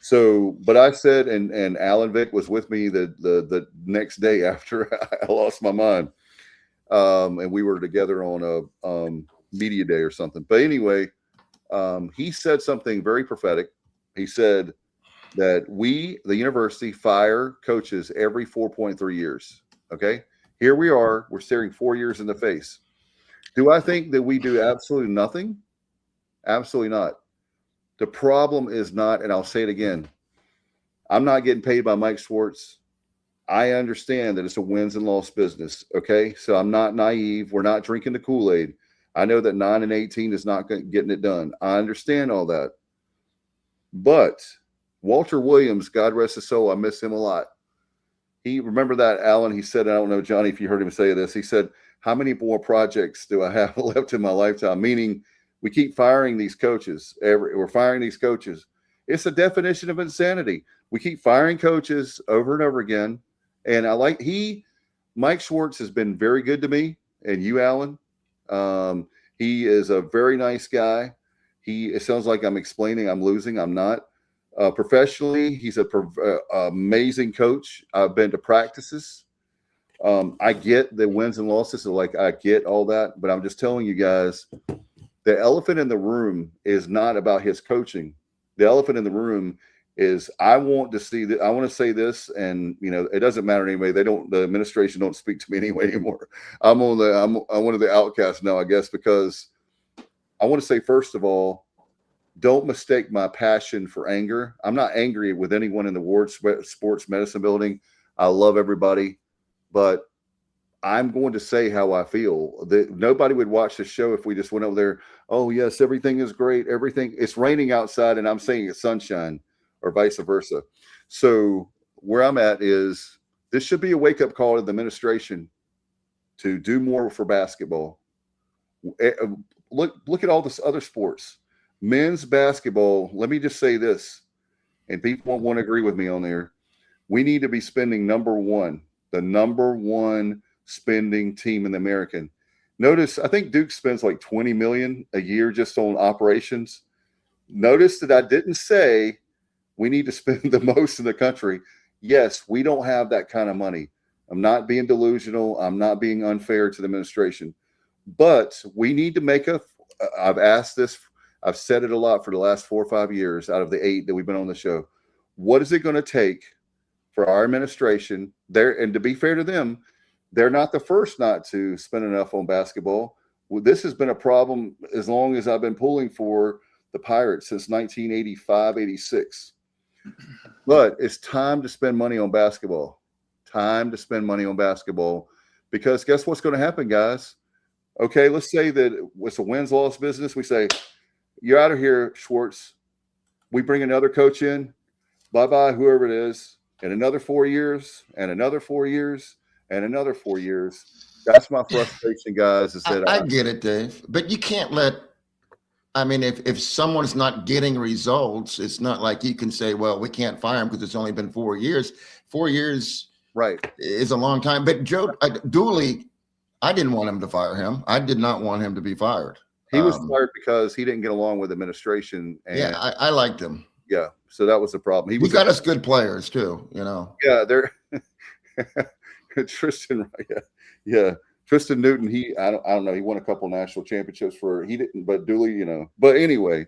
So, but I said, and Alan Vick was with me the next day after I lost my mind, and we were together on a media day or something. But anyway, he said something very prophetic. He said that we, the university, fire coaches every 4.3 years. Okay, here we are. We're staring 4 years in the face. Do I think that we do absolutely nothing? Absolutely not. The problem is not, and I'll say it again, I'm not getting paid by Mike Schwartz. I understand that it's a wins and loss business, okay? So I'm not naive. We're not drinking the Kool-Aid. I know that 9-18 is not getting it done. I understand all that. But Walter Williams, God rest his soul, I miss him a lot. He, remember that, Alan, he said, I don't know, Johnny, if you heard him say this, he said, how many more projects do I have left in my lifetime? Meaning, we keep firing these coaches. We're firing these coaches. It's a definition of insanity. We keep firing coaches over and over again. And Mike Schwartz has been very good to me, and you, Alan. He is a very nice guy. It sounds like I'm explaining I'm losing. I'm not. Professionally, he's an amazing coach. I've been to practices. I get the wins and losses. So I get all that. But I'm just telling you guys, the elephant in the room is not about his coaching. The elephant in the room is I want to see that. I want to say this, and it doesn't matter anyway. The administration don't speak to me anyway anymore. I'm one of the outcasts now, I guess, because I want to say, first of all, don't mistake my passion for anger. I'm not angry with anyone in the Ward Sports Medicine building. I love everybody, but I'm going to say how I feel. Nobody would watch the show if we just went over there. Oh, yes, everything is great. It's raining outside, and I'm saying it's sunshine, or vice versa. So where I'm at is this should be a wake-up call to the administration to do more for basketball. Look at all this other sports. Men's basketball, let me just say this, and people won't want to agree with me on there. We need to be spending the number one spending team in the American. Notice, I think Duke spends like $20 million a year just on operations. Notice that I didn't say we need to spend the most in the country. Yes, we don't have that kind of money. I'm not being delusional. I'm not being unfair to the administration. But we need to I've asked this, I've said it a lot for the last 4 or 5 years out of the 8 that we've been on the show. What is it going to take for our administration there? And to be fair to them, they're not the first not to spend enough on basketball. This has been a problem as long as I've been pulling for the Pirates since 1985, 86. But it's time to spend money on basketball. Time to spend money on basketball. Because guess what's going to happen, guys? Okay, let's say that it's a wins-loss business. We say, you're out of here, Schwartz. We bring another coach in. Bye-bye, whoever it is. And another 4 years, and another 4 years, and another 4 years. That's my frustration, guys. Is that I get it, Dave. But you can't if someone's not getting results, it's not like you can say, well, we can't fire him because it's only been 4 years. 4 years is a long time. But Joe Dooley, I didn't want him to fire him. I did not want him to be fired. He was fired because he didn't get along with administration. And I liked him. Yeah, so that was the problem. He got us good players too, Yeah, they're Tristan. Yeah, Tristan Newton. I don't know. He won a couple national championships he didn't, but Dooley, But anyway,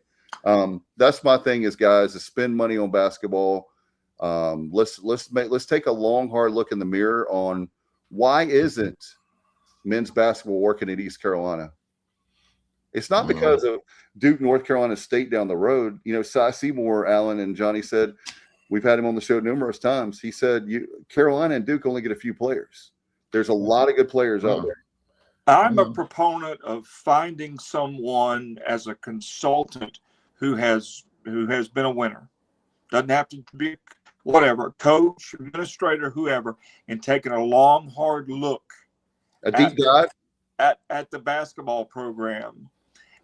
that's my thing is, guys, to spend money on basketball. Let's take a long, hard look in the mirror on why isn't men's basketball working at East Carolina? It's not because of Duke, North Carolina State down the road. Cy Seymour, Alan, and Johnny said, we've had him on the show numerous times. He said, Carolina and Duke only get a few players. There's a lot of good players out there. I'm a proponent of finding someone as a consultant who has been a winner. Doesn't have to be whatever, coach, administrator, whoever, and taking a long, hard look a deep dive at the basketball program.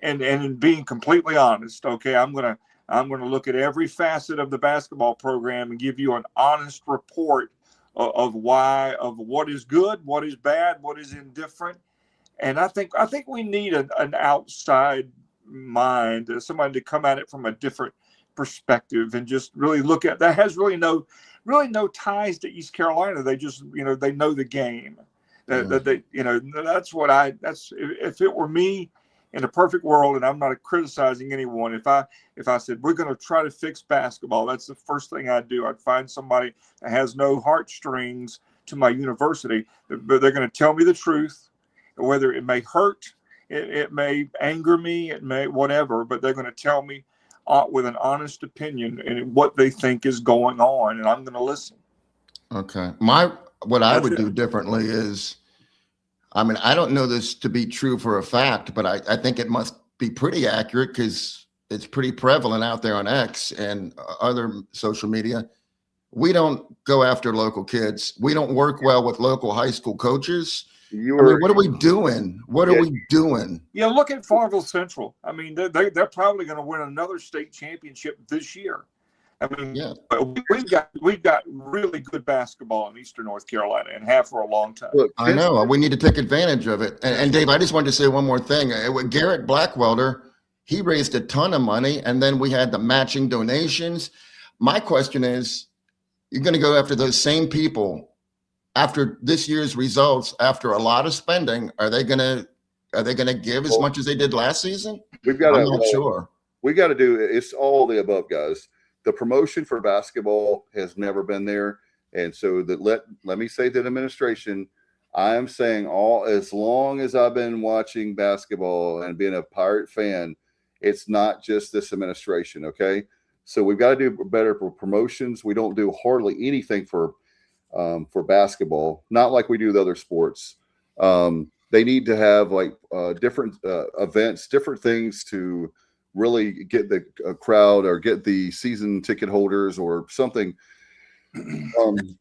And being completely honest, okay, I'm gonna look at every facet of the basketball program and give you an honest report of what is good, what is bad, what is indifferent. And I think we need an outside mind, somebody to come at it from a different perspective and just really look at that has really no ties to East Carolina. They just, they know the game. That they, that's if it were me in a perfect world, and I'm not criticizing anyone, if I said we're going to try to fix basketball, that's the first thing I'd do. I'd find somebody that has no heartstrings to my university, but they're going to tell me the truth, whether it may hurt, it may anger me, it may whatever, but they're going to tell me with an honest opinion and what they think is going on, and I'm going to listen. Okay. What I would do differently is, I mean, I don't know this to be true for a fact, but I think it must be pretty accurate because it's pretty prevalent out there on X and other social media. We don't go after local kids. We don't work well with local high school coaches. What are we doing? What are we doing? Yeah, look at Fayetteville Central. I mean, they're probably going to win another state championship this year. I mean, we've got really good basketball in Eastern North Carolina and have for a long time. Look, I know we need to take advantage of it. And Dave, I just wanted to say one more thing. With Garrett Blackwelder, he raised a ton of money, and then we had the matching donations. My question is, you're going to go after those same people after this year's results, after a lot of spending. Are they going to give as much as they did last season? I'm not sure. We got to do it's all the above, guys. The promotion for basketball has never been there. And so let me say to the administration, I am saying as long as I've been watching basketball and being a Pirate fan, it's not just this administration. Okay. So we've got to do better for promotions. We don't do hardly anything for basketball, not like we do the other sports. They need to have different events, different things to really get the crowd or get the season ticket holders or something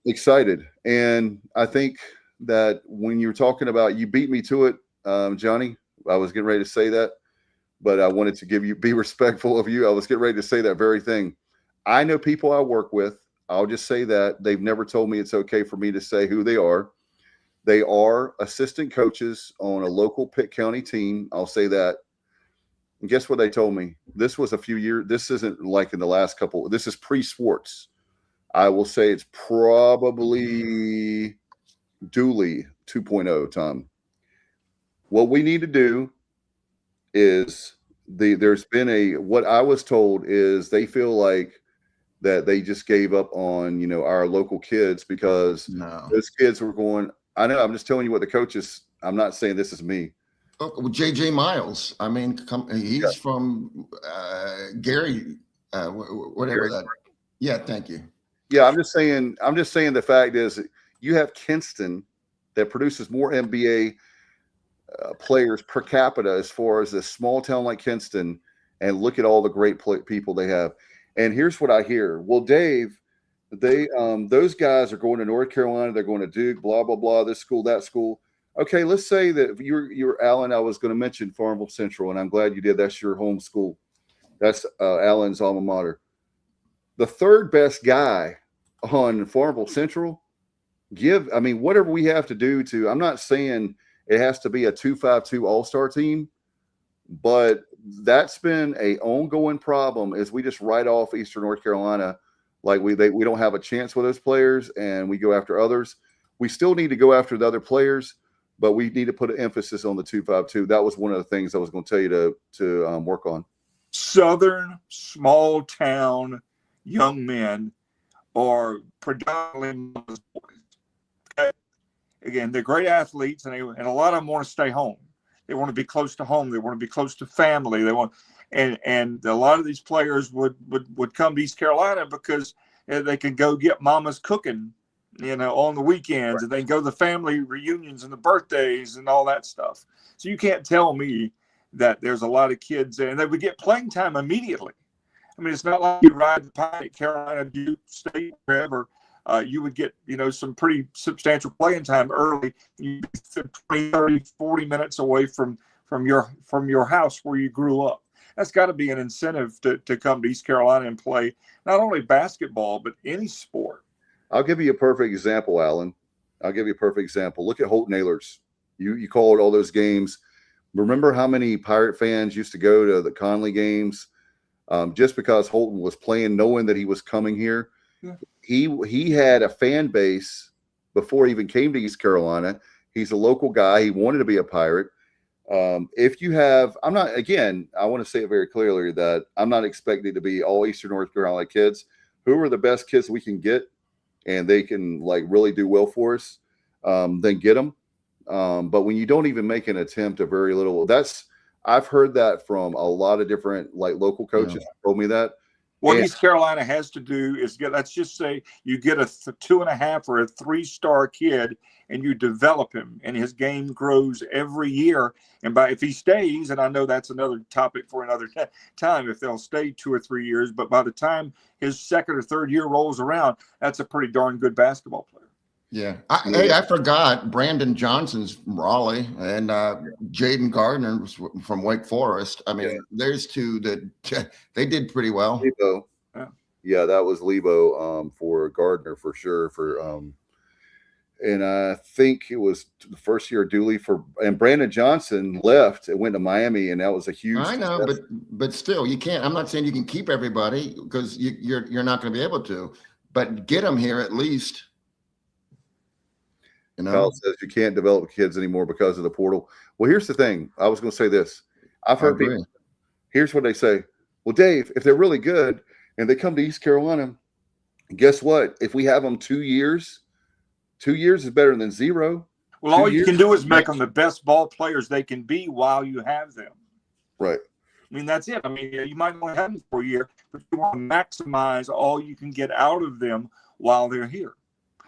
excited. And I think that when you're talking about, you beat me to it, Johnny, I was getting ready to say that, but I wanted to be respectful of you. I was getting ready to say that very thing. I know people I work with. I'll just say that they've never told me it's okay for me to say who they are. They are assistant coaches on a local Pitt County team. I'll say that. And guess what they told me? This was a few years. This isn't like in the last couple. This is pre-sports. I will say it's probably Dooley 2.0, Tom. What we need to do is there's been what I was told is they feel like that they just gave up on, our local kids because those kids were going, I know, I'm just telling you what the coaches, I'm not saying this is me. JJ Miles. I mean, he's from Gary, whatever that. Yeah, thank you. Yeah, I'm just saying the fact is you have Kinston that produces more NBA players per capita as far as a small town like Kinston, and look at all the great people they have. And here's what I hear. Well, Dave, those guys are going to North Carolina. They're going to Duke, blah, blah, blah, this school, that school. Okay, let's say that you're Allen. I was going to mention Fayetteville Central, and I'm glad you did. That's your home school. That's Allen's alma mater. The third best guy on Fayetteville Central, whatever we have to do to, I'm not saying it has to be a 2-5-2 all-star team, but that's been an ongoing problem as we just write off Eastern North Carolina like we don't have a chance with those players and we go after others. We still need to go after the other players, but we need to put an emphasis on the 2-5-2. That was one of the things I was going to tell you to work on. Southern small town young men are predominantly boys. Okay? Again, they're great athletes, and a lot of them want to stay home. They want to be close to home. They want to be close to family. They want, and a lot of these players would come to East Carolina because they could go get mama's cooking, on the weekends, and they go to the family reunions and the birthdays and all that stuff. So you can't tell me that there's a lot of kids there, and they would get playing time immediately. I mean, it's not like you ride the pine at Carolina, Duke State, wherever. You would get, some pretty substantial playing time early. You'd be 20, 30, 40 minutes away from your house where you grew up. That's got to be an incentive to come to East Carolina and play not only basketball, but any sport. I'll give you a perfect example, Alan. I'll give you a perfect example. Look at Holton Ahlers. You called all those games. Remember how many Pirate fans used to go to the Conley games? just because Holton was playing, knowing that he was coming here. Yeah. He had a fan base before he even came to East Carolina. He's a local guy. He wanted to be a Pirate. If you have, I want to say it very clearly that I'm not expecting to be all Eastern North Carolina kids. Who are the best kids we can get, and they can like really do well for us, then get them. But when you don't even make an attempt at very little, I've heard that from a lot of different like local coaches who told me that. What East Carolina has to do is let's just say you get a 2.5 or a 3-star kid and you develop him and his game grows every year. And if he stays, and I know that's another topic for another time, if they'll stay 2 or 3 years, but by the time his second or third year rolls around, that's a pretty darn good basketball player. Yeah. I forgot Brandon Johnson's from Raleigh and Jaden Gardner was from Wake Forest. I mean, there's two that they did pretty well. Lebo. Yeah, that was Lebo for Gardner for sure. And I think it was the first year Dooley and Brandon Johnson left and went to Miami, and that was a huge. I know, success. but still, you can't. I'm not saying you can keep everybody because you're not going to be able to, but get them here at least. You know? Kyle says you can't develop kids anymore because of the portal. Well, here's the thing. I was going to say this. I've heard people. Here's what they say. Well, Dave, if they're really good and they come to East Carolina, guess what? If we have them 2 years, 2 years is better than 0. Well, all you can do is make them the best ball players they can be while you have them. Right. I mean, that's it. I mean, you might only have them for a year, but you want to maximize all you can get out of them while they're here.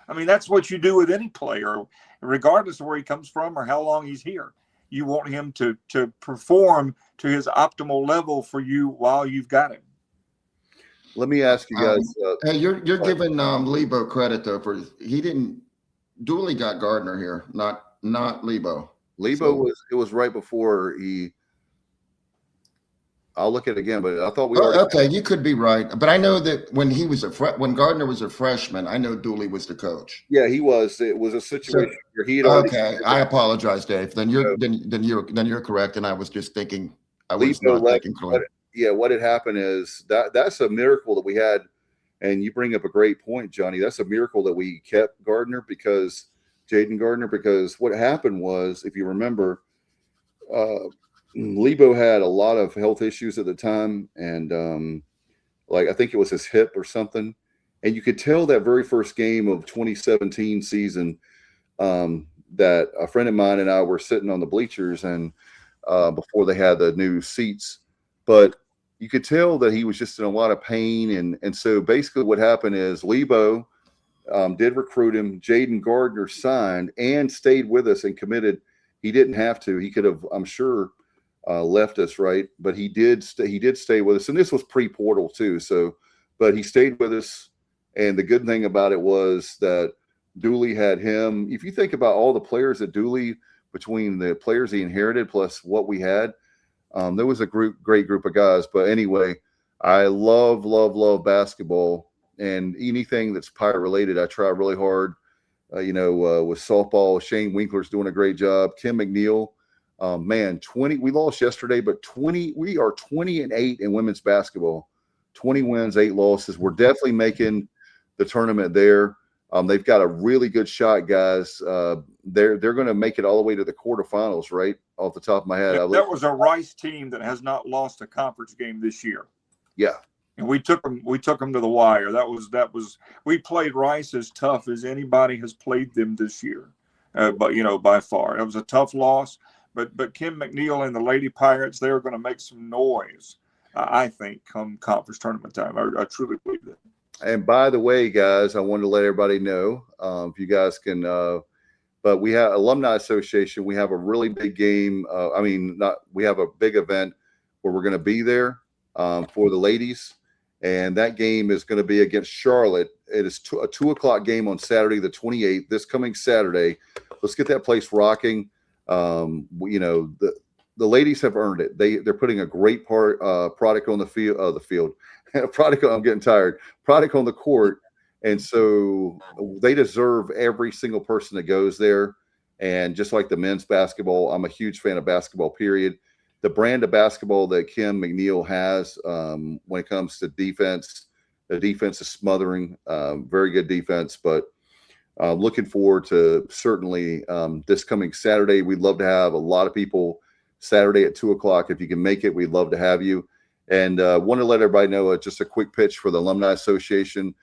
I mean, that's what you do with any player, regardless of where he comes from or how long he's here. You want him to perform to his optimal level for you while you've got him. Let me ask you guys. Hey, you're giving Lebo credit though for Dooley got Gardner here, not Lebo. Lebo was right before he. I'll look at it again, but I thought we. Okay, you could be right, but I know that when when Gardner was a freshman, I know Dooley was the coach. Yeah, he was. It was a situation where he had. Okay, I apologize, Dave. Then you're correct, and I was just thinking I was not thinking correct. What had happened is that's a miracle that we had, and you bring up a great point, Johnny. That's a miracle that we kept Jaden Gardner, because what happened was, if you remember, Lebo had a lot of health issues at the time, and I think it was his hip or something. And you could tell that very first game of 2017 season that a friend of mine and I were sitting on the bleachers and before they had the new seats, but you could tell that he was just in a lot of pain. And so basically what happened is Lebo did recruit him. Jaden Gardner signed and stayed with us and committed. He didn't have to. He could have, I'm sure, left us, right? But he did stay with us, and this was pre-portal too. So, but he stayed with us, and the good thing about it was that Dooley had him. If you think about all the players that Dooley, between the players he inherited plus what we had, there was a great group of guys. But anyway, I love basketball, and anything that's Pirate related, I try really hard. With softball, Shane Winkler's doing a great job. Kim McNeil. Man, 20. We lost yesterday, but 20. We are 20-8 in women's basketball. 20 wins, 8 losses. We're definitely making the tournament there. They've got a really good shot, guys. They're going to make it all the way to the quarterfinals, right? Off the top of my head, that was a Rice team that has not lost a conference game this year. Yeah, and we took them to the wire. That was we played Rice as tough as anybody has played them this year, but by far it was a tough loss. But Kim McNeil and the Lady Pirates, they're going to make some noise, I think, come conference tournament time. I truly believe that. And by the way, guys, I wanted to let everybody know, if you guys can, but we have Alumni Association. We have a really big game. We have a big event where we're going to be there for the ladies. And that game is going to be against Charlotte. It is a 2:00 game on Saturday, the 28th, this coming Saturday. Let's get that place rocking. The ladies have earned it. They're putting a great product on the field. Product. I'm getting tired. Product on the court, and so they deserve every single person that goes there. And just like the men's basketball, I'm a huge fan of basketball. Period. the brand of basketball that Kim McNeil has when it comes to defense. The defense is smothering, very good defense, but looking forward to certainly this coming Saturday. We'd love to have a lot of people Saturday at 2:00. If you can make it, we'd love to have you. And want to let everybody know just a quick pitch for the Alumni Association.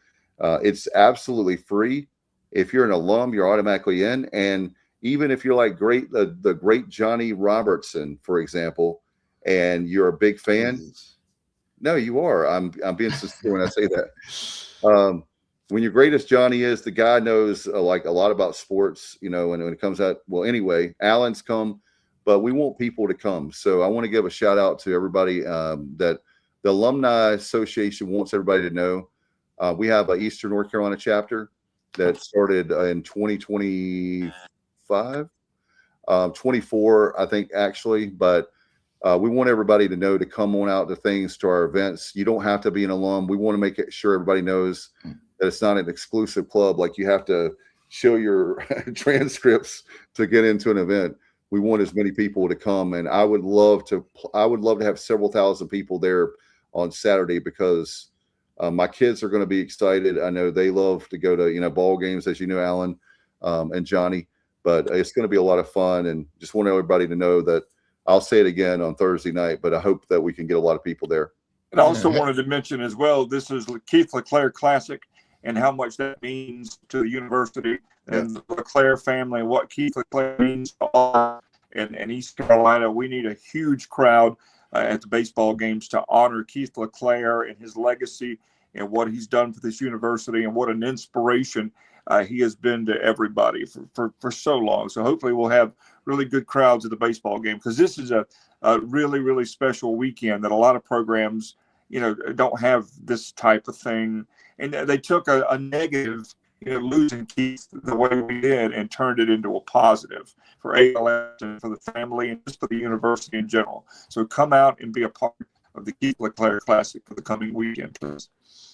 It's absolutely free. If you're an alum, you're automatically in. And even if you're like the great Johnny Robertson, for example, and you're a big fan, no, you are. I'm being sincere when I say that. When your greatest Johnny is, the guy knows like a lot about sports, and when it comes out, well, anyway, Alan's come, but we want people to come. So I want to give a shout out to everybody that the Alumni Association wants everybody to know. We have an Eastern North Carolina chapter that started in 2025, 24, I think, actually. But we want everybody to know to come on out to things, to our events. You don't have to be an alum. We want to make sure everybody knows that it's not an exclusive club. Like you have to show your transcripts to get into an event. We want as many people to come. And I would love to have several thousand people there on Saturday because my kids are going to be excited. I know they love to go to, ball games, as you know, Alan and Johnny, but it's going to be a lot of fun. And just want everybody to know that I'll say it again on Thursday night, but I hope that we can get a lot of people there. And I also wanted to mention as well, this is Keith LeClaire Classic and how much that means to the university and the LeClaire family, what Keith LeClaire means to all in East Carolina. We need a huge crowd at the baseball games to honor Keith LeClaire and his legacy and what he's done for this university and what an inspiration he has been to everybody for so long. So hopefully we'll have really good crowds at the baseball game because this is a really, really special weekend that a lot of programs, don't have this type of thing. And they took a negative, losing Keith the way we did and turned it into a positive for ALS and for the family and just for the university in general. So come out and be a part of the Keith LeClaire Classic for the coming weekend, please.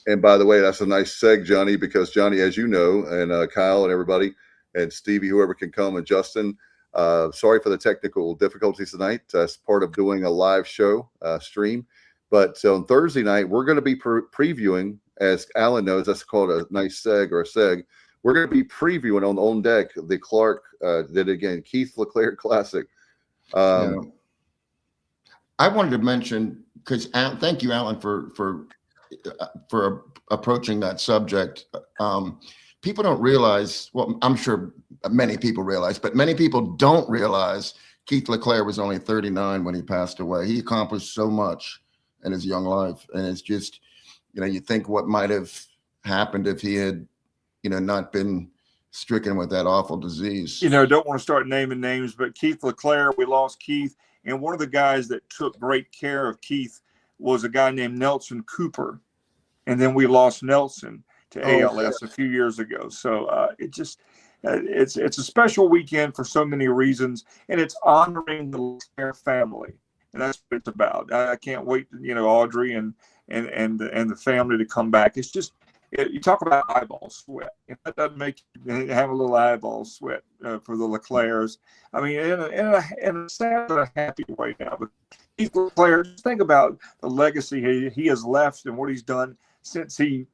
And by the way, that's a nice seg, Johnny, because Johnny, as you know, and Kyle and everybody, and Stevie, whoever can come, and Justin, sorry for the technical difficulties tonight. That's part of doing a live show stream. But on Thursday night, we're going to be previewing, as Alan knows, that's called a nice seg or a seg. We're going to be previewing on deck the Clark, Keith LeClaire Classic. I wanted to mention, because thank you, Alan, for approaching that subject. People don't realize, well, I'm sure many people realize, but many people don't realize Keith LeClaire was only 39 when he passed away. He accomplished so much in his young life. And it's just, you think what might have happened if he had, not been stricken with that awful disease. Don't want to start naming names, but Keith LeClaire, we lost Keith. And one of the guys that took great care of Keith was a guy named Nelson Cooper. And then we lost Nelson to ALS a few years ago. So it's a special weekend for so many reasons, and it's honoring the LeClaire family, and that's what it's about. I can't wait, Audrey and the family to come back. It's just you talk about eyeball sweat. If that doesn't make you have a little eyeball sweat for the LeClaires, I mean, in a sad but a happy way now. But Keith LeClaire, just think about the legacy he has left and what he's done since he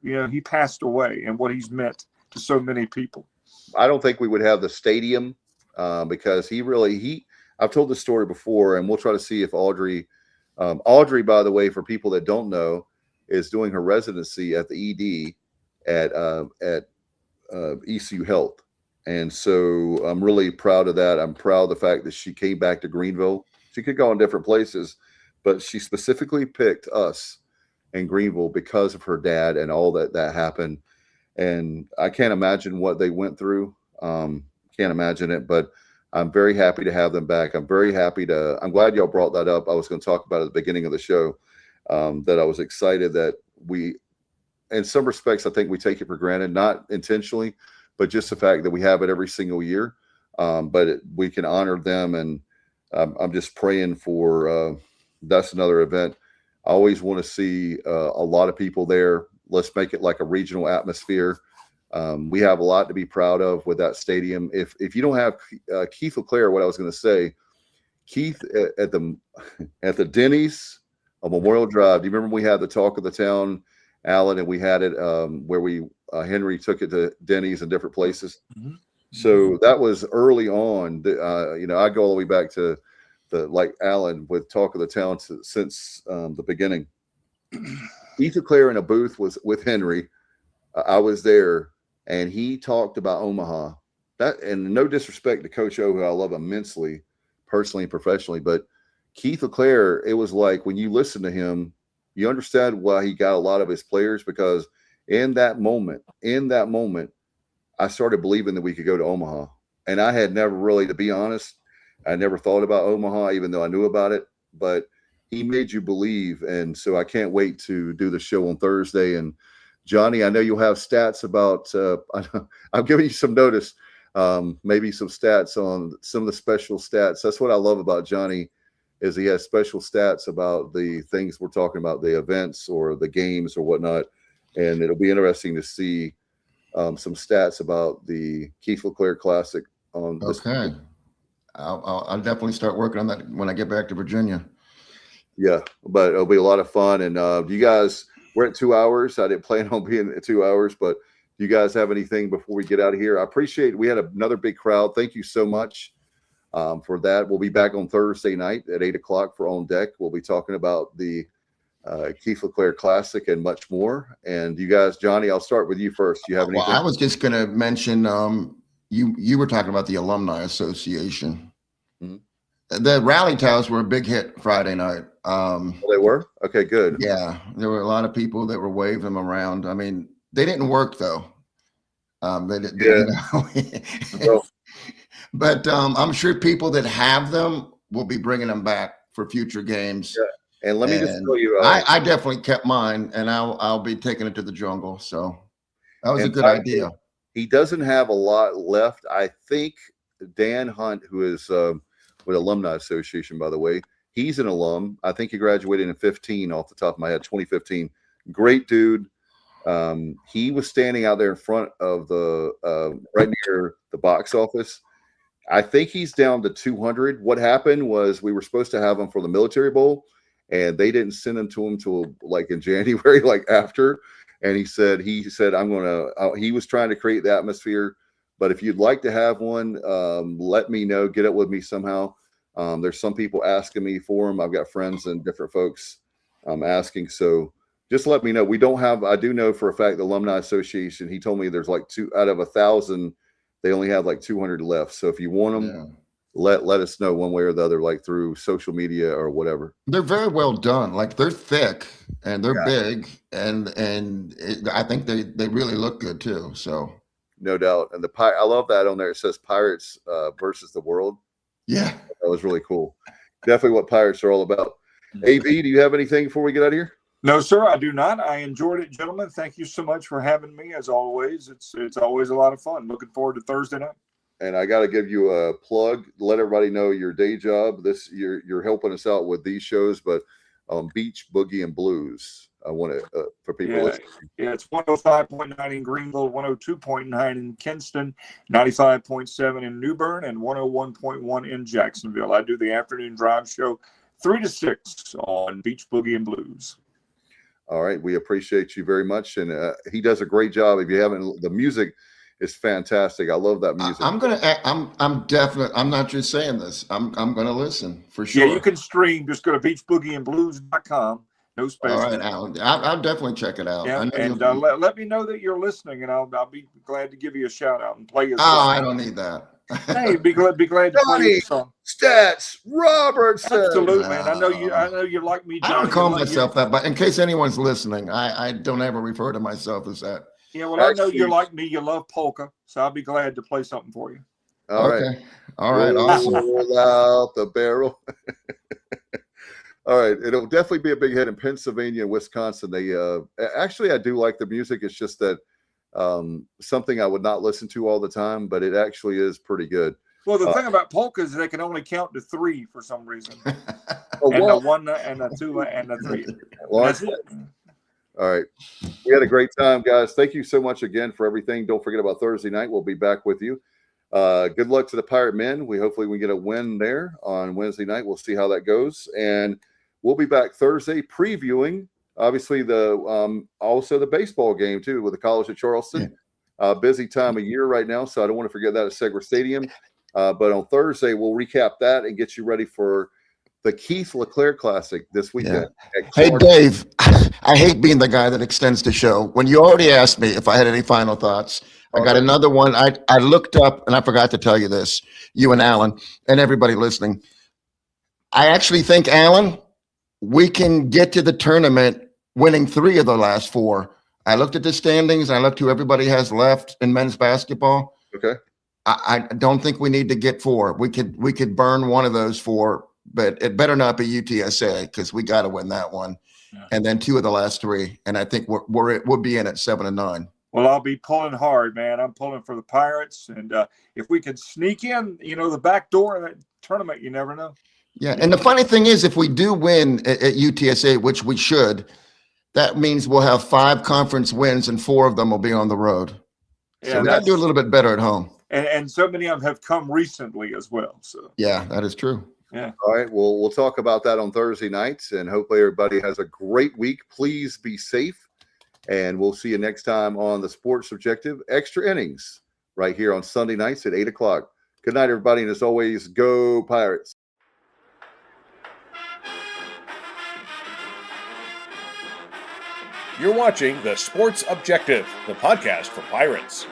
passed away and what he's meant to so many people. I don't think we would have the stadium because I've told this story before, and we'll try to see if Audrey, by the way, for people that don't know, is doing her residency at the ED at ECU Health. And so I'm really proud of that. I'm proud of the fact that she came back to Greenville. She could go in different places, but she specifically picked us in Greenville because of her dad and all that happened. And I can't imagine what they went through. Can't imagine it, but I'm very happy to have them back. I'm glad y'all brought that up. I was going to talk about it at the beginning of the show, that I was excited that we, in some respects, I think we take it for granted, not intentionally, but just the fact that we have it every single year. But we can honor them. And I'm just praying for, that's another event. I always want to see a lot of people there. Let's make it like a regional atmosphere. We have a lot to be proud of with that stadium. If you don't have Keith LeClaire, what I was going to say, Keith at the Denny's on Memorial Drive. Do you remember we had the talk of the town, Alan, and we had it where we Henry took it to Denny's and different places. Mm-hmm. So that was early on. I go all the way back to like Alan with talk of the town since the beginning. Keith LeClaire in a booth was with Henry. I was there, and he talked about Omaha. That, and no disrespect to Coach O, who I love immensely, personally and professionally, but Keith LeClaire, it was like when you listen to him, you understand why he got a lot of his players, because in that moment, I started believing that we could go to Omaha. And I had never really, to be honest, I never thought about Omaha, even though I knew about it. But he made you believe. And so I can't wait to do the show on Thursday. And Johnny, I know you'll have stats about, I'm giving you some notice, maybe some stats on some of the special stats. That's what I love about Johnny, is he has special stats about the things we're talking about, the events or the games or whatnot. And it'll be interesting to see some stats about the Keith LeClaire Classic on this. Okay. I'll definitely start working on that when I get back to Virginia. Yeah, but it'll be a lot of fun. And you guys, we're at 2 hours. I didn't plan on being at 2 hours, but do you guys have anything before we get out of here? I appreciate we had another big crowd. Thank you so much for that. We'll be back on Thursday night at 8 o'clock for On Deck. We'll be talking about the Keith LeClaire Classic and much more. And you guys, Johnny, I'll start with you first. Do you have anything? Well, I was just going to mention, you were talking about the Alumni Association. Mm-hmm. The rally towels were a big hit Friday night. They were? Okay, good. Yeah, there were a lot of people that were waving them around. I mean, they didn't work though. But I'm sure people that have them will be bringing them back for future games. Yeah. And let me just tell you, I definitely kept mine, and I'll be taking it to the jungle. So that was a good idea. He doesn't have a lot left. I think Dan Hunt, who is with Alumni Association, by the way, he's an alum. I think he graduated in 15 off the top of my head, 2015. Great dude. He was standing out there in front of the right near the box office. I think he's down to 200. What happened was we were supposed to have him for the Military Bowl, and they didn't send him to him till like in January, like after. And he said, I'm going to, he was trying to create the atmosphere, but if you'd like to have one, let me know, get it with me somehow. There's some people asking me for him. I've got friends and different folks asking. So just let me know. We don't have, I do know for a fact, the Alumni Association, he told me there's like 2 out of 1,000, they only have like 200 left. So if you want them, let us know one way or the other, like through social media or whatever. They're very well done. Like they're thick and they're big, and I think they really look good too. So no doubt. And I love that on there. It says Pirates versus the world. Yeah, that was really cool. Definitely what Pirates are all about. AV, do you have anything before we get out of here? No, sir, I do not. I enjoyed it, gentlemen. Thank you so much for having me. As always, it's always a lot of fun. Looking forward to Thursday night. And I got to give you a plug. Let everybody know your day job. You're helping us out with these shows, but Beach Boogie and Blues. I want to for people listening. Yeah, it's 105.9 in Greenville, 102.9 in Kinston, 95.7 in New Bern, and 101.1 in Jacksonville. I do the afternoon drive show 3 to 6 on Beach Boogie and Blues. All right, we appreciate you very much, and he does a great job. If you haven't, the music is fantastic. I love that music. I'm not just saying this. I'm gonna listen for sure. Yeah, you can stream. Just go to beachboogieandblues.com. No space. All right, Alan. I'll definitely check it out. Yeah, and let me know that you're listening, and I'll be glad to give you a shout out and play. I don't need that. Hey, be glad to play your song. Stats Robertson. Absolutely, man. I know you like me, Johnny. I don't call myself that, but in case anyone's listening, I don't ever refer to myself as that. Yeah, well, I know you're like me. You love polka, so I'll be glad to play something for you. All right. Awesome. Roll out the barrel. All right, it'll definitely be a big hit in Pennsylvania and Wisconsin. They actually, I do like the music. It's just that something I would not listen to all the time, but it actually is pretty good. Well, the thing about polka is they can only count to 3 for some reason. A 1 and a 2 and a 3. Well, that's it. All right. We had a great time, guys. Thank you so much again for everything. Don't forget about Thursday night. We'll be back with you. Good luck to the Pirate men. Hopefully we get a win there on Wednesday night. We'll see how that goes. And we'll be back Thursday previewing, obviously, also the baseball game, too, with the College of Charleston. Busy time of year right now, so I don't want to forget that at Segra Stadium. But on Thursday, we'll recap that and get you ready for the Keith LeClaire Classic this weekend. Hey, Dave, I hate being the guy that extends the show. When you already asked me if I had any final thoughts, I got another one. I looked up, and I forgot to tell you this, you and Alan, and everybody listening. I actually think, Alan, we can get to the tournament winning 3 of the last 4. I looked at the standings. I looked who everybody has left in men's basketball. Okay. I don't think we need to get 4. We could burn one of those 4, but it better not be UTSA because we got to win that one. Yeah. And then 2 of the last 3, and I think we'll be in at 7 and 9. Well, I'll be pulling hard, man. I'm pulling for the Pirates, and if we could sneak in, the back door of that tournament, you never know. Yeah, and the funny thing is, if we do win at UTSA, which we should, that means we'll have 5 conference wins, and 4 of them will be on the road. So we got to do a little bit better at home. And so many of them have come recently as well. So yeah, that is true. Yeah. All right. Well, we'll talk about that on Thursday nights, and hopefully everybody has a great week. Please be safe, and we'll see you next time on the Sports Objective Extra Innings right here on Sunday nights at 8 o'clock. Good night, everybody, and as always, go Pirates. You're watching the Sports Objective, the podcast for Pirates.